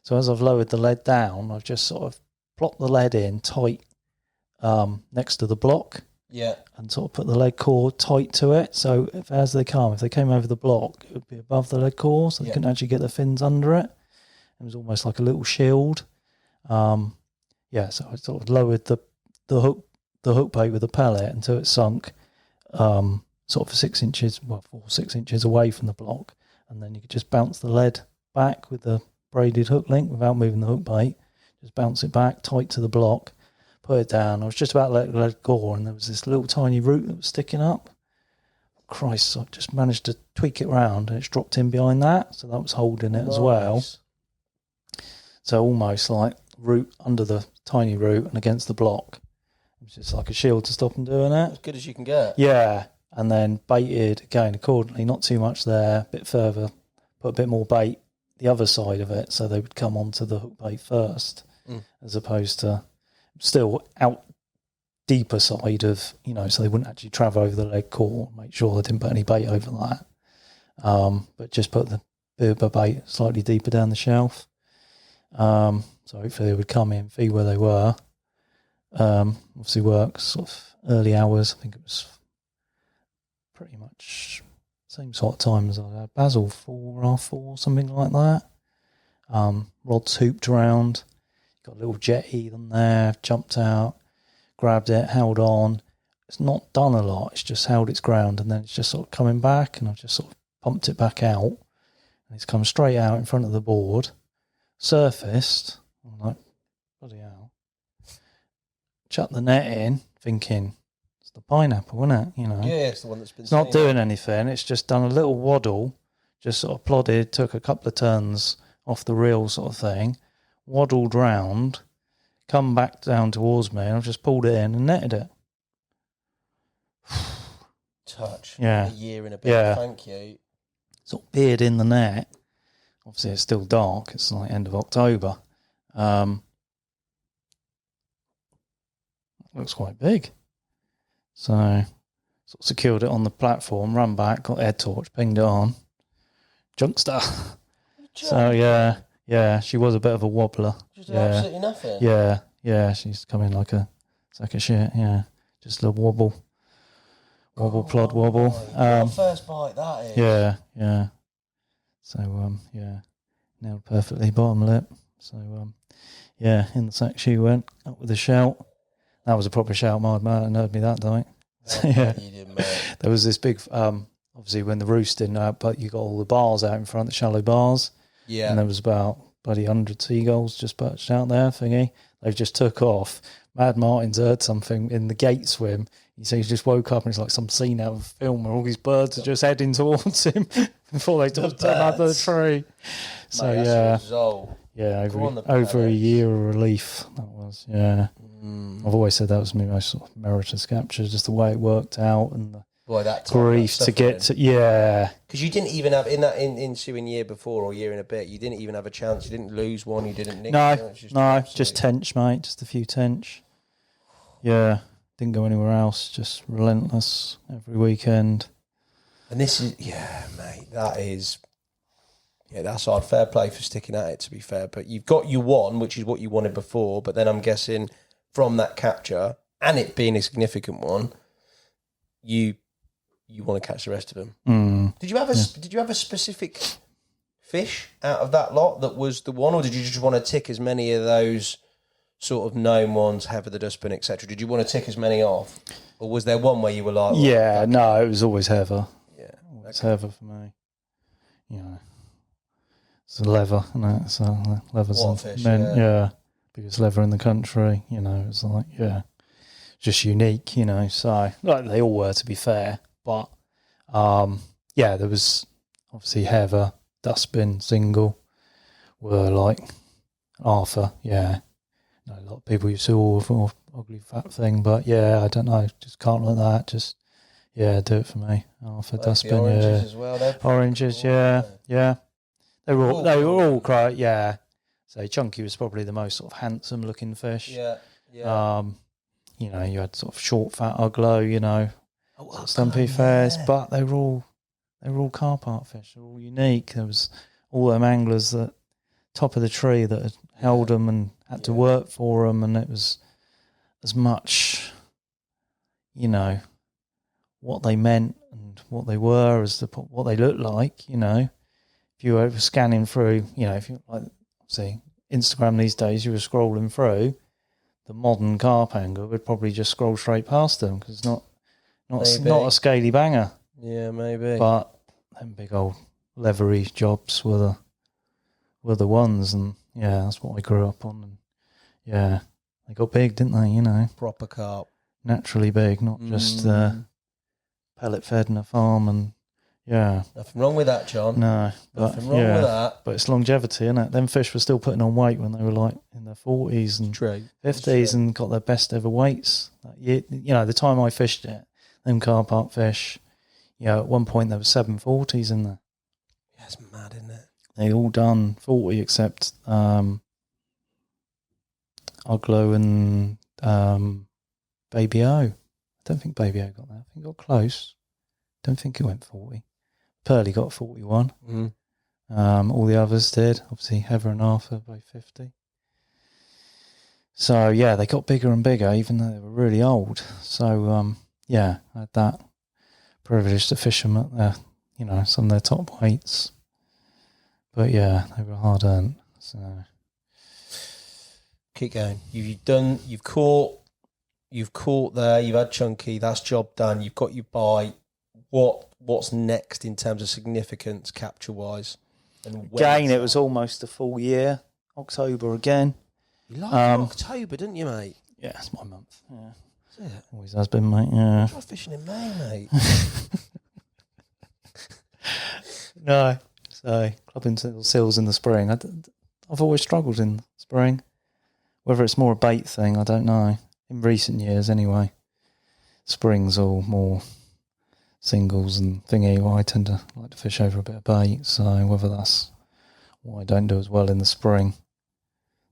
So as I've lowered the lead down, I've just sort of plopped the lead in tight next to the block. Yeah. And sort of put the lead core tight to it. So if they came over the block, it would be above the lead core, so they couldn't actually get the fins under it. It was almost like a little shield. So I sort of lowered the hook bait with the pellet until it sunk sort of 6 inches, 6 inches away from the block, and then you could just bounce the lead back with the braided hook link without moving the hook bait. Just bounce it back tight to the block, put it down. I was just about to let it go, and there was this little tiny root that was sticking up. Christ, so I just managed to tweak it round, and it's dropped in behind that, so that was holding it as well. So almost like root under the tiny root and against the block. It was just like a shield to stop them doing it. As good as you can get. Yeah, and then baited again accordingly, not too much there, a bit further, put a bit more bait the other side of it, so they would come onto the hook bait first, as opposed to still out deeper side of, so they wouldn't actually travel over the lead core, make sure they didn't put any bait over that, but just put the bit of bait slightly deeper down the shelf. So hopefully they would come in, feed where they were. Obviously work sort of early hours. I think it was pretty much same sort of time as I had. Bazil 4:30, something like that. Rods hooped around. Got a little jetty on there, jumped out, grabbed it, held on. It's not done a lot. It's just held its ground, and then it's just sort of coming back, and I've just sort of pumped it back out, and it's come straight out in front of the board, surfaced. I'm like, bloody hell. Chuck the net in, thinking it's the pineapple, isn't it? Yeah, it's the one that's been. It's not doing anything. It's just done a little waddle, just sort of plodded, took a couple of turns off the reel, sort of thing, waddled round, come back down towards me, and I've just pulled it in and netted it. Touch. Yeah. A year and a bit. Yeah. Thank you. Sort of peered in the net. Obviously, it's still dark. It's like end of October. Looks quite big. So, sort of secured it on the platform, run back, got air torch, pinged it on. Junkster. So, yeah, she was a bit of a wobbler. Just absolutely nothing. Yeah, she's coming like a sack of shit, yeah. Just a wobble, plod, wobble. First bite, that is. Yeah. So, nailed perfectly, bottom lip. So, in the sack she went, up with a shout. That was a proper shout, Mard Martin heard me that night. You did, mate. There was this big, obviously when the roost didn't out, but you got all the bars out in front, the shallow bars. Yeah. And there was about bloody 100 seagulls just perched out there, thingy. They just took off. Mad Martin's heard something in the gate swim. He said he just woke up and it's like some scene out of a film where all these birds are just heading towards him before they topped another tree. So, mate, over a year of relief, that was, I've always said that was my most sort of meritorious capture, just the way it worked out and the that grief to get to. Yeah, because you didn't even have in that ensuing year before or year and a bit. You didn't even have a chance. You didn't lose one. You didn't nick. Just tench, mate. Just a few tench. Yeah, didn't go anywhere else. Just relentless every weekend. And this is mate. That is. Yeah, that's hard. Fair play for sticking at it, to be fair. But you've got your one, which is what you wanted before. But then I'm guessing from that capture, and it being a significant one, you want to catch the rest of them. Did you have a specific fish out of that lot that was the one, or did you just want to tick as many of those sort of known ones, Heather the Dustbin, etc.? Did you want to tick as many off, or was there one where you were like, no, it was always Heather. Yeah, it's Heather for me. You know. It's a lever, isn't it? So levers and fish, biggest lever in the country. You know, it's like just unique. You know, so like they all were, to be fair. But there was obviously Heather, Dustbin, Single were like Arthur. Yeah, a lot of people you saw for ugly fat thing, but I don't know, just can't like that. Just do it for me. Arthur, Dustbin, the oranges as well. Oranges, cool, yeah. They were all great, yeah. So Chunky was probably the most sort of handsome looking fish. Yeah. You know, you had sort of short, fat Uglo, you know, stumpy face, but they were all carp art fish. They were all unique. There was all them anglers that top of the tree that had held them and had to work for them, and it was as much, you know, what they meant and what they were as what they looked like, you know. If you were scanning through, you know, if you like, see Instagram these days, you were scrolling through, the modern carp angler would probably just scroll straight past them because it's not a scaly banger. Yeah, maybe. But them big old leathery jobs were the ones, and that's what I grew up on. And they got big, didn't they? You know, proper carp, naturally big, not just pellet fed in a farm and. Yeah. Nothing wrong with that, John. No. Nothing wrong with that. But it's longevity, isn't it? Them fish were still putting on weight when they were like in their 40s and 50s and got their best ever weights. You know, the time I fished it, them carp art fish, at one point there were 740s in there. Yeah, it's mad, isn't it? They all done 40 except Uglo and Baby O. I don't think Baby O got that. I think it got close. Don't think it went 40. Pearly got 41. All the others did. Obviously, Heather and Arthur both 50. So, they got bigger and bigger, even though they were really old. So, I had that privilege to fish them at some of their top weights. But, they were hard earned. So, keep going. You've caught there, you've had Chunky, that's job done, you've got your bite. What's next in terms of significance capture-wise? And again, it was almost a full year. October again. You liked October, didn't you, mate? Yeah, it's my month. Yeah. Is it? Always has been, mate. Yeah. Try fishing in May, mate. No. So, clubbing seals in the spring. I've always struggled in spring. Whether it's more a bait thing, I don't know. In recent years, anyway. Spring's all more singles and thingy. I tend to like to fish over a bit of bait, so whether that's why I don't do as well in the spring.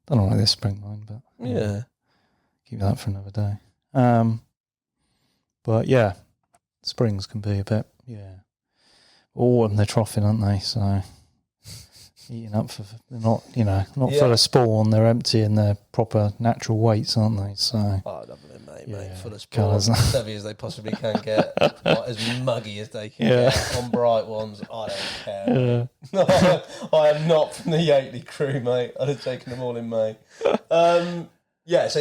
Don't know like this spring mine, but keep that for another day. But springs can be a bit autumn they're troughing, aren't they? So eating up for not full of spawn, they're empty and they're proper natural weights, aren't they? So I love them, mate. Full of spawn, as heavy as they possibly can get, as muggy as they can get on bright ones. I don't care. I am not from the Yateley crew, mate. I'd have taken them all in May. So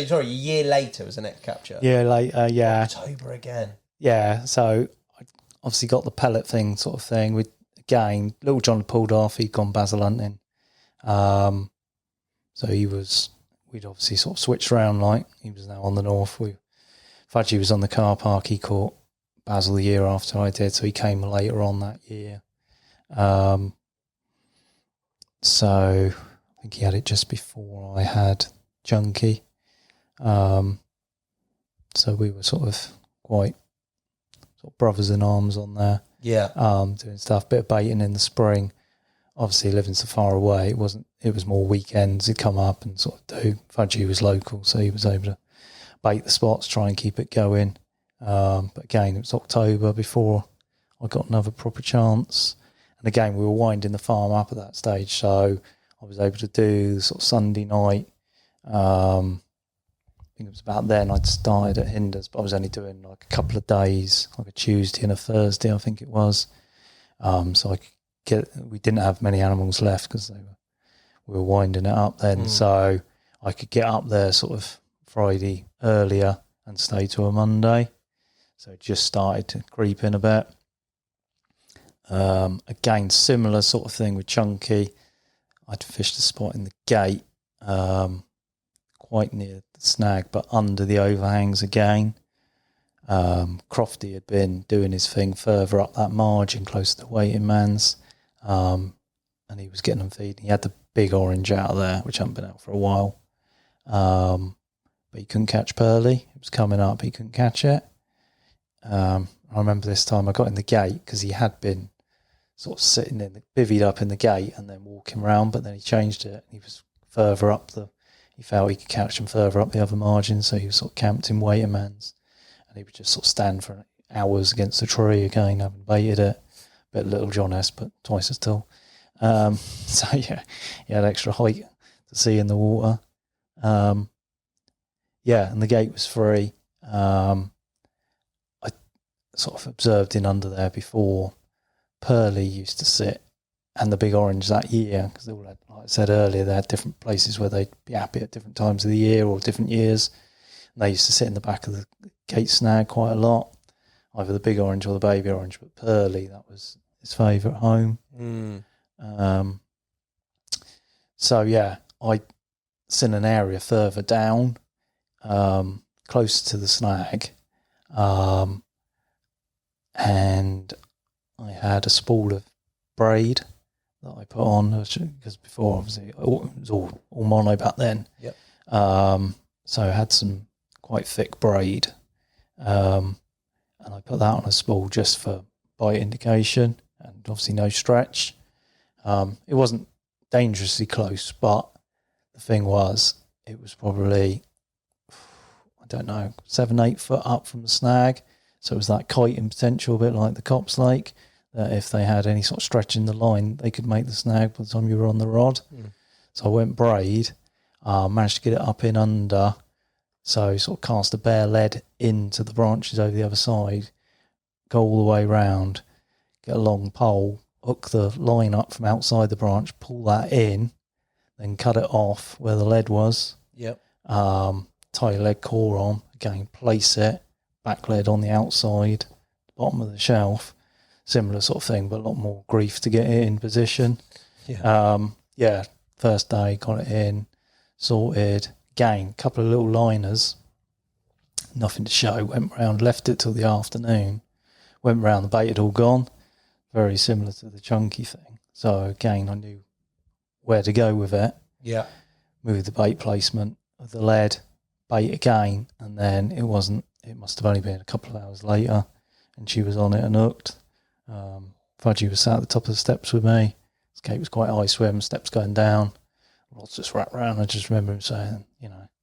sorry, a year later was the next capture. Year later, October again. Yeah, so I obviously got the pellet thing sort of thing. Again, Little John had pulled off. He'd gone Bazil hunting. So we'd obviously sort of switched around, like he was now on the north. Fudgy was on the car park. He caught Bazil the year after I did, so he came later on that year. So I think he had it just before I had Junkie. So we were sort of quite sort of brothers in arms on there. Yeah. Doing stuff, bit of baiting in the spring. Obviously, living so far away, it was more weekends. He'd come up and sort of do. Fudgy was local, so he was able to bait the spots, try and keep it going. But again, it was October before I got another proper chance. And again, we were winding the farm up at that stage, so I was able to do sort of Sunday night. I think it was about then I'd started at Hinders, but I was only doing like a couple of days, like a Tuesday and a Thursday, I think it was. So I could we didn't have many animals left because we were winding it up then. So I could get up there sort of Friday earlier and stay to a Monday. So it just started to creep in a bit. Again, similar sort of thing with Chunky. I'd fished a spot in the gate, quite near the snag, but under the overhangs again. Crofty had been doing his thing further up that margin, close to the waiting man's, and he was getting them feeding. He had the big orange out of there, which hadn't been out for a while. But he couldn't catch Pearly. It was coming up, he couldn't catch it. I remember this time I got in the gate because he had been sort of sitting bivvied up in the gate and then walking around, but then he changed it. He was further up he felt he could catch them further up the other margin, so he was sort of camped in waiting man's, and he would just sort of stand for hours against the tree again, having baited it. Bit Little John S, but twice as tall. So yeah, he had extra height to see in the water. Yeah, and the gate was free. I sort of observed in under there before. Pearly used to sit, and the big orange that year, because they all had, like I said earlier, they had different places where they'd be happy at different times of the year or different years. And they used to sit in the back of the gate snag quite a lot, either the big orange or the baby orange. But Pearly, that was his favourite home. So yeah, I seen an area further down, close to the snag, and I had a spool of braid that I put on, because before obviously it was all mono back then. Yep. So I had some quite thick braid, and I put that on a spool just for bite indication, and obviously no stretch. It wasn't dangerously close, but the thing was, it was probably, I don't know, 7-8 foot up from the snag. So it was that kiting potential, a bit like the Copse Lake, that if they had any sort of stretch in the line, they could make the snag by the time you were on the rod. So I went braid, managed to get it up in under, so sort of cast a bare lead into the branches over the other side, go all the way round, get a long pole, hook the line up from outside the branch, pull that in, then cut it off where the lead was. Yep. Tie your lead core on, again, place it, back lead on the outside, bottom of the shelf, similar sort of thing, but a lot more grief to get it in position. Yeah. First day, got it in, sorted, again, couple of little liners, nothing to show, went round, left it till the afternoon, went round, the bait had all gone, very similar to the Chunky thing. So again, I knew where to go with it. Yeah. Moved the bait placement of the lead, bait again, and then it must have only been a couple of hours later, and she was on it and hooked. Fudgy was sat at the top of the steps with me. His gate was quite high swim, steps going down. Rods just wrapped round. I just remember him saying,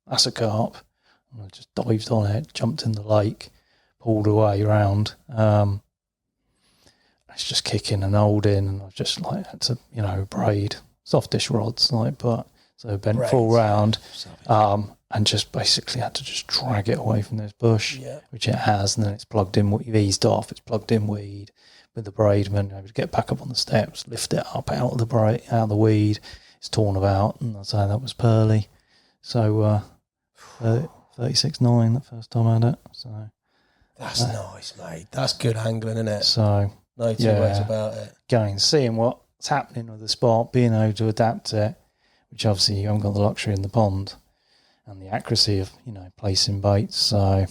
that's a carp. And I just dived on it, jumped in the lake, pulled away round. It's just kicking and holding, and I just had to, braid softish rods, so bent full round, and just basically had to just drag it away from this bush, which it has, and then it's plugged in. What you've eased off, it's plugged in weed with the braidman, able to get back up on the steps, lift it up out of the weed. It's torn about, and I'd say that was Pearly. So 36.9 the first time I had it. So that's nice, mate. That's good angling, isn't it? So no two ways about it. Going, seeing what's happening with the spot, being able to adapt it, which obviously you haven't got the luxury in the pond, and the accuracy of placing baits. So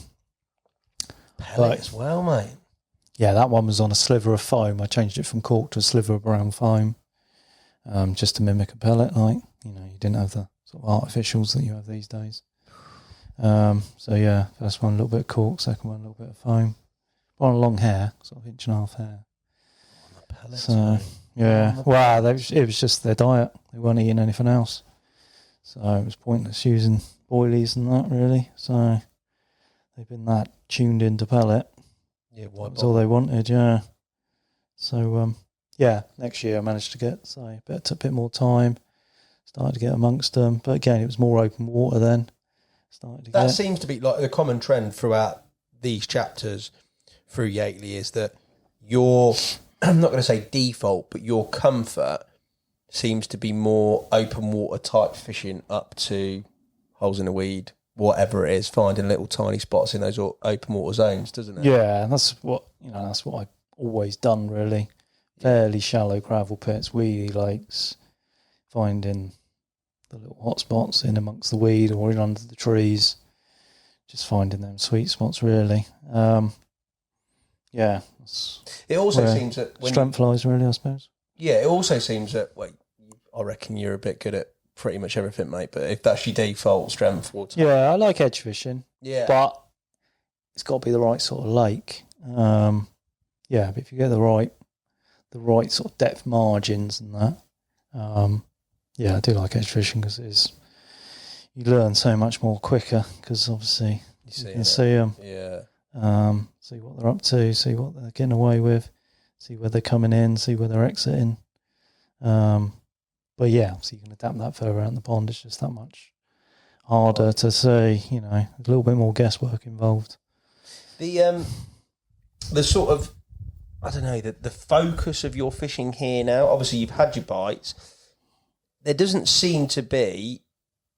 pellet as well, mate. Yeah, that one was on a sliver of foam. I changed it from cork to a sliver of brown foam, just to mimic a pellet. You didn't have the sort of artificials that you have these days. So yeah, first one a little bit of cork, second one a little bit of foam. On a long hair, sort of 1.5 inch hair. Pellets, So yeah, wow, it was just their diet. They weren't eating anything else, so it was pointless using boilies and that really. So they've been that tuned into pellet. Yeah, that's all they wanted. Yeah. So yeah, next year I managed to get took a bit more time. Started to get amongst them, but again, it was more open water then. That seems to be like the common trend throughout these chapters through Yateley is that your, I'm not going to say default, but your comfort seems to be more open water type fishing up to holes in a weed, whatever it is, finding little tiny spots in those open water zones, doesn't it? Yeah, that's what I've always done really. Fairly shallow gravel pits, weedy lakes, finding the little hot spots in amongst the weed or in under the trees, just finding them sweet spots really. Yeah. It also seems that when strength lies really, I suppose. Yeah, it also seems that, I reckon you're a bit good at pretty much everything, mate, but if that's your default strength water. Yeah, I like edge fishing. Yeah. But it's got to be the right sort of lake. Yeah, but if you get the right sort of depth margins and that, yeah, I do like edge fishing because you learn so much more quicker because obviously you can see them. Yeah. See what they're up to, see what they're getting away with, see where they're coming in, see where they're exiting. But yeah, so you can adapt that further out in the pond. It's just that much harder to see, a little bit more guesswork involved. The sort of, I don't know, the focus of your fishing here now, obviously you've had your bites. There doesn't seem to be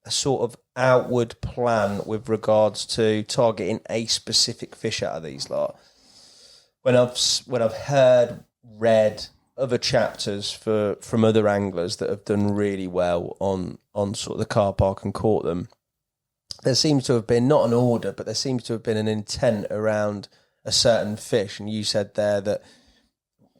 a sort of outward plan with regards to targeting a specific fish out of these lot. When I've read other chapters from other anglers that have done really well on sort of the car park and caught them, there seems to have been not an order, but there seems to have been an intent around a certain fish. And you said there that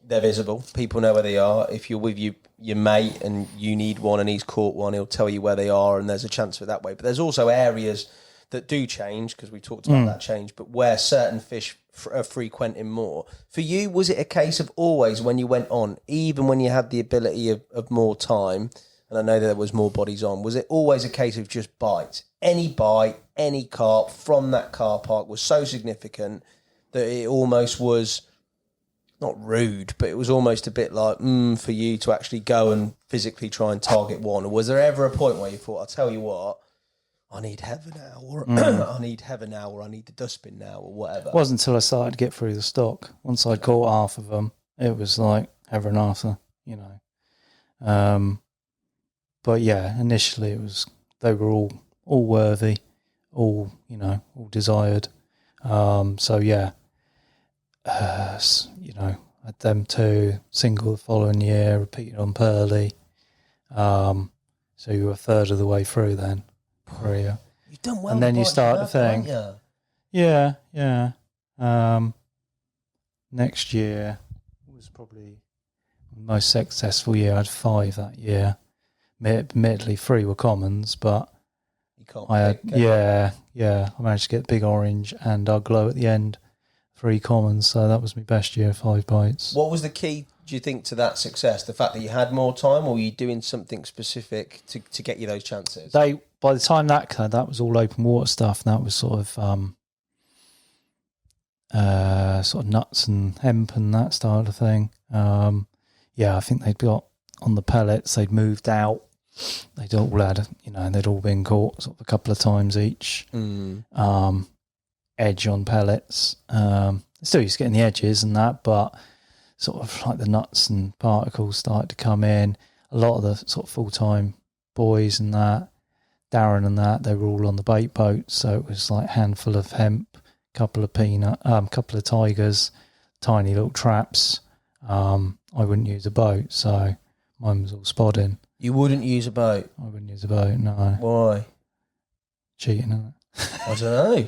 they're visible. People know where they are. If you're with your mate and you need one and he's caught one, he'll tell you where they are and there's a chance for it that way. But there's also areas that do change, because we talked about that change, but where certain fish are frequenting more. For you, was it a case of always when you went on, even when you had the ability of more time, and I know that there was more bodies on, was it always a case of just bites? Any bite, any carp from that car park was so significant that it almost was not rude, but it was almost a bit like for you to actually go and physically try and target one? Or was there ever a point where you thought, I'll tell you what, I need heaven now, or I need heaven now, or I need the dustbin now, or whatever? It wasn't until I started to get through the stock. Once I'd caught half of them, it was like heaven after, But yeah, initially they were all worthy, all desired. So yeah, had them two, single the following year, repeated on Pearly. So you were a third of the way through then. You've done well. And then you start to think, yeah. Next year was probably the most successful year. I had 5 that year. Admittedly, 3 were commons, but you can't I managed to get Big Orange and Uglow at the end. 3 commons, so that was my best year, 5 bites. What was the key, do you think, to that success? The fact that you had more time, or were you doing something specific to get you those chances? By the time that was all open water stuff, and that was sort of nuts and hemp and that style of thing. I think they'd got on the pellets, they'd moved out. They'd all had, they'd all been caught sort of a couple of times each. Edge on pellets. Still used to getting the edges and that, but sort of like the nuts and particles started to come in. A lot of the sort of full-time boys and that, Darren and that, they were all on the bait boat, so it was like a handful of hemp, couple of tigers, tiny little traps. I wouldn't use a boat, so mine was all spodding. You wouldn't use a boat? I wouldn't use a boat, no. Why? Cheating, isn't it? I don't know.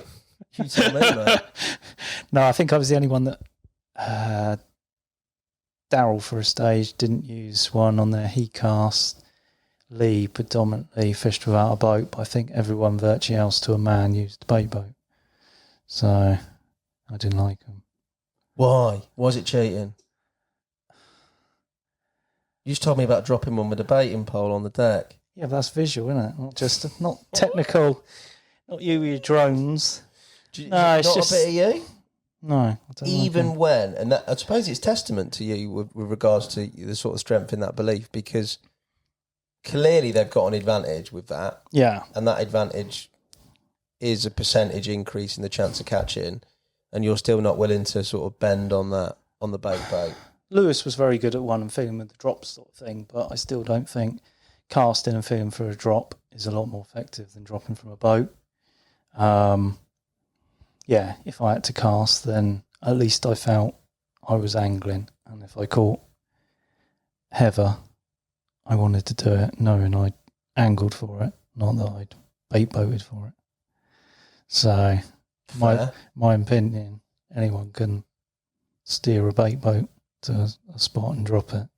You tell me, mate. No, I think I was the only one that Daryl for a stage didn't use one on their he cast. Lee predominantly fished without a boat, but I think everyone virtually else to a man used a bait boat. So I didn't like them. Why? Was it cheating? You just told me about dropping one with a baiting pole on the deck. Yeah, but that's visual, isn't it? Not technical. Not you with your drones. No, it's not just a bit of you. No, I don't even like when, and that, I suppose it's testament to you with regards to the sort of strength in that belief, because clearly they've got an advantage with that. Yeah, and that advantage is a percentage increase in the chance of catching, and you're still not willing to sort of bend on that on the bait boat. Lewis was very good at one and feeling with the drops sort of thing, but I still don't think casting and feeling for a drop is a lot more effective than dropping from a boat. Yeah, if I had to cast, then at least I felt I was angling, and if I caught heather, I wanted to do it knowing I'd angled for it, not that I'd bait boated for it. So, my opinion, anyone can steer a bait boat to a spot and drop it.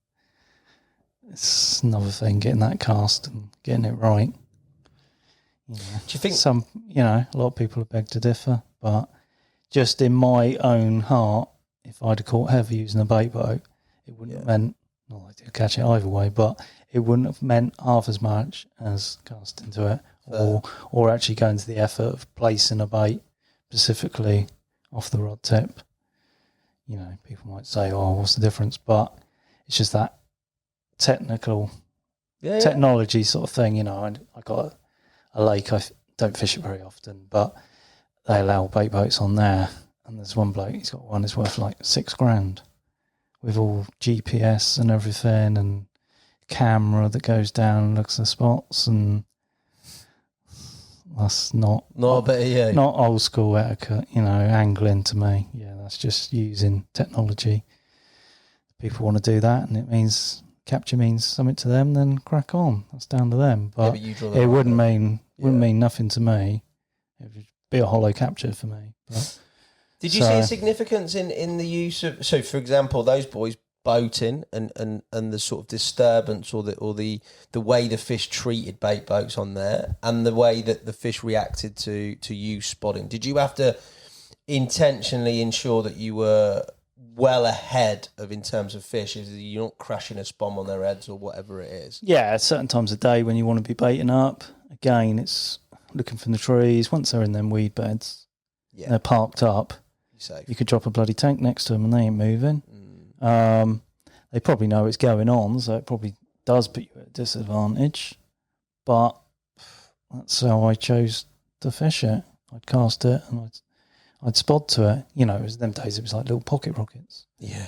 It's another thing getting that cast and getting it right. You know, do you think a lot of people are beg to differ, but just in my own heart, if I'd have caught heather using a bait boat, it wouldn't have meant, not that I'd catch it either way, but it wouldn't have meant half as much as casting to it, or actually going to the effort of placing a bait specifically off the rod tip. You know, people might say, "Oh, what's the difference?" But it's just that technology sort of thing. You know, I got a lake. I don't fish it very often, but they allow bait boats on there. And there's one bloke, he's got one that's worth like $6,000 with all GPS and everything, and camera that goes down and looks at the spots, and that's not a bit of you. Not old school etiquette, you know, angling to me. Yeah, that's just using technology. People want to do that, and it means capture means something to them, then crack on. That's down to them. But it wouldn't mean nothing to me. It would be a hollow capture for me. But, did you see a significance in the use of, so for example, those boys boating and the sort of disturbance or the way the fish treated bait boats on there, and the way that the fish reacted to you spotting? Did you have to intentionally ensure that you were well ahead of in terms of fish, is you're not crashing a spom on their heads or whatever it is? Yeah, at certain times of day when you want to be baiting up, again, it's looking from the trees. Once they're in them weed beds, they're parked up, you could drop a bloody tank next to them and they ain't moving. They probably know it's going on, so it probably does put you at a disadvantage, but that's how I chose to fish it. I'd cast it and I'd spod to it. You know, it was them days, it was like little pocket rockets. Yeah.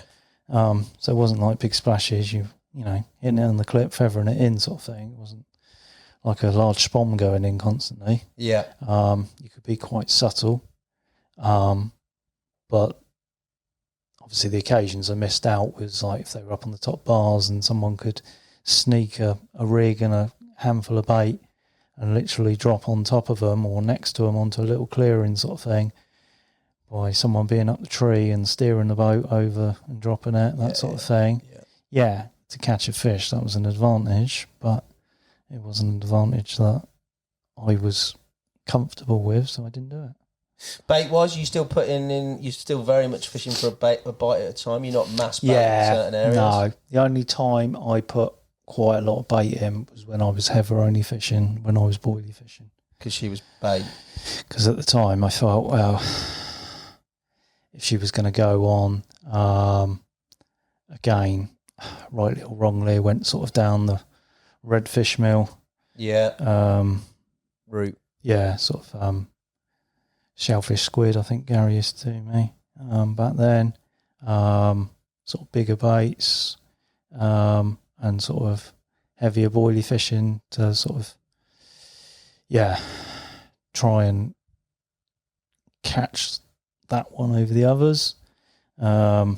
So it wasn't like big splashes, you know, hitting it on the clip, feathering it in sort of thing. It wasn't like a large spom going in constantly. Yeah. You could be quite subtle. But obviously the occasions I missed out was like if they were up on the top bars and someone could sneak a rig and a handful of bait and literally drop on top of them or next to them onto a little clearing sort of thing, by someone being up the tree and steering the boat over and dropping it, that sort of thing. Yeah, to catch a fish, that was an advantage, but it wasn't an advantage that I was comfortable with, so I didn't do it. Bait-wise, you still putting in, you're still very much fishing for a bite at a time? You're not mass bait in certain areas? No. The only time I put quite a lot of bait in was when I was heather-only fishing, when I was boilie fishing. Because she was bait? Because at the time I thought, well, if she was going to go on, again, rightly or wrongly, went sort of down the redfish mill. Yeah. Route. Yeah, sort of shellfish squid, I think Gary used to me back then. Sort of bigger baits and sort of heavier boilie fishing to sort of, try and catch that one over the others. You know,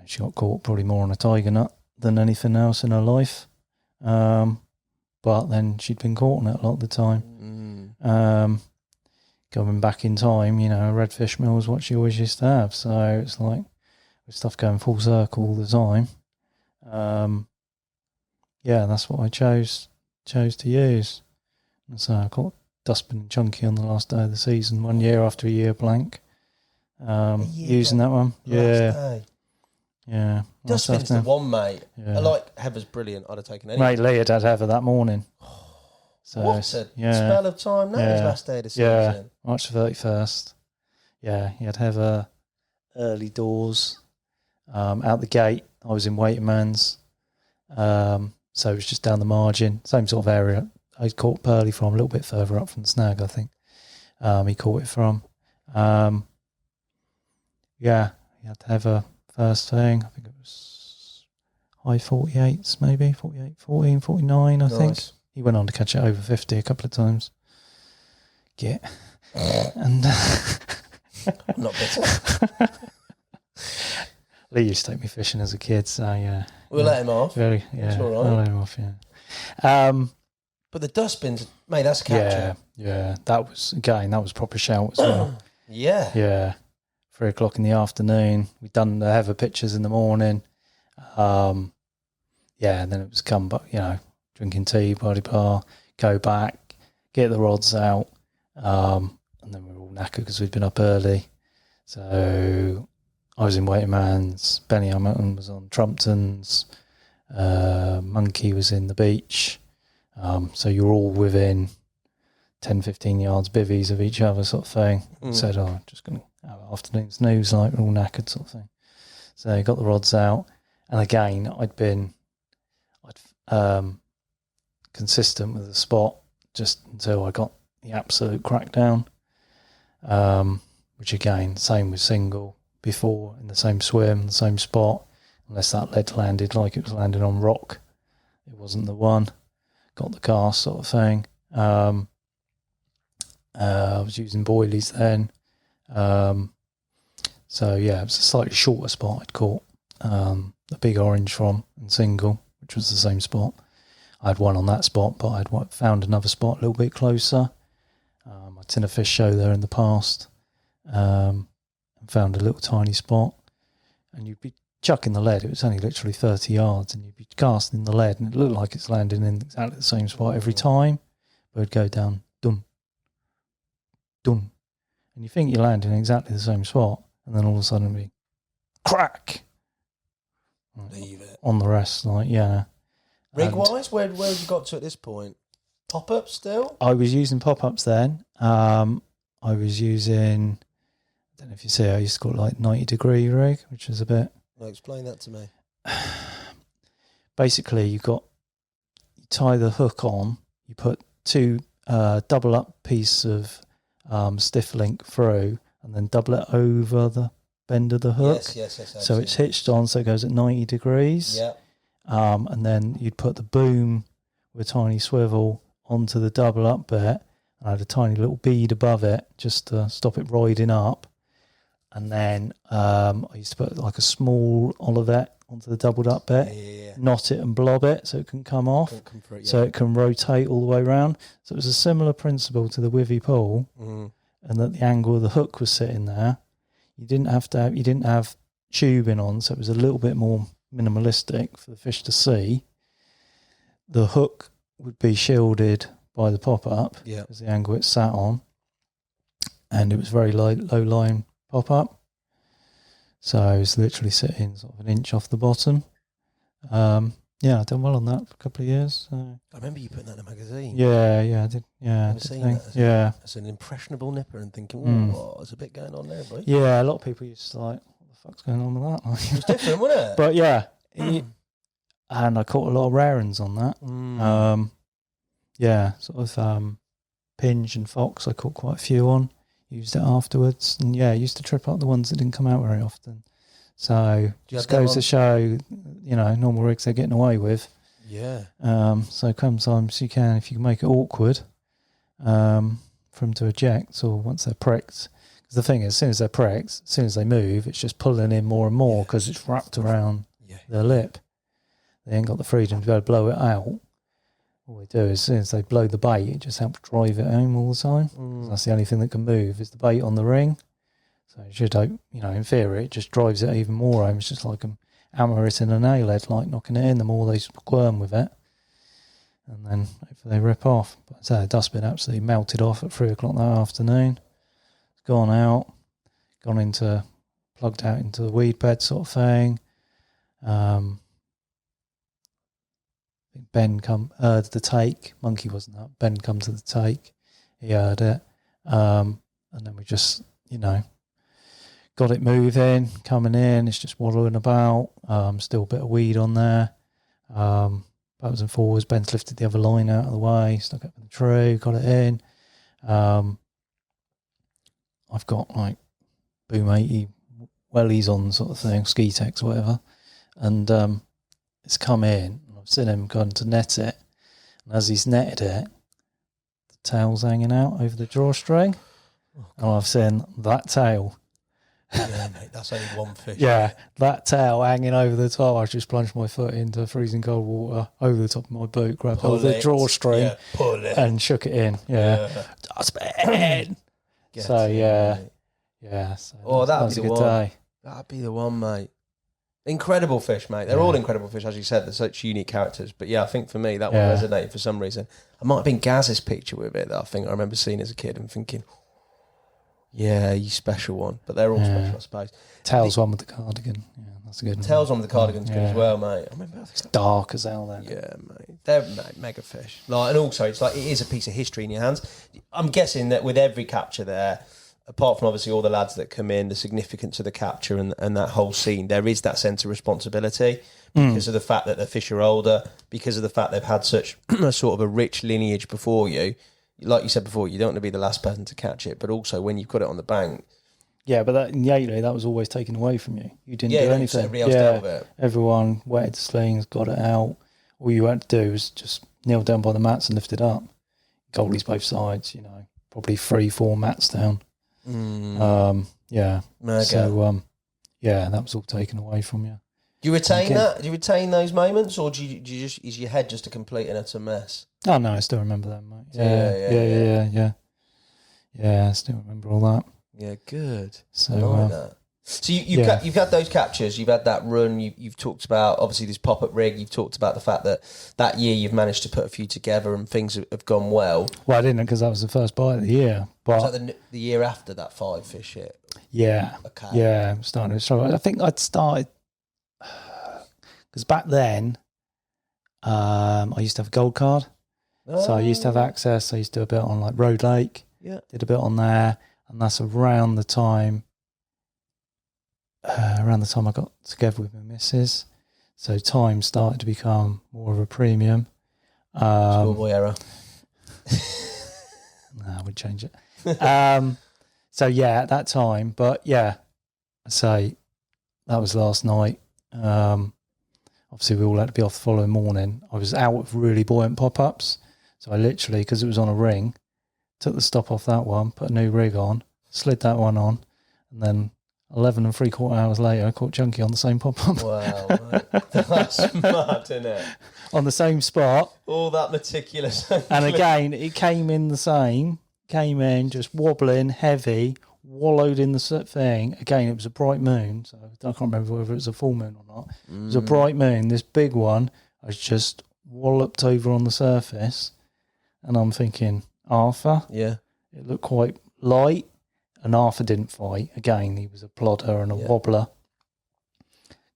she got caught probably more on a tiger nut than anything else in her life. But then she'd been caught on it a lot of the time. Going back in time, you know, a redfish mill was what she always used to have. So it's like with stuff going full circle all the time. that's what I chose to use. And so I got Dustbin and Chunky on the last day of the season, 1 year after a year blank. Using that one. Yeah. Dustbin's the one, mate. I like Heather's brilliant. I'd have taken any. Mate, Lee had Heather that morning. So what a spell of time that was last day of the season. Yeah, March the 31st. Yeah, he had Heather early doors. Out the gate, I was in waiting man's. So it was just down the margin, same sort of area I caught Pearly from, a little bit further up from the snag, I think. He caught it from. He had to have a first thing. I think it was high 48s, maybe 48, 14, 49, I think. He went on to catch it over 50 a couple of times. And I'm not bitter. Lee used to take me fishing as a kid, so yeah. We'll let him off. It's all right. We'll let him off, but the Dustbins, mate, that's a capture. Yeah. That was proper shout as well. Yeah. 3 o'clock in the afternoon. We'd done the Heather pictures in the morning. And then it was come back, drinking tea, body bar, go back, get the rods out. And then we were all knackered because we'd been up early. So I was in waiting man's, Benny Hamilton was on Trumpton's, Monkey was in the beach. So you're all within 10, 15 yards bivvies of each other sort of thing. Said, just going to have an afternoon snooze, like we're all knackered sort of thing. So got the rods out. And again, I'd consistent with the spot just until I got the absolute crackdown. Which again, same with single before, in the same swim, the same spot, unless that lead landed like it was landing on rock. It wasn't the one. Got the cast sort of thing. I was using boilies then. So yeah, it was a slightly shorter spot I'd caught the big orange from and single, which was the same spot. I had one on that spot, but I'd found another spot a little bit closer. I'd seen a fish show there in the past, and found a little tiny spot, and you'd be chucking the lead. It was only literally 30 yards, and you'd be casting the lead, and it looked like it's landing in exactly the same spot every time, but it'd go down, dun, dun, and you think you're landing in exactly the same spot, and then all of a sudden it'd be crack. Leave it. On the rest, Rig-wise, where have you got to at this point? Pop-up still? I was using pop-ups then. I was using, I don't know if you see, I used to call it like 90-degree rig, which is a bit... No, explain that to me. Basically, you tie the hook on, you put 2 double-up pieces of stiff link through, and then double it over the bend of the hook. Yes. So it's hitched on, so it goes at 90 degrees. Yeah. And then you'd put the boom with a tiny swivel onto the double up bit, and I had a tiny little bead above it just to stop it riding up. And then I used to put like a small olivet onto the doubled up bit, knot it and blob it so it can come off, so it can rotate all the way around. So it was a similar principle to the withy pull, and that the angle of the hook was sitting there. You didn't have tubing on, so it was a little bit more minimalistic for the fish to see. The hook would be shielded by the pop-up as the angle it sat on, and it was very low line pop-up, so I was literally sitting sort of an inch off the bottom. I've done well on that for a couple of years. So. I remember you putting that in a magazine. Yeah, I did. Yeah, I've seen that. As an impressionable nipper and thinking, there's a bit going on there, boy. Yeah, a lot of people used to like, what the fuck's going on with that? It was different, wasn't it? But yeah, and I caught a lot of rare uns on that. Pinge and fox I caught quite a few on. Used it afterwards, and used to trip up the ones that didn't come out very often. So just goes to show, normal rigs they're getting away with. Yeah. So sometimes you can, if you can make it awkward for them to eject, or once they're pricked. Because the thing is, as soon as they're pricked, as soon as they move, it's just pulling in more and more because it's wrapped around their lip. They ain't got the freedom to be able to blow it out. All they do is, as soon as they blow the bait, it just helps drive it home all the time. That's the only thing that can move is the bait on the ring. So it should, in theory, it just drives it even more home. It's just like hammer it in a nail head, like knocking it in. The more they squirm with it, and then hopefully they rip off. But so the dustbin absolutely melted off at 3 o'clock that afternoon. It's gone out, plugged out into the weed bed sort of thing. Ben heard the take. Monkey wasn't up. Ben come to the take. He heard it. And then we just, got it moving, coming in. It's just waddling about. Still a bit of weed on there. Backwards and forwards. Ben's lifted the other line out of the way, stuck it in the tree, got it in. I've got like Boom 80 wellies on sort of thing, ski techs or whatever. And it's come in. I've seen him going to net it. And as he's netted it, the tail's hanging out over the drawstring. And I've seen that tail. Yeah, mate, that's only one fish. Yeah, that tail hanging over the top. I just plunged my foot into freezing cold water over the top of my boot, grabbed hold of the drawstring, and shook it in. Yeah. Dustbin. So, yeah. Yeah. So that was a good day. That'd be the one, mate. Incredible fish, mate. They're all incredible fish, as you said. They're such unique characters. But yeah, I think for me, that one resonated for some reason. I might have been Gaz's picture with it that I think I remember seeing as a kid and thinking, yeah, you special one. But they're all special, I suppose. Tails one with the cardigan. Yeah, that's a good one. Tails one with the cardigan's good as well, mate. I remember it's dark as hell there. Yeah, mate. They're mega fish. And also, it's like it is a piece of history in your hands. I'm guessing that with every capture there, apart from obviously all the lads that come in, the significance of the capture and that whole scene, there is that sense of responsibility because of the fact that the fish are older, because of the fact they've had such a sort of a rich lineage before you. Like you said before, you don't want to be the last person to catch it, but also when you've got it on the bank. Yeah, but in Yateley, that was always taken away from you. You didn't do anything. Everybody else dealt with it. Everyone wetted the slings, got it out. All you had to do was just kneel down by the mats and lift it up. Goalies both sides, probably 3-4 mats down. Yeah. Mega. So, that was all taken away from you. Do you retain that? Do you retain those moments, or do you just is your head just a complete and utter mess? Oh no, I still remember them, mate. Yeah, I still remember all that. Yeah, good. So I like that. So you've had those captures, you've had that run, you've talked about obviously this pop-up rig, you've talked about the fact that year you've managed to put a few together and things have gone well. Well, I didn't because that was the first bite of the year. But was that the year after that 5 fish hit? Yeah. Okay. Yeah, I'm starting to struggle. I think I'd started because back then I used to have a gold card. So I used to have access. I used to do a bit on like Road Lake. Yeah. Did a bit on there. And that's around the time I got together with my missus. So time started to become more of a premium. Schoolboy era. I would change it. So yeah, at that time, but yeah, I say that was last night. Obviously we all had to be off the following morning. I was out of really buoyant pop-ups. So I literally, because it was on a ring, took the stop off that one, put a new rig on, slid that one on, and then 11 3/4 hours later, I caught Chunky on the same pop-up. Wow, mate. That's mad, isn't it? On the same spot. All that meticulous. And again, it came in the same, just wobbling, heavy, wallowed in the thing. Again, it was a bright moon, so I can't remember whether it was a full moon or not. It was a bright moon. This big one, I was just walloped over on the surface, and I'm thinking, Arthur? Yeah. It looked quite light, and Arthur didn't fight. Again, he was a plodder and a wobbler.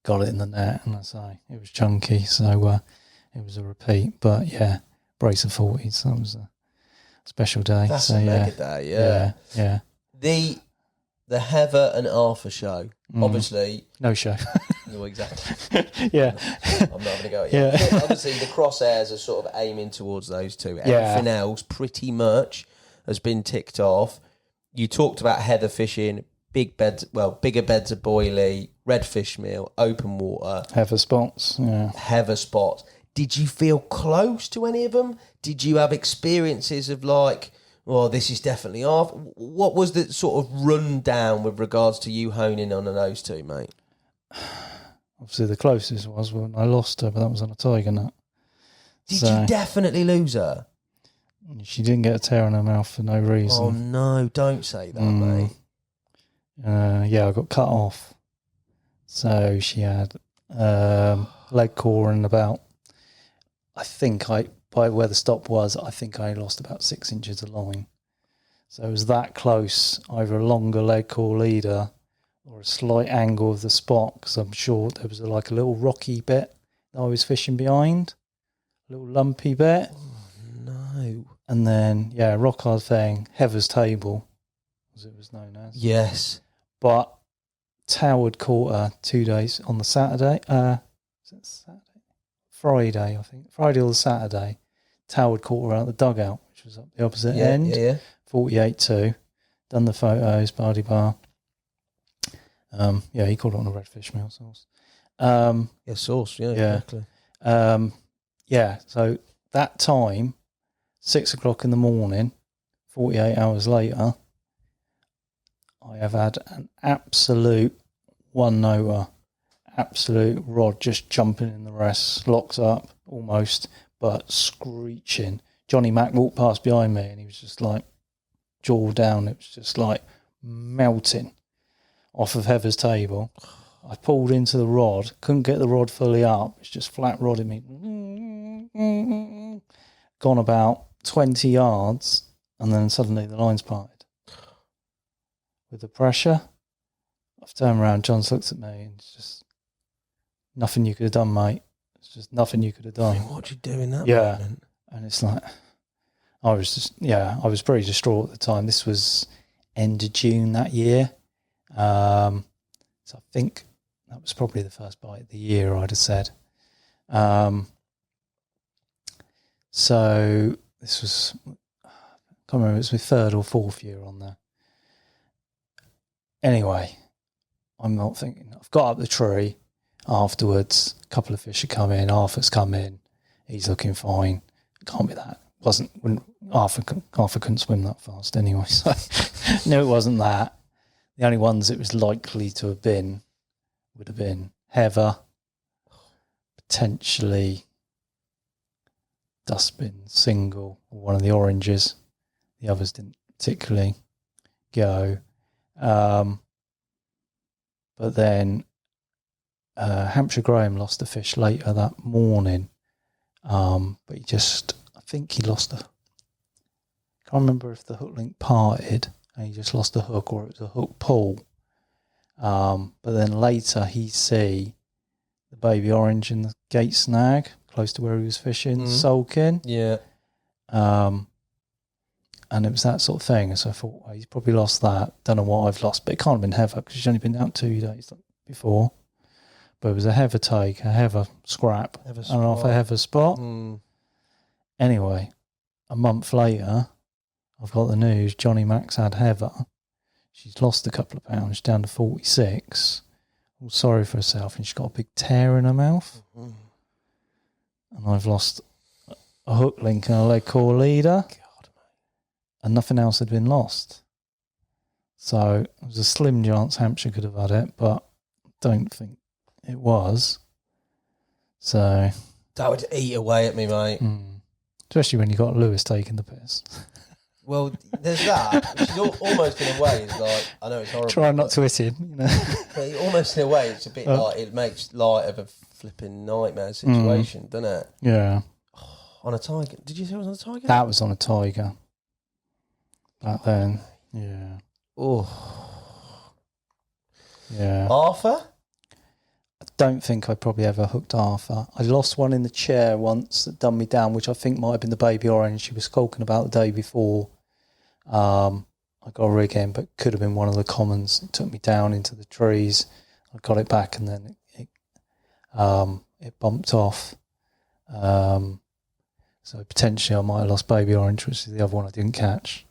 Got it in the net, and I say, it was chunky, so it was a repeat. But yeah, brace of 40s, so that was a special day. That's a mega day, yeah. The Heather and Arthur show, obviously. No show. No, exactly. Yeah. I'm not going to go. Yeah. Obviously, the crosshairs are sort of aiming towards those two. Everything else, pretty much, has been ticked off. You talked about heather fishing, bigger beds of boilie, redfish meal, open water. Heather spots, yeah. Heather spots. Did you feel close to any of them? Did you have experiences of like, well, this is definitely off? What was the sort of rundown with regards to you honing on those two, mate? Obviously, the closest was when I lost her, but that was on a tiger nut. Did you definitely lose her? She didn't get a tear in her mouth for no reason. Oh, no, don't say that, mate. Yeah, I got cut off. So she had leg core and about, I think by where the stop was, I think I lost about 6 inches of line. So it was that close, either a longer leg core leader or a slight angle of the spot, because I'm sure there was like a little rocky bit that I was fishing behind, a little lumpy bit. Oh, no. And then, rock hard thing, Heather's Table, as it was known as. Yes. But Towered caught her 2 days on the Saturday. Is it Saturday? Friday, I think. Friday or the Saturday. Towered caught her out the dugout, which was up the opposite end. Yeah. 48-2. Done the photos, Bardy Bar. He caught it on a redfish meal sauce. Sauce, exactly. So that time, 6 o'clock in the morning, 48 hours later, I have had an absolute one-noter, absolute rod just jumping in the rest, locks up almost, but screeching. Johnny Mac walked past behind me and he was just like, jaw down, it was just like melting off of Heather's Table. I pulled into the rod, couldn't get the rod fully up, it's just flat rodding me. Gone about 20 yards and then suddenly the line's parted. With the pressure, I've turned around, John's looked at me and it's just nothing you could have done, mate. It's just nothing you could have done. What'd you do in that moment? And it's like, I was pretty distraught at the time. This was end of June that year. So I think that was probably the first bite of the year, I'd have said. So this was, I can't remember, it was my 3rd or 4th year on there. Anyway, I'm not thinking. I've got up the tree afterwards. A couple of fish have come in. Arthur's come in. He's looking fine. Can't be that. Arthur couldn't swim that fast anyway. So no, it wasn't that. The only ones it was likely to have been would have been Heather, potentially Dustbin, Single, or one of the oranges. The others didn't particularly go. But then Hampshire Graham lost a fish later that morning. But I think he lost can't remember if the hook link parted and he just lost the hook or it was a hook pull. But then later he see the baby orange in the gate snag close to where he was fishing, sulking. Yeah. And it was that sort of thing. So I thought, well, he's probably lost that. Don't know what I've lost, but it can't have been Heather because she's only been out 2 days before. But it was a Heather take, a Heather scrap, and off a Heather spot. Anyway, a month later, I've got the news. Johnny Mac's had Heather. She's lost a couple of pounds, down to 46. All sorry for herself, and she's got a big tear in her mouth. And I've lost a hook link and a leg core leader. And nothing else had been lost. So it was a slim chance Hampshire could have had it, but I don't think it was. So that would eat away at me, mate. Especially when you got Lewis taking the piss. Well, there's that, which is almost in a way is like, I know it's horrible. Try not to hit him, you know. But almost in a way, it's a bit like, it makes light of a flipping nightmare situation, doesn't it? Yeah. On a tiger. Did you say it was on a tiger? That was on a tiger. Back then, yeah. Oh. Yeah. Arthur? I don't think I probably ever hooked Arthur. I lost one in the chair once that done me down, which I think might have been the baby orange she was skulking about the day before. I got a rig in, but could have been one of the commons. It took me down into the trees. I got it back and then it bumped off. So potentially I might have lost baby orange, which is the other one I didn't catch.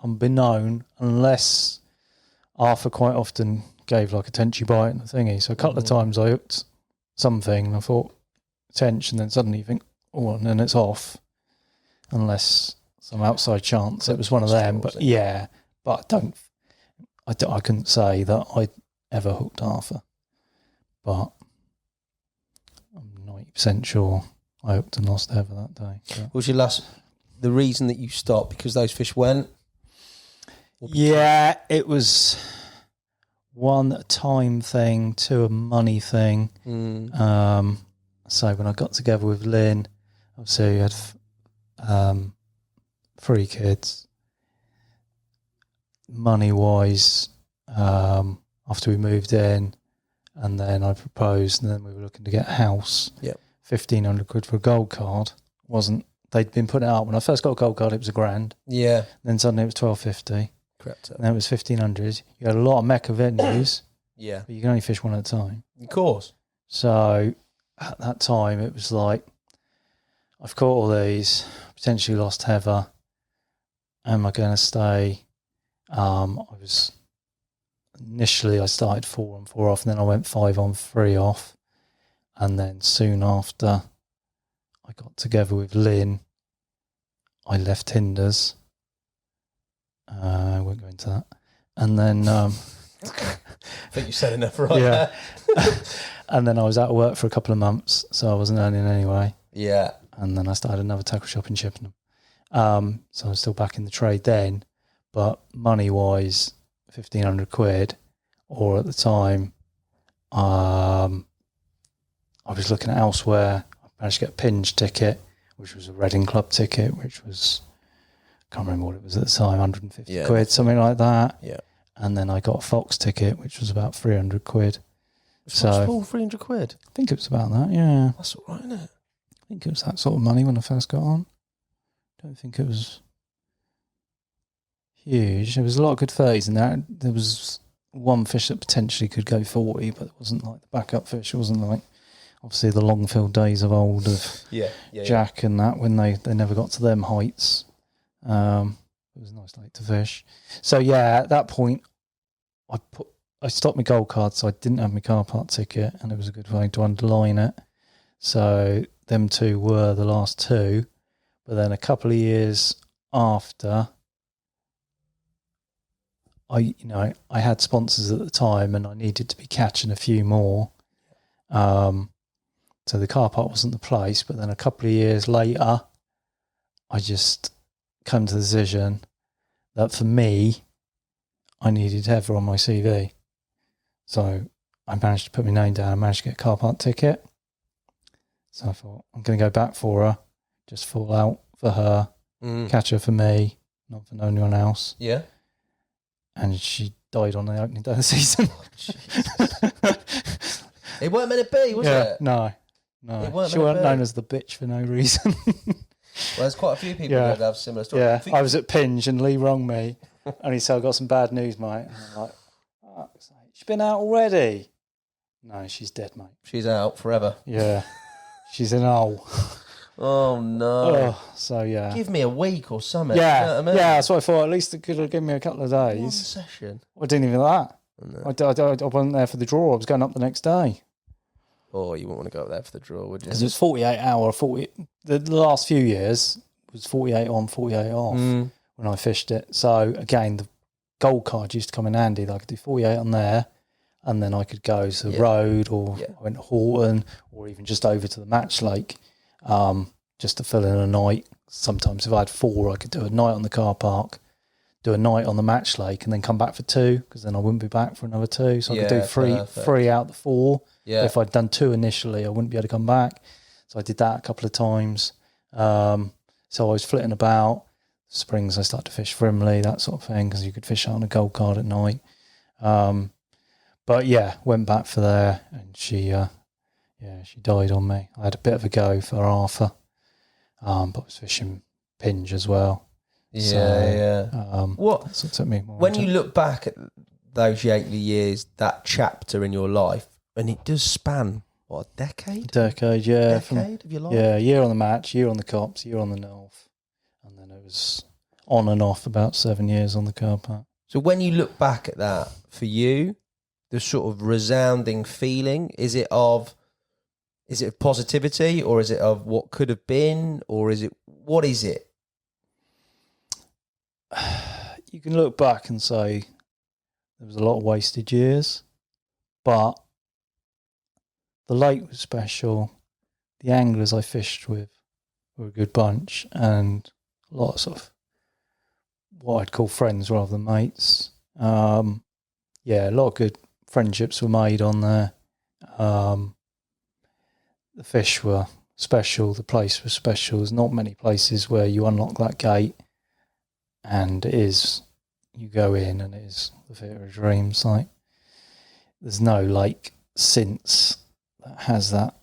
Unbeknown, unless Arthur quite often gave like a tench bite and a thingy. So a couple of times I hooked something and I thought tench, and then suddenly you think, oh, and then it's off. Unless some outside chance it was one of them. But yeah, but I couldn't say that I'd ever hooked Arthur. But I'm 90% sure I hooked and lost Heather that day. But. Was your the reason that you stopped because those fish went? Yeah, it was one, a time thing, two, a money thing. And So when I got together with Lynn, obviously we had 3 kids. Money-wise, after we moved in, and then I proposed, and then we were looking to get a house. Yep. 1,500 quid for a gold card. They'd been putting it up. When I first got a gold card, it was $1,000. Yeah. Then suddenly it was 1,250. Correct. And then it was 1,500. You had a lot of Mecca venues. Yeah. But you can only fish one at a time. Of course. So at that time, it was like, I've caught all these, potentially lost Heather. Am I going to stay? Initially I started 4 on 4 off, and then I went 5 on 3 off. And then soon after I got together with Lynn, I left Hinders. I won't go into that. And then I think you said enough right there. And then I was out of work for a couple of months, so I wasn't earning anyway. Yeah. And then I started another tackle shop in Chippenham. So I was still back in the trade then, but money-wise, 1,500 quid, or at the time, I was looking at elsewhere. I managed to get a Pinge ticket, which was a Reading Club ticket, which was, I can't remember what it was at the time, 150 quid, something like that. Yeah. And then I got a Fox ticket, which was about 300 quid. So full 300 quid? I think it was about that, yeah. That's all right, isn't it? I think it was that sort of money when I first got on. Don't think it was huge. There was a lot of good 30s in there. There was one fish that potentially could go 40, but it wasn't like the backup fish. It wasn't like, obviously, the Longfield days of old of Jack and that, when they never got to them heights. It was a nice lake to fish. So, yeah, at that point, I stopped my gold card, so I didn't have my car park ticket, and it was a good way to underline it. So them 2 were the last 2. But then a couple of years after, I had sponsors at the time, and I needed to be catching a few more. So the car park wasn't the place. But then a couple of years later, I just come to the decision that for me, I needed Heather on my CV. So I managed to put my name down. I managed to get a car park ticket. So I thought, I'm going to go back for her, just fall out for her, catch her for me, not for no one else. Yeah. And she died on the opening day of the season. It weren't meant to be, was it? No. She weren't known as the bitch for no reason. Well, there's quite a few people that have similar stories. Yeah, I was at Pinge and Lee rung me and he said, I've got some bad news, mate. And I'm like, oh, she's been out already. No, she's dead, mate. She's out forever. Yeah. She's in a hole. Oh, no. So, yeah. Give me a week or something. Yeah, you know what I mean? yeah, that's what I thought. At least it could have given me a couple of days. One session. I didn't even like that. No. I wasn't there for the draw. I was going up the next day. Oh, you wouldn't want to go up there for the draw, would you? Because it was 48 hour, the last few years was 48 on, 48 off when I fished it. So, again, the gold card used to come in handy. I could do 48 on there, and then I could go to the road, or I went to Horton, or even just over to the Match Lake, just to fill in a night. Sometimes if I had 4, I could do a night on the car park, do a night on the Match Lake, and then come back for 2, because then I wouldn't be back for another 2. So I could do three out the 4. Yeah. If I'd done 2 initially, I wouldn't be able to come back. So I did that a couple of times. So I was flitting about. Springs, I started to fish Frimley, that sort of thing, because you could fish out on a gold card at night. But yeah, went back for there, and she died on me. I had a bit of a go for Arthur, but I was fishing Pinge as well. What took me more when you look back at those Yateley years, that chapter in your life, and it does span a decade? Decade of your life? Yeah, year on the Match, year on the Copse, year on the North, and then it was on and off about 7 years on the car park. So when you look back at that, for you, the sort of resounding feeling, is it of positivity, or is it of what could have been, or what is it? You can look back and say there was a lot of wasted years, but the lake was special. The anglers I fished with were a good bunch, and lots of what I'd call friends rather than mates. A lot of good friendships were made on there. the fish were special, the place was special. There's not many places where you unlock that gate and you go in and it is the theatre of dreams. Like, there's no lake since that has that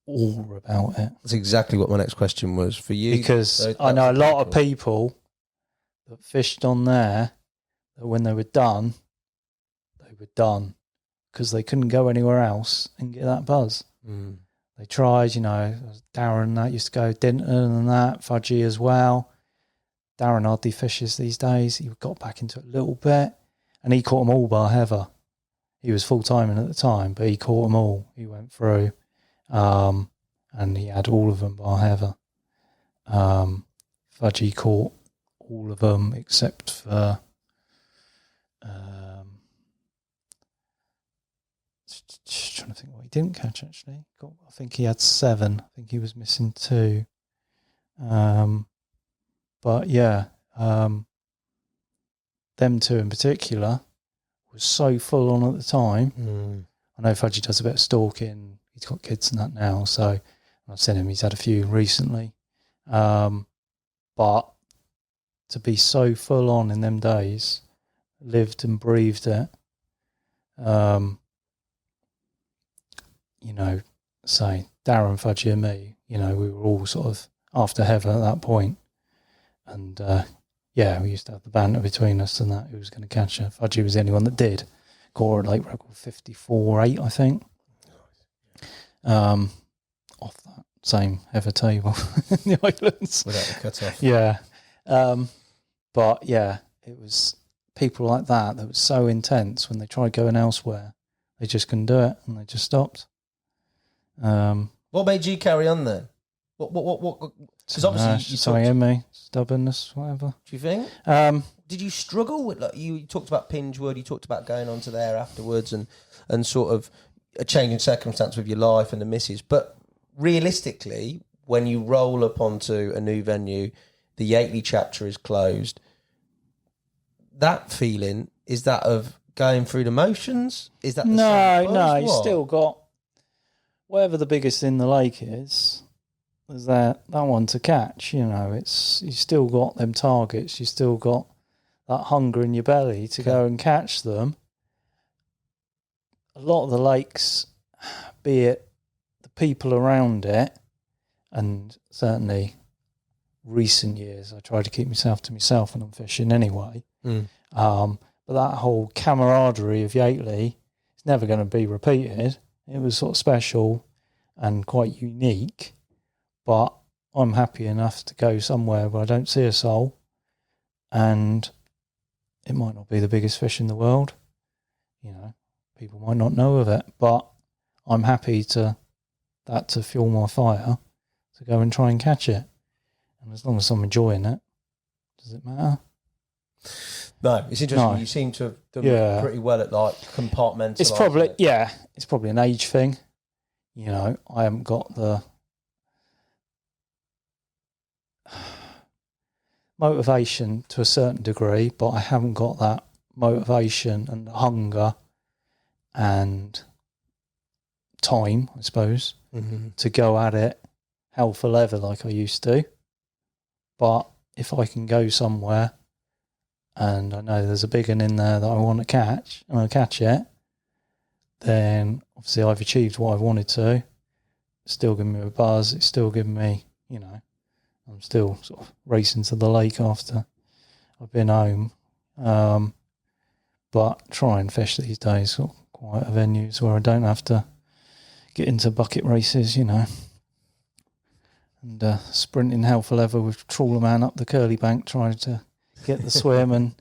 awe about it. That's exactly what my next question was for you. Because I know a lot of people that fished on there, that when they were done because they couldn't go anywhere else and get that buzz. Mm. They tried, Darren that used to go, Dinton and that, Fudgy as well. Darren hardly fishes these days. He got back into it a little bit and he caught them all bar Heather. He was full-timing at the time, but he caught them all. He went through and he had all of them bar Heather. Fudgy caught all of them except for just trying to think what he didn't catch actually. I think he had 7. I think he was missing 2. But yeah, them 2 in particular was so full on at the time. I know Fudgy does a bit of stalking. He's got kids and that now, so I've seen him. He's had a few recently. But to be so full on in them days, lived and breathed it. Say Darren, Fudgy and me, we were all sort of after Heather at that point. And we used to have the banter between us and that who was going to catch her. Fudgy was the only one that did. Caught her at lake record 54.8, I think. Off that same Heather table in the islands. Without the cut-off. Yeah. But yeah, it was people like that was so intense when they tried going elsewhere. They just couldn't do it and they just stopped. What made you carry on then? What? Because obviously something in me, stubbornness, whatever. Do you think? Did you struggle with, like, you talked about Pingewood, you talked about going on to there afterwards and sort of a change in circumstance with your life and the missus, but realistically, when you roll up onto a new venue, the Yateley chapter is closed, that feeling, is that of going through the motions? Is that the same? No, you still got whatever the biggest in the lake is. There's that one to catch. It's you still got them targets. You still got that hunger in your belly to go and catch them. A lot of the lakes, be it the people around it, and certainly recent years, I try to keep myself to myself when I'm fishing anyway. But that whole camaraderie of Yateley is never going to be repeated. It was sort of special and quite unique, but I'm happy enough to go somewhere where I don't see a soul, and it might not be the biggest fish in the world. People might not know of it, but I'm happy to fuel my fire to go and try and catch it. And as long as I'm enjoying it, does it matter? No, it's interesting. No. You seem to have done pretty well at like compartmentalising. It's probably an age thing. I haven't got the motivation to a certain degree, but I haven't got that motivation and hunger and time, I suppose, to go at it hell for leather like I used to. But if I can go somewhere and I know there's a big one in there that I want to catch and I catch it, then obviously I've achieved what I wanted to. It's still giving me a buzz. It's still giving me, I'm still sort of racing to the lake after I've been home. But try and fish these days, sort of quieter venues where I don't have to get into bucket races, and sprinting hell for leather with trawler man up the curly bank trying to get the swim and,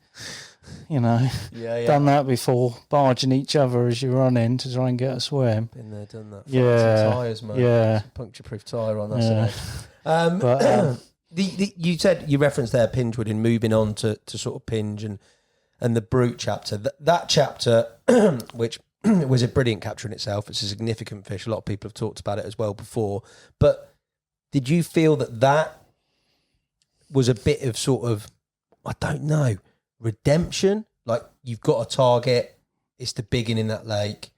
done that before, barging each other as you run in to try and get a swim. Been there, done that. Tyres, mate. Yeah. Puncture-proof tyre on, that's you said, you referenced there Pingewood in moving on to sort of Pinge and the Brute chapter. That chapter, which was a brilliant capture in itself, it's a significant fish. A lot of people have talked about it as well before. But did you feel that was a bit of sort of, I don't know, redemption? Like, you've got a target, it's the big one in that lake,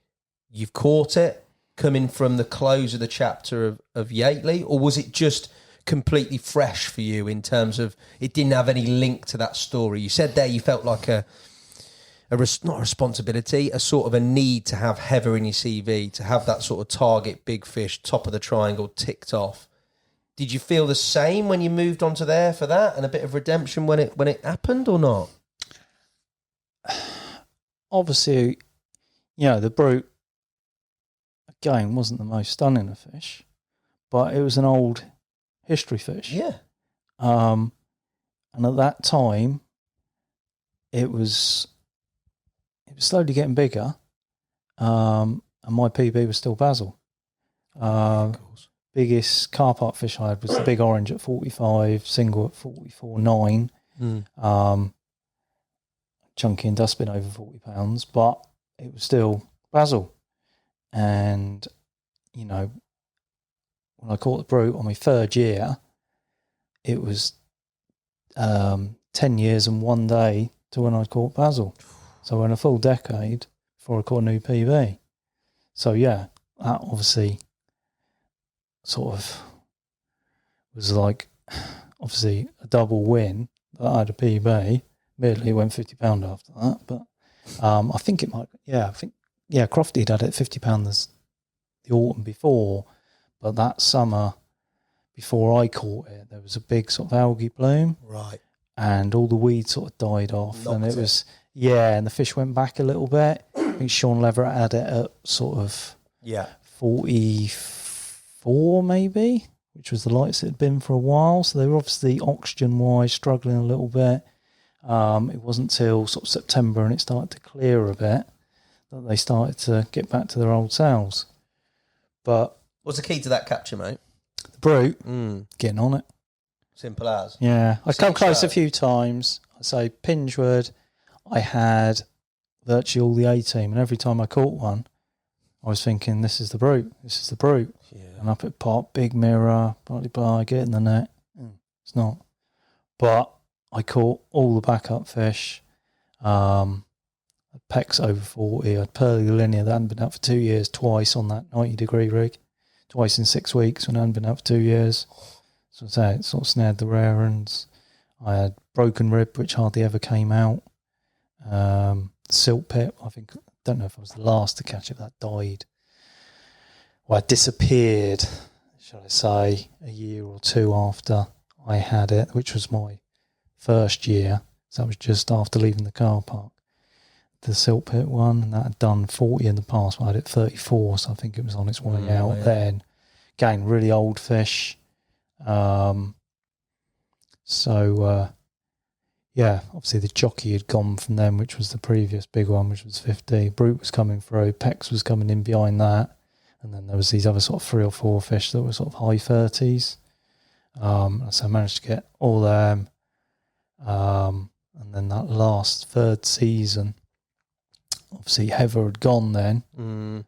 you've caught it, coming from the close of the chapter of Yateley, or was it just completely fresh for you in terms of it didn't have any link to that story? You said there you felt like not a responsibility, a sort of a need to have Heather in your CV, to have that sort of target, big fish, top of the triangle ticked off. Did you feel the same when you moved on to there for that, and a bit of redemption when it happened, or not? Obviously, the brute, again, wasn't the most stunning of fish, but it was an old history fish. Yeah. And at that time, it was slowly getting bigger, and my PB was still Bazil. Biggest carp fish I had was the big orange at 45, single at 44.9, chunky and Dustbin over 40 pounds, but it was still Bazil. And, when I caught the brute on my third year, it was 10 years and 1 day to when I caught Bazil. So I went a full decade before I caught a new PB. So yeah, that obviously sort of was like obviously a double win that I had a PB. Admittedly, it went £50 after that, but I think it might. Crofty had it £50 the autumn before, but that summer before I caught it, there was a big sort of algae bloom, right, and all the weeds sort of died off, and it was. Yeah, and the fish went back a little bit. I think Sean Leverett had it at sort of 44 maybe, which was the lightest it had been for a while. So they were obviously oxygen-wise struggling a little bit. It wasn't till sort of September and it started to clear a bit that they started to get back to their old selves. But what's the key to that capture, mate? The brute, getting on it. Simple as. Yeah, I come close a few times. I say Pinchwood. I had virtually all the A-team, and every time I caught one, I was thinking, this is the brute. Yeah. And up at pot, big mirror, blah, get in the net. It's not. But I caught all the backup fish. Pecks over 40. I had pearly linear that hadn't been out for 2 years, twice on that 90-degree rig. Twice in 6 weeks when I hadn't been out for 2 years. So I say it sort of snared the rare ones. I had broken rib, which hardly ever came out. Silt pit, don't know if I was the last to catch it, that died. Well, it disappeared, shall I say, a year or two after I had it, which was my first year. So that was just after leaving the car park. The silt pit one, and that had done 40 in the past, but I had it 34, so I think it was on its way out then. Again, really old fish. Obviously the jockey had gone from them, which was the previous big one, which was 50. Brute was coming through, Pex was coming in behind that, and then there was these other sort of 3 or 4 fish that were sort of high 30s. So I managed to get all them. And then that last third season, obviously Heather had gone then,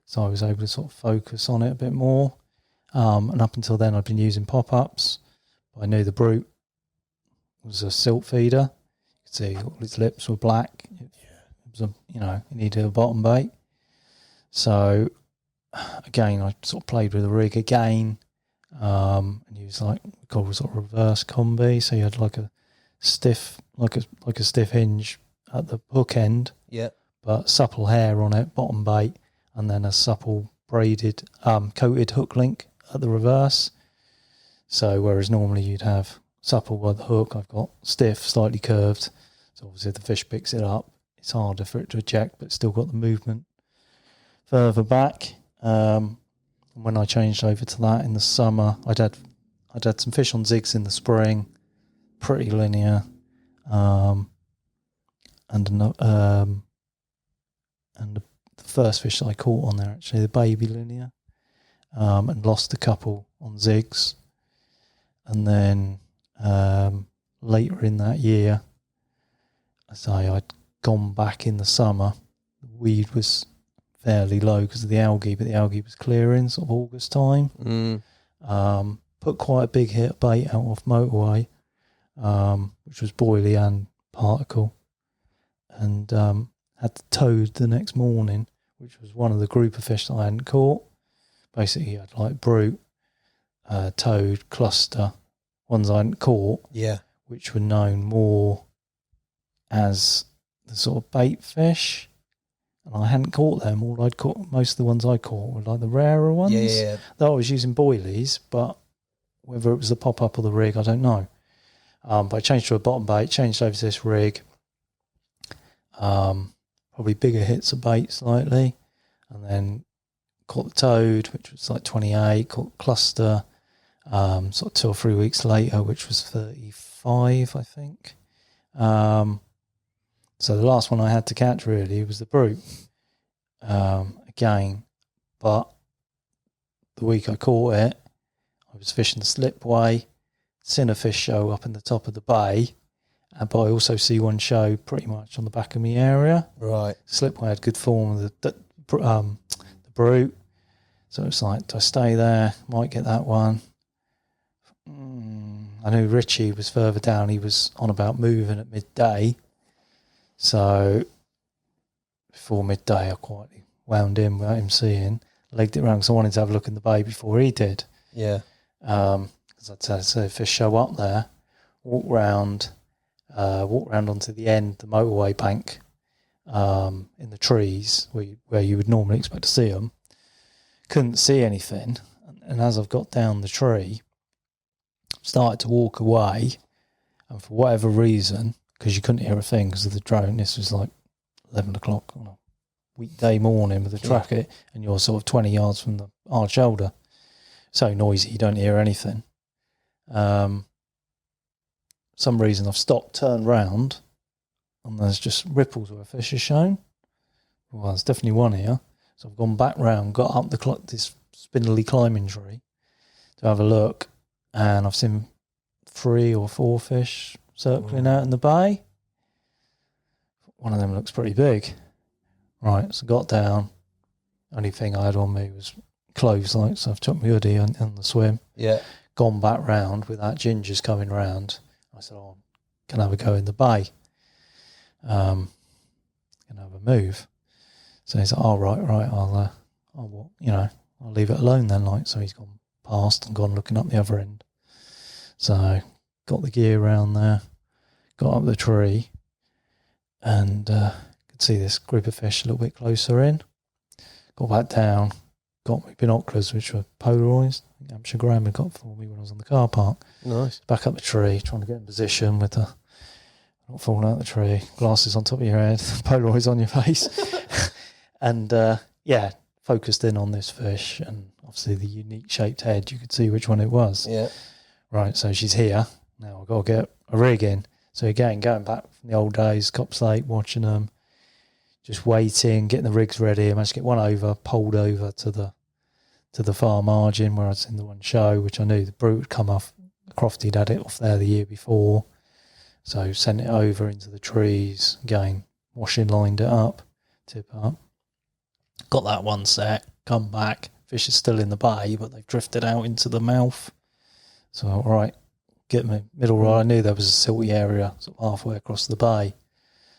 so I was able to sort of focus on it a bit more. And up until then I'd been using pop-ups, but I knew the brute was a silt feeder. See, all its lips were black. It was it needed a bottom bait. So again, I sort of played with the rig again, and used sort of reverse combi. So you had like a stiff, like a stiff hinge at the hook end, but supple hair on it, bottom bait, and then a supple braided, coated hook link at the reverse. So whereas normally you'd have supple by the hook, I've got stiff, slightly curved. So obviously if the fish picks it up, it's harder for it to eject, but it's still got the movement further back. And when I changed over to that in the summer, I'd had some fish on zigs in the spring, pretty linear, and the first fish that I caught on there, actually, the baby linear, and lost a couple on zigs. And then later in that year, I'd gone back in the summer. The weed was fairly low because of the algae, but the algae was clearing sort of August time. Put quite a big hit of bait out off motorway, which was boilie and particle, and had the toad the next morning, which was one of the group of fish that I hadn't caught. basically you had like brute, toad, cluster, ones I hadn't caught, which were known more as the sort of bait fish, and I hadn't caught them. All I'd caught, most of the ones I caught were like the rarer ones. Though I was using boilies, but whether it was the pop up or the rig, I don't know. But I changed to a bottom bait, changed over to this rig. Probably bigger hits of bait slightly, and then caught the toad, which was like 28. Caught cluster, sort of 2 or 3 weeks later, which was 35, I think. So the last one I had to catch really was the brute. Again, but the week I caught it, I was fishing the slipway, seen a fish show up in the top of the bay, but I also see one show pretty much on the back of me area. Right. Slipway had good form of the brute, so it's like, do I stay there? Might get that one. I knew Richie was further down. He was on about moving at midday. So before midday, I quietly wound in without him seeing, legged it round because I wanted to have a look in the bay before he did. Yeah. Because I'd say fish show up there, walk round onto the end, the motorway bank, in the trees where you would normally expect to see them. Couldn't see anything, and as I've got down the tree, started to walk away, and for whatever reason, because you couldn't hear a thing because of the drone, this was like 11 o'clock on a weekday morning with a tracker, and you're sort of 20 yards from the hard shoulder. So noisy, you don't hear anything. Some reason I've stopped, turned round, and there's just ripples where a fish is shown. Well, there's definitely one here. So I've gone back round, got up this spindly climbing tree to have a look, and I've seen 3 or 4 fish circling out in the bay. One of them looks pretty big. Right, so got down. Only thing I had on me was clothes, like, so I've took my hoodie on the swim. Yeah. Gone back round with that gingers coming round. I said, oh, can I have a go in the bay? Can I have a move? So he's like, oh, right, I'll leave it alone then, like. So he's gone past and gone looking up the other end. So got the gear around there, got up the tree, and could see this group of fish a little bit closer in. Got back down, got my binoculars, which were polarised. Hampshire Graham had got for me when I was on the car park. Nice. Back up the tree, trying to get in position with the, not falling out the tree, glasses on top of your head, polaroids on your face. And focused in on this fish, and obviously the unique shaped head, you could see which one it was. Yeah. Right, so she's here. Now I've got to get a rig in. So again, going back from the old days, Copse Lake, watching them, just waiting, getting the rigs ready. I managed to get one over, poled over to the far margin where I'd seen the one show, which I knew the brute would come off. Crofty'd had it off there the year before. So sent it over into the trees. Again, washing lined it up, tip up. Got that one set, come back. Fish is still in the bay, but they've drifted out into the mouth. So, all right, get my middle rod. I knew there was a silty area sort of halfway across the bay.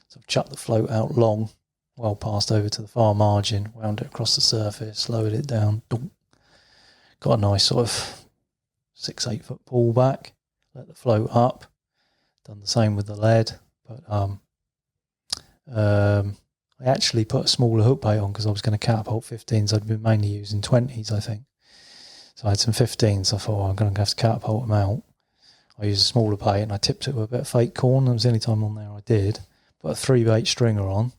So I've chucked the float out long, well past over to the far margin, wound it across the surface, lowered it down. Got a nice sort of 6-8 foot pull back, let the float up. Done the same with the lead, but I actually put a smaller hook bait on because I was going to catapult 15s. I'd been mainly using 20s, I think. So I had some 15s. I thought, I'm going to have to catapult them out. I used a smaller bait and I tipped it with a bit of fake corn. That was the only time on there I did. Put a 3-bait stringer on.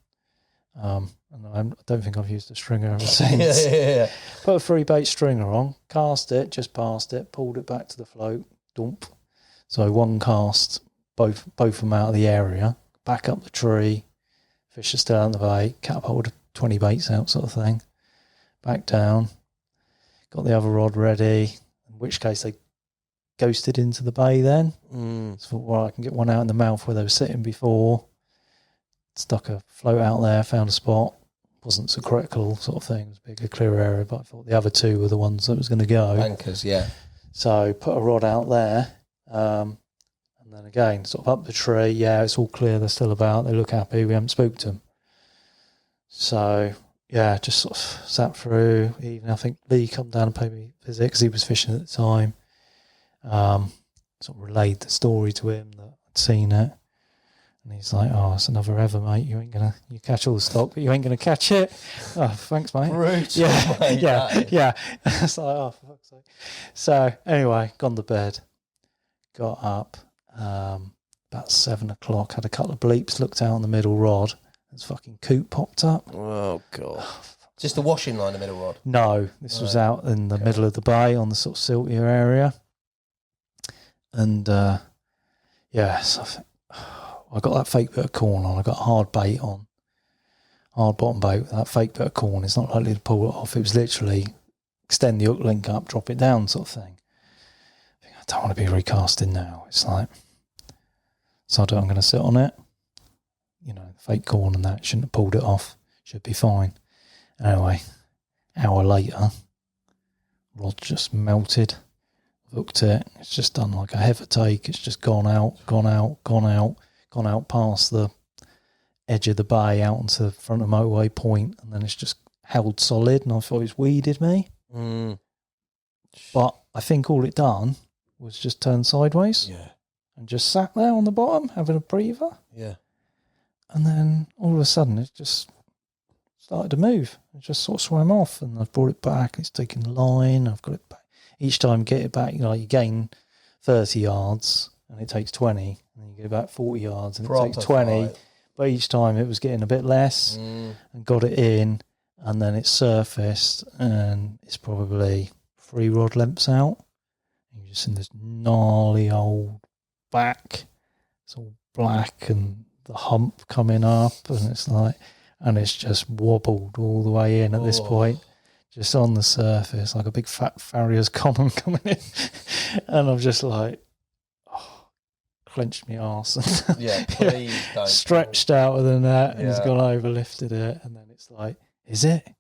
And I don't think I've used a stringer ever since. Yeah. Put a 3-bait stringer on, cast it, just past it, pulled it back to the float, dump. So one cast, both of them out of the area, back up the tree, fish are still out in the bay, catapulted 20 baits out sort of thing, back down, got the other rod ready, in which case they ghosted into the bay then. So I thought, well, I can get one out in the mouth where they were sitting before. Stuck a float out there, found a spot. Wasn't so critical sort of thing. It was a bigger, clear area, but I thought the other 2 were the ones that was going to go. Anchors, yeah. So put a rod out there, and then again, sort of up the tree. Yeah, it's all clear. They're still about. They look happy. We haven't spooked them. So just sort of sat through. Even I think Lee come down and paid me a visit because he was fishing at the time. Sort of relayed the story to him that I'd seen it. And he's like, "Oh, it's another ever, mate. You catch all the stock, but you ain't gonna catch it." Oh, thanks, mate. Brutal, yeah, mate, yeah. It's like, oh, for fuck's sake. So anyway, gone to bed, got up about 7 o'clock. Had a couple of bleeps. Looked out on the middle rod. This fucking coot popped up. Oh god! Just the washing line, the middle rod. No, this was out in the middle of the bay on the sort of siltier area, and so I think. I got that fake bit of corn on. I got hard bait on, hard bottom bait with that fake bit of corn. It's not likely to pull it off. It was literally extend the hook link up, drop it down sort of thing. I don't want to be recasting now. It's like, so I'm going to sit on it. Fake corn and that, shouldn't have pulled it off. Should be fine. Anyway, hour later, rod just melted. Hooked it. It's just done like a heifer take. It's just gone out past the edge of the bay out onto the front of motorway point, and then it's just held solid, and I thought it's weeded me. But I think all it done was just turn sideways and just sat there on the bottom having a breather. And then all of a sudden it just started to move. It just sort of swam off, and I've brought it back. It's taken the line. I've got it back. Each time you get it back, you gain 30 yards and it takes 20. And then you get about 40 yards and it takes 20. Fight. But each time it was getting a bit less and got it in, and then it surfaced and it's probably 3 rod lengths out. And you're just in this gnarly old back. It's all black and the hump coming up, and it's like, and it's just wobbled all the way in at this point. Just on the surface, like a big fat farrier's common coming in. And I'm just like, clenched my arse. Please don't. Stretched out of the net and it's gone over, lifted it. And then it's like, is it?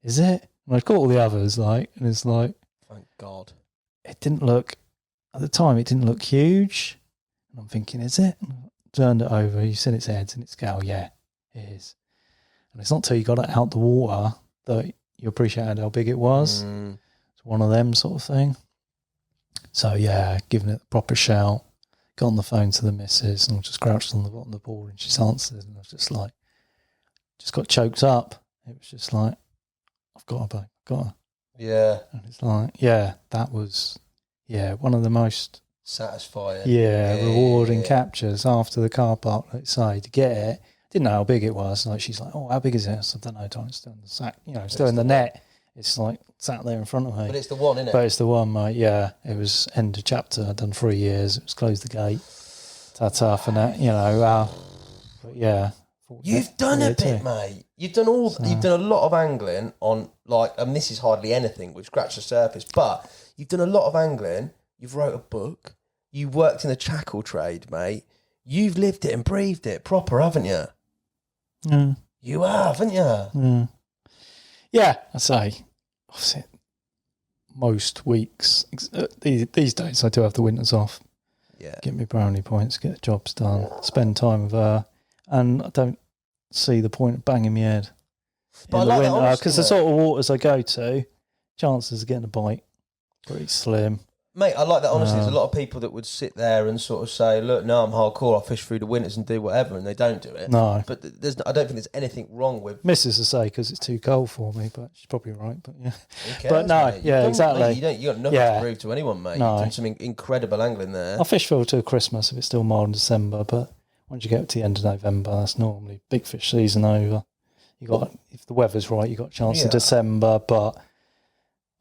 And I've got all the others, and it's like, thank God. It didn't look, at the time, it didn't look huge. And I'm thinking, is it? Turned it over, you seen its heads and its scale, it is. And it's not till you got it out the water that you appreciated how big it was. It's one of them sort of thing. So giving it the proper shout, got on the phone to the missus, and just crouched on the bottom of the board, and she's answered, and I was just like, just got choked up. It was just like, I've got her, babe, got her. Yeah. And it's like, that was, one of the most satisfying, rewarding captures after the car park, let's say, to get it. Didn't know how big it was. Like, she's like, "Oh, how big is it?" I said, "I don't know, Tom. It's still in the sack, still in the net. It's like sat there in front of me." But it's the one, isn't it? But it's the one, mate. Yeah, it was end of chapter. I'd done 3 years. It was closed the gate. Ta-ta for that, But you've done a bit, mate. You've done You've done a lot of angling on this is hardly anything. We've scratched the surface, but you've done a lot of angling. You've wrote a book. You worked in the chackle trade, mate. You've lived it and breathed it proper, haven't you? Yeah. You have, haven't you? Yeah, I say, obviously, most weeks, these days I do have the winters off. Yeah. Get me brownie points, get the jobs done, spend time with her, and I don't see the point of banging my head in the winter, because the sort of waters I go to, chances of getting a bite, pretty slim. Mate, I like that honesty. There's a lot of people that would sit there and sort of say, look, no, I'm hardcore, I'll fish through the winters and do whatever, and they don't do it. No. But I don't think there's anything wrong with... Missus will say, because it's too cold for me, but she's probably right, but yeah. Who cares, but no, mate? Exactly. You got nothing to prove to anyone, mate. No. You've done some incredible angling there. I'll fish for till Christmas if it's still mild in December, but once you get to the end of November, that's normally big fish season over. If the weather's right, you got a chance in December, but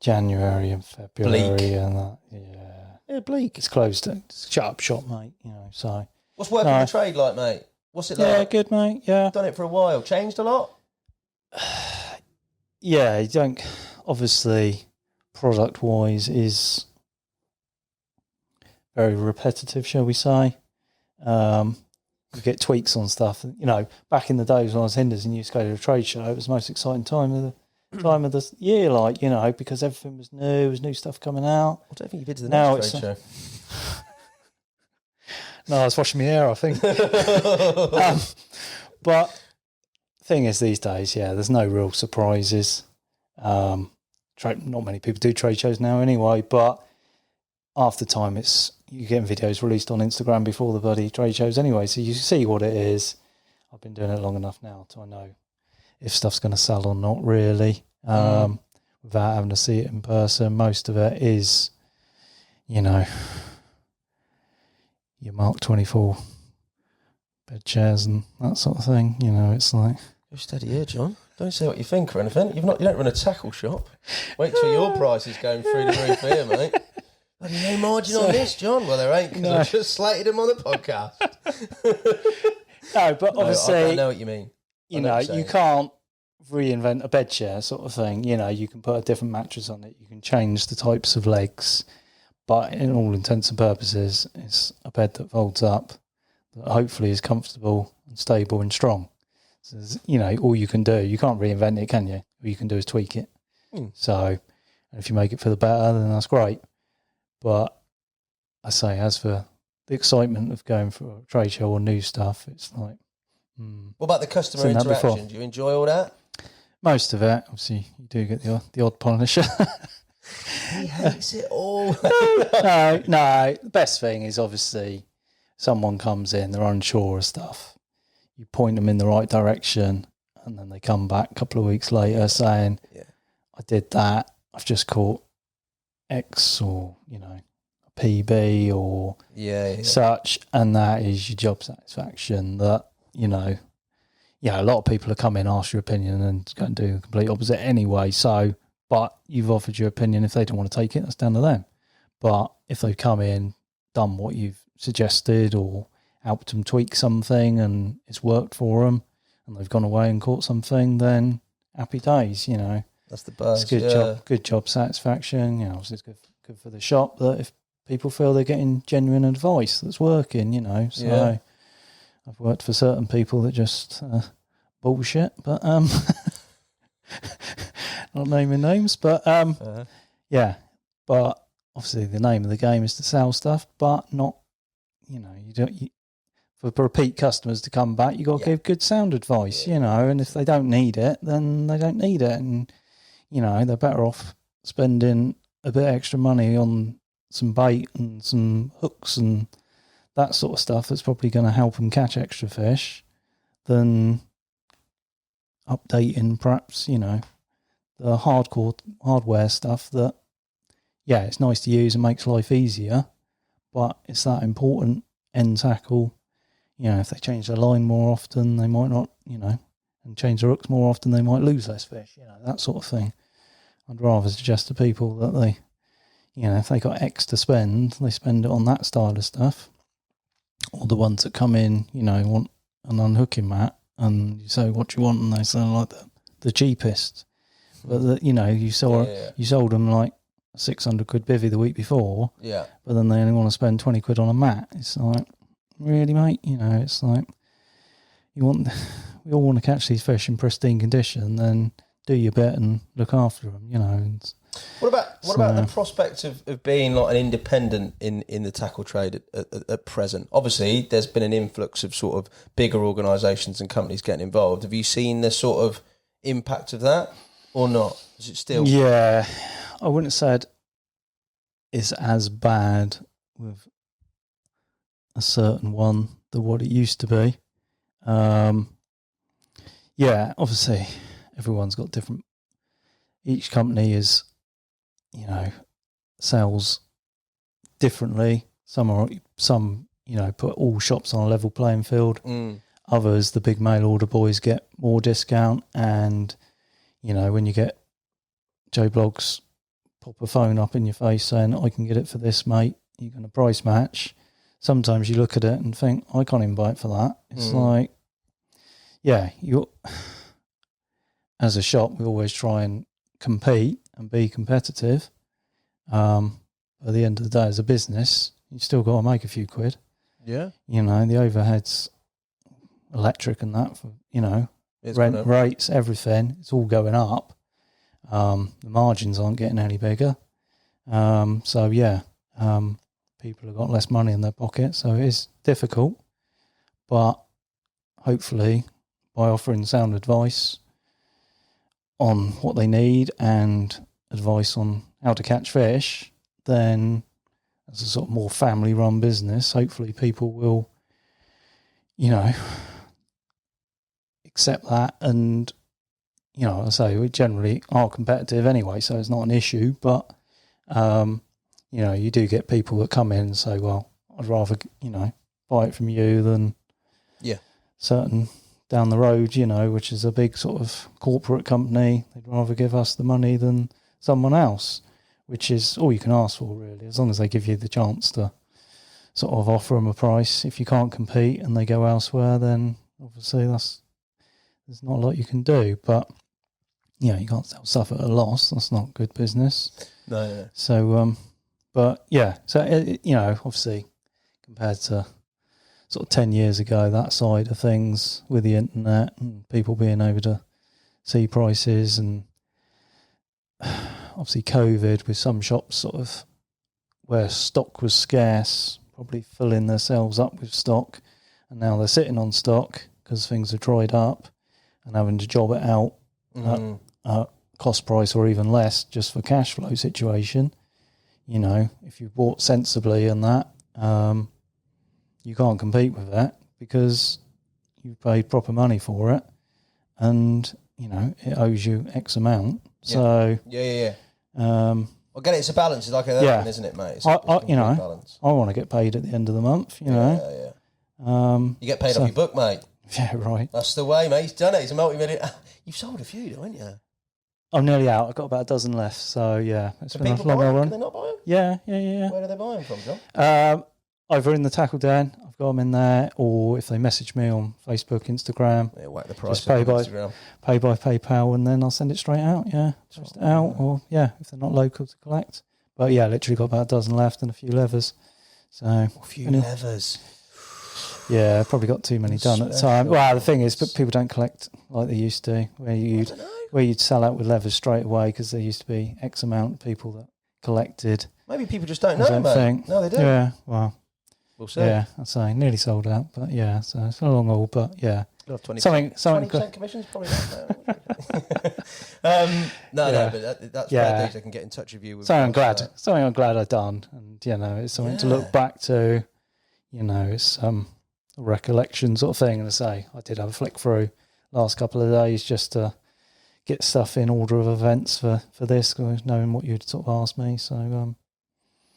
January and February bleak. And that, yeah, bleak. It's closed. It's shut up shop, mate. So. What's working the trade like, mate? What's it like? Yeah, good, mate. Yeah, done it for a while. Changed a lot. Yeah, you don't. Obviously, product-wise, is very repetitive, shall we say? You get tweaks on stuff. Back in the days when I was Hinders and you used to go to a trade show, it was the most exciting time of the year, because everything was new. There was new stuff coming out. I don't think you've been to the next trade show. No, I was washing my hair, I think. But thing is these days, there's no real surprises. Not many people do trade shows now anyway, but half the time you're getting videos released on Instagram before the bloody trade shows anyway, so you see what it is. I've been doing it long enough now to know if stuff's going to sell or not, really, without having to see it in person. Most of it is, your Mark 24 bed chairs and that sort of thing. It's like... Go steady here, John. Don't say what you think or anything. You don't run a tackle shop. Wait till your price is going through the roof here, mate. Bloody no margin on this, John. Well, there ain't, because I just slated him on the podcast. No, but obviously... I know what you mean. You can't reinvent a bed chair sort of thing. You can put a different mattress on it. You can change the types of legs. But in all intents and purposes, it's a bed that folds up, that hopefully is comfortable and stable and strong. So, all you can do, you can't reinvent it, can you? All you can do is tweak it. So if you make it for the better, then that's great. But I say, as for the excitement of going for a trade show or new stuff, it's like... What about the customer interaction? Do you enjoy all that? Most of it. Obviously, you do get the odd polisher. He hates it all. No. The best thing is obviously someone comes in, they're unsure of stuff. You point them in the right direction, and then they come back a couple of weeks later saying, I did that. I've just caught X or, a PB or such. And that is your job satisfaction that, a lot of people have come in, ask your opinion and go and do the complete opposite anyway. So, but you've offered your opinion. If they don't want to take it, that's down to them. But if they've come in, done what you've suggested or helped them tweak something and it's worked for them and they've gone away and caught something, then happy days, That's the buzz. It's good job satisfaction. Obviously it's good for the shop that if people feel they're getting genuine advice that's working, So I've worked for certain people that just bullshit, but not naming names, but but obviously the name of the game is to sell stuff, but not, for repeat customers to come back, you've got to give good sound advice, and if they don't need it, then they don't need it, and, they're better off spending a bit extra money on some bait and some hooks and that sort of stuff that's probably going to help them catch extra fish than updating perhaps, the hardcore hardware stuff that, it's nice to use and makes life easier, but it's that important end tackle. If they change their line more often, they might not, and change their hooks more often, they might lose less fish, that sort of thing. I'd rather suggest to people that they, if they got X to spend, they spend it on that style of stuff. Or the ones that come in, want an unhooking mat, and you say what you want, and they say like the cheapest. But you sold them like 600 quid bivvy the week before. Yeah. But then they only want to spend 20 quid on a mat. It's like, really, mate? It's like we all want to catch these fish in pristine condition, then do your bit and look after them. And What about the prospect of being like an independent in the tackle trade at present? Obviously, there's been an influx of sort of bigger organisations and companies getting involved. Have you seen the sort of impact of that or not? Is it still... Yeah, I wouldn't have said it's as bad with a certain one than what it used to be. Obviously, everyone's got different... Each company is... sells differently. Some put all shops on a level playing field. Others, the big mail order boys, get more discount, and when you get Joe Blogs pop a phone up in your face saying, I can get it for this, mate, you're going to price match. Sometimes you look at it and think, I can't even buy it for that. It's like, you're as a shop, we always try and compete and be competitive. At the end of the day, as a business, you still got to make a few quid. Yeah. The overheads, electric and that, for, rent rates, everything, it's all going up. The margins aren't getting any bigger. People have got less money in their pocket, so it is difficult. But hopefully, by offering sound advice on what they need and advice on how to catch fish, then as a sort of more family-run business, hopefully people will, accept that. And, I say we generally are competitive anyway, so it's not an issue. But, you do get people that come in and say, well, I'd rather, buy it from you than certain down the road, which is a big sort of corporate company. They'd rather give us the money than someone else, which is all you can ask for, really, as long as they give you the chance to sort of offer them a price. If you can't compete and they go elsewhere, then obviously there's not a lot you can do. But, you can't sell stuff at a loss. That's not good business. No. So, obviously compared to sort of 10 years ago, that side of things with the internet and people being able to see prices, and obviously COVID with some shops sort of where stock was scarce, probably filling themselves up with stock, and now they're sitting on stock because things are dried up and having to job it out at cost price or even less just for cash flow situation. If you bought sensibly and that, you can't compete with that because you paid proper money for it, and it owes you X amount. So I get it. It's a balance. It's like everything, isn't it, mate? It's a balance. I want to get paid at the end of the month. You get paid off your book, mate. Yeah, right. That's the way, mate. He's done it. He's a multi-million. You've sold a few, haven't you? I'm nearly out. I've got about a dozen left. So yeah, it's been a long run. Can they not buy them? Yeah. Where do they buy them from, John? Either in the tackle den, I've got them in there, or if they message me on Facebook, Instagram, whack the price. Just pay by PayPal, and then I'll send it straight out. Yeah, post it out, or if they're not local to collect. But yeah, literally got about a dozen left and a few levers. So a few levers. Yeah, probably got too many done at the time. Well, the thing is, people don't collect like they used to, where you'd sell out with levers straight away because there used to be X amount of people that collected. Maybe people just don't know, mate. No, they do. Yeah, well, we'll see. Yeah, I'd say nearly sold out, but yeah, so it's not long haul, but yeah. 20% commissions, probably not. No, but that's great news. I can get in touch with you. Something I'm glad I've done, and it's something to look back to. It's a recollection sort of thing. And I say I did have a flick through last couple of days just to get stuff in order of events for this, knowing what you'd sort of asked me. So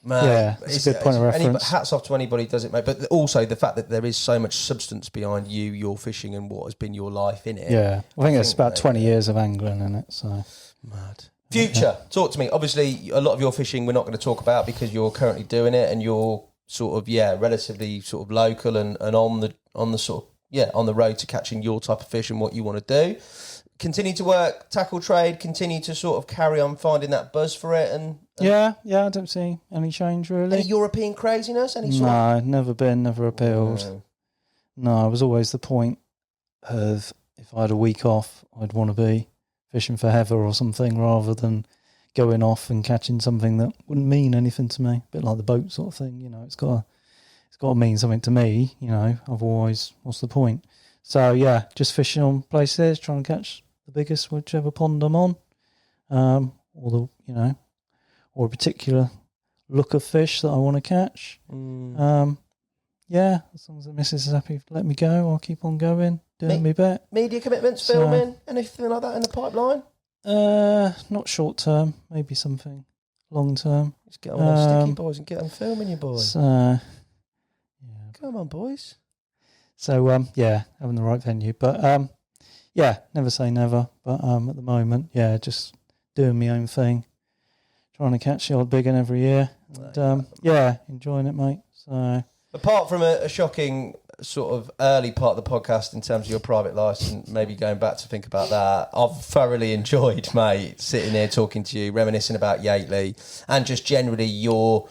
it's a good point of reference. Hats off to anybody who does it, mate. But also the fact that there is so much substance behind your fishing and what has been your life in it. Yeah, I think it's about 20 years of angling in it. So mad. Future, talk to me. Obviously, a lot of your fishing we're not going to talk about because you're currently doing it and you're sort of relatively sort of local and on the sort of on the road to catching your type of fish and what you want to do. Continue to work tackle trade, continue to sort of carry on finding that buzz for it, and I don't see any change really. Any European craziness? Never appealed. No, it was always the point of if I had a week off, I'd want to be fishing for heather or something rather than going off and catching something that wouldn't mean anything to me. A bit like the boat sort of thing, it's got to mean something to me, otherwise what's the point? So just fishing on places, trying to catch the biggest whichever pond I'm on, or a particular look of fish that I want to catch. As long as the missus is happy to let me go, I'll keep on going, doing me bit. Media commitments, filming, anything like that in the pipeline? Not short term, maybe something long term. Just get on those sticky boys and get them filming you, boys. Come on, boys. So having the right venue, but never say never. But at the moment, just doing my own thing, trying to catch the odd big one every year, and enjoying it, mate. So apart from a shocking sort of early part of the podcast in terms of your private license, maybe going back to think about that, I've thoroughly enjoyed, mate, sitting here talking to you, reminiscing about Yateley, and just generally your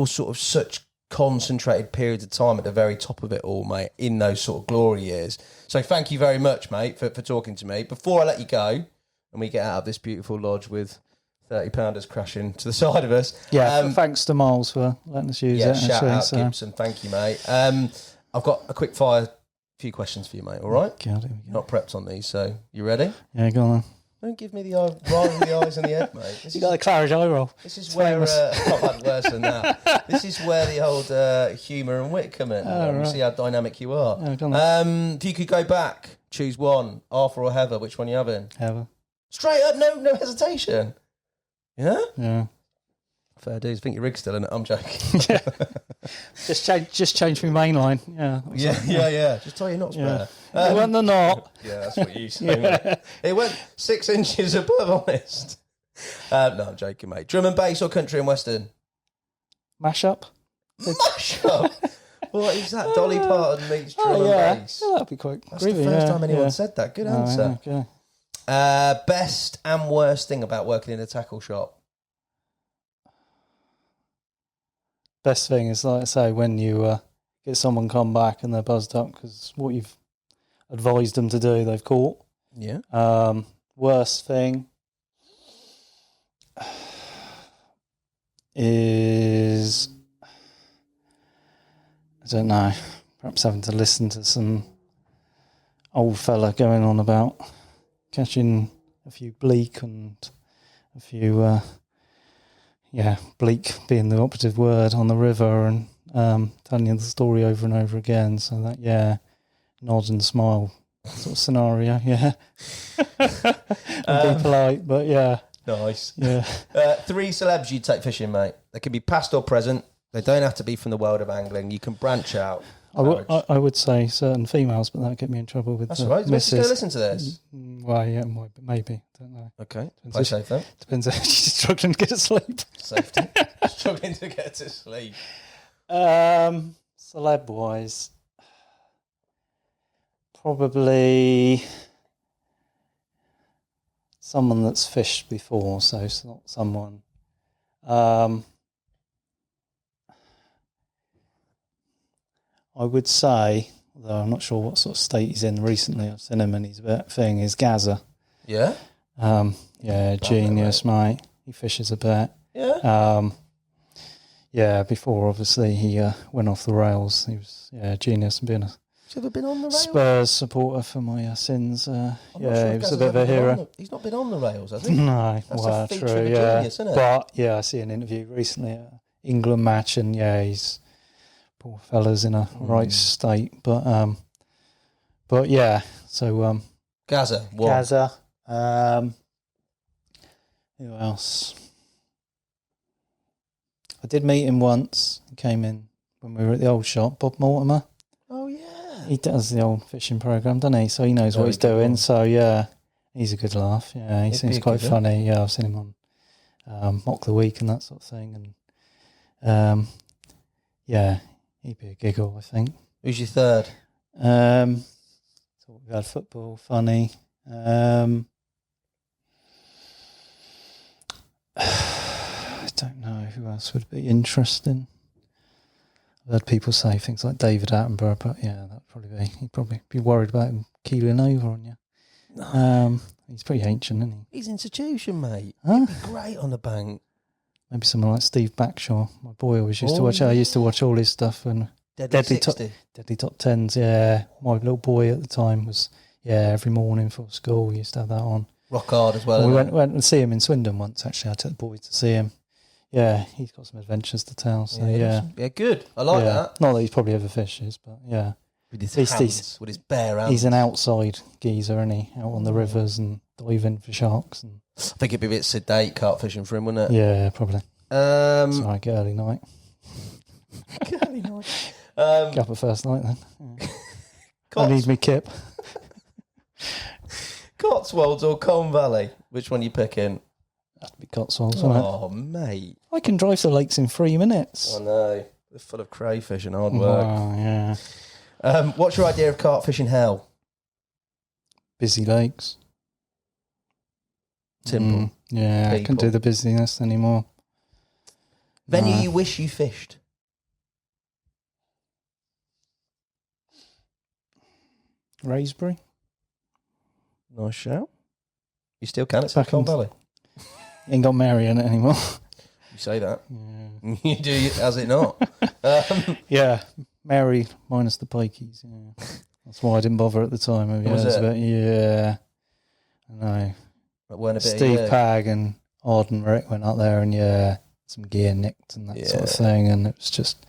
sort of such concentrated periods of time at the very top of it all, mate, in those sort of glory years. So thank you very much, mate, for talking to me. Before I let you go and we get out of this beautiful lodge with 30-pounders crashing to the side of us. Thanks to Miles for letting us use it. Shout out Gibson, thank you, mate. I've got a quick fire few questions for you, mate. All right? God, not prepped on these, so you ready? Yeah, go on then. Don't give me the roll in the eyes and the head, mate. You got the Claridge eye roll. This is where not bad worse than that. This is where the old humour and wit come in. You see how dynamic you are. Yeah, go on. If you could go back, choose one, Arthur or Heather. Which one are you having? Heather. Straight up, no hesitation. Yeah. Yeah. Fair dues. I think your rig's still in it. I'm joking. Yeah. Just change my main line. Yeah. Yeah. Just tell you not spare. It wasn't the knot. Yeah, that's what you say. It went 6 inches above, honest. No, I'm joking, mate. Drum and bass or country and western? Mash up. Mash up? What is that? Dolly Parton meets drum and bass? Yeah, that'd be quite That's groovy, the first time anyone said that. Good answer. Okay. Best and worst thing about working in a tackle shop? Best thing is, like I say, when you get someone come back and they're buzzed up because what you've advised them to do, they've caught. Yeah. Worst thing is, I don't know, perhaps having to listen to some old fella going on about catching a few bleak and a few, bleak being the operative word on the river and telling you the story over and over again. So that, nod and smile sort of scenario, yeah. Be polite, but yeah. Nice. Yeah. 3 celebs you'd take fishing, mate. They can be past or present. They don't have to be from the world of angling. You can branch out. I would say certain females, but that'd get me in trouble with That's all right. Let's go listen to this. Well, yeah, maybe. Don't know. Okay. Play safe then. Depends if she's struggling to get to sleep. Safety. Struggling to get to sleep. Celeb-wise, probably someone that's fished before, so it's not someone... I would say, although I'm not sure what sort of state he's in recently, I've seen him and he's a bit thing, is Gaza. Yeah? Genius, mate. He fishes a bit. Yeah? Before obviously he went off the rails. He was, genius and being a Has he ever been on the rails? Spurs supporter for my sins. He was a bit of a Gazza's hero. He's not been on the rails, has he? No, That's well, a feature true, of a genius, isn't it? But, I see an interview recently at England match and, he's... Poor fella's in a right state, but so Gaza. Who else? I did meet him once. He came in when we were at the old shop. Bob Mortimer. Oh yeah, he does the old fishing program, doesn't he? So he knows what he's doing. So he's a good laugh. Yeah, he seems quite funny. Yeah, I've seen him on Mock the Week and that sort of thing, and he'd be a giggle, I think. Who's your third? So we've had football, funny. I don't know who else would be interesting. I've heard people say things like David Attenborough, but that'd probably be. He'd probably be worried about him keeling over on you. No. He's pretty ancient, isn't he? He's an institution, mate. Huh? He'd be great on the bank. Maybe someone like Steve Backshaw. My boy always used to watch. I used to watch all his stuff and Deadly Top Tens. Yeah, my little boy at the time was every morning for school. He used to have that on. Rock hard as well. We went to see him in Swindon once. Actually, I took the boys to see him. Yeah, he's got some adventures to tell. So good. I like that. Not that he's probably ever fishes, but with his hands, with his bare hands. He's an outside geezer, isn't he? Out on the rivers and diving for sharks and. I think it'd be a bit sedate carp fishing for him, wouldn't it? Yeah, probably. It's all right, get early night. Get up at first night then. I need me kip. Cotswolds or Colne Valley? Which one are you picking? That'd be Cotswolds, wouldn't it? Oh, mate. I can drive to the lakes in 3 minutes. I know. They're full of crayfish and hard work. Oh, yeah. What's your idea of carp fishing hell? Busy lakes. Simple. I can't do the busyness anymore. Venue you wish you fished? Raisbury. Nice shout. You still can. It's Colne Valley. Ain't got Mary in it anymore. You say that. Yeah. You do, has it not? Yeah. Mary minus the pikeys. Yeah. That's why I didn't bother at the time. Maybe Was it? Yeah. I know. But weren't a bit Steve of you. Pagg and Arden Rick went up there and some gear nicked and that sort of thing, and it was just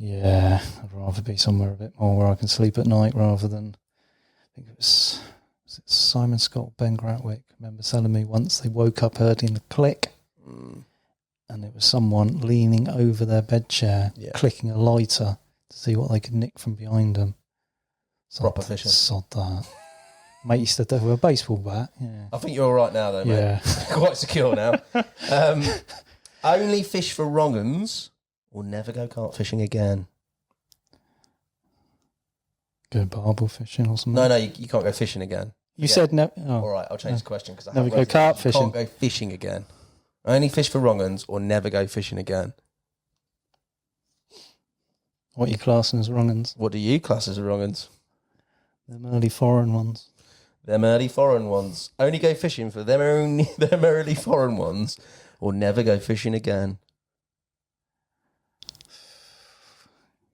I'd rather be somewhere a bit more where I can sleep at night rather than I think it was it Simon Scott or Ben Gratwick. I remember telling me once they woke up hearing the click and it was someone leaning over their bed chair clicking a lighter to see what they could nick from behind them. Proper fishing. Sod that. Mate used to do with a baseball bat. Yeah. I think you're all right now, though, mate. Yeah. Quite secure now. Only fish for wrong uns or never go carp fishing again. Go barbel fishing or something. No, you can't go fishing again. You said no. Oh. All right, I'll change the question because I never go carp fishing. Can't go fishing again. Only fish for wrong uns or never go fishing again. What are you classing as wrong uns? What do you class as wrong uns? Them early foreign ones. Them early foreign ones. Only go fishing for them early foreign ones or never go fishing again.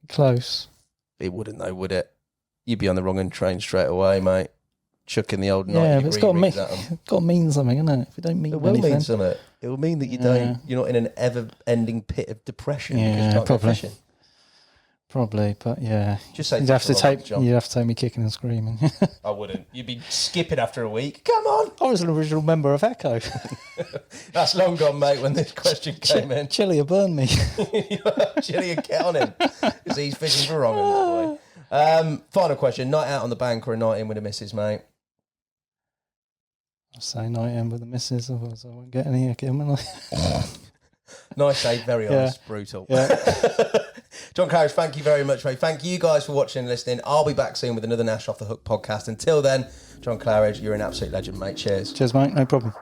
Close. It wouldn't though, would it? You'd be on the wrong end train straight away, mate. Chucking the old 90 but it's got to mean something, isn't it? If it don't mean it will anything. mean something. It will mean that you're not in an ever-ending pit of depression because you can't probably. go fishing. Probably, but Just say you'd have to take John. you'd have to take me kicking and screaming. I wouldn't. You'd be skipping after a week. Come on. I was an original member of Echo. That's long gone, mate, when this question came in. Chili will burn me. Chili, get on him. Because he's fishing for wrong. Boy. Final question. Night out on the bank or a night in with the missus, mate? I'll say night in with the missus, otherwise I won't get any again, will I? Nice save, very honest, brutal. Yeah. John Claridge, thank you very much, mate. Thank you guys for watching and listening. I'll be back soon with another Nash Off the Hook podcast. Until then, John Claridge, you're an absolute legend, mate. Cheers. Cheers, mate. No problem.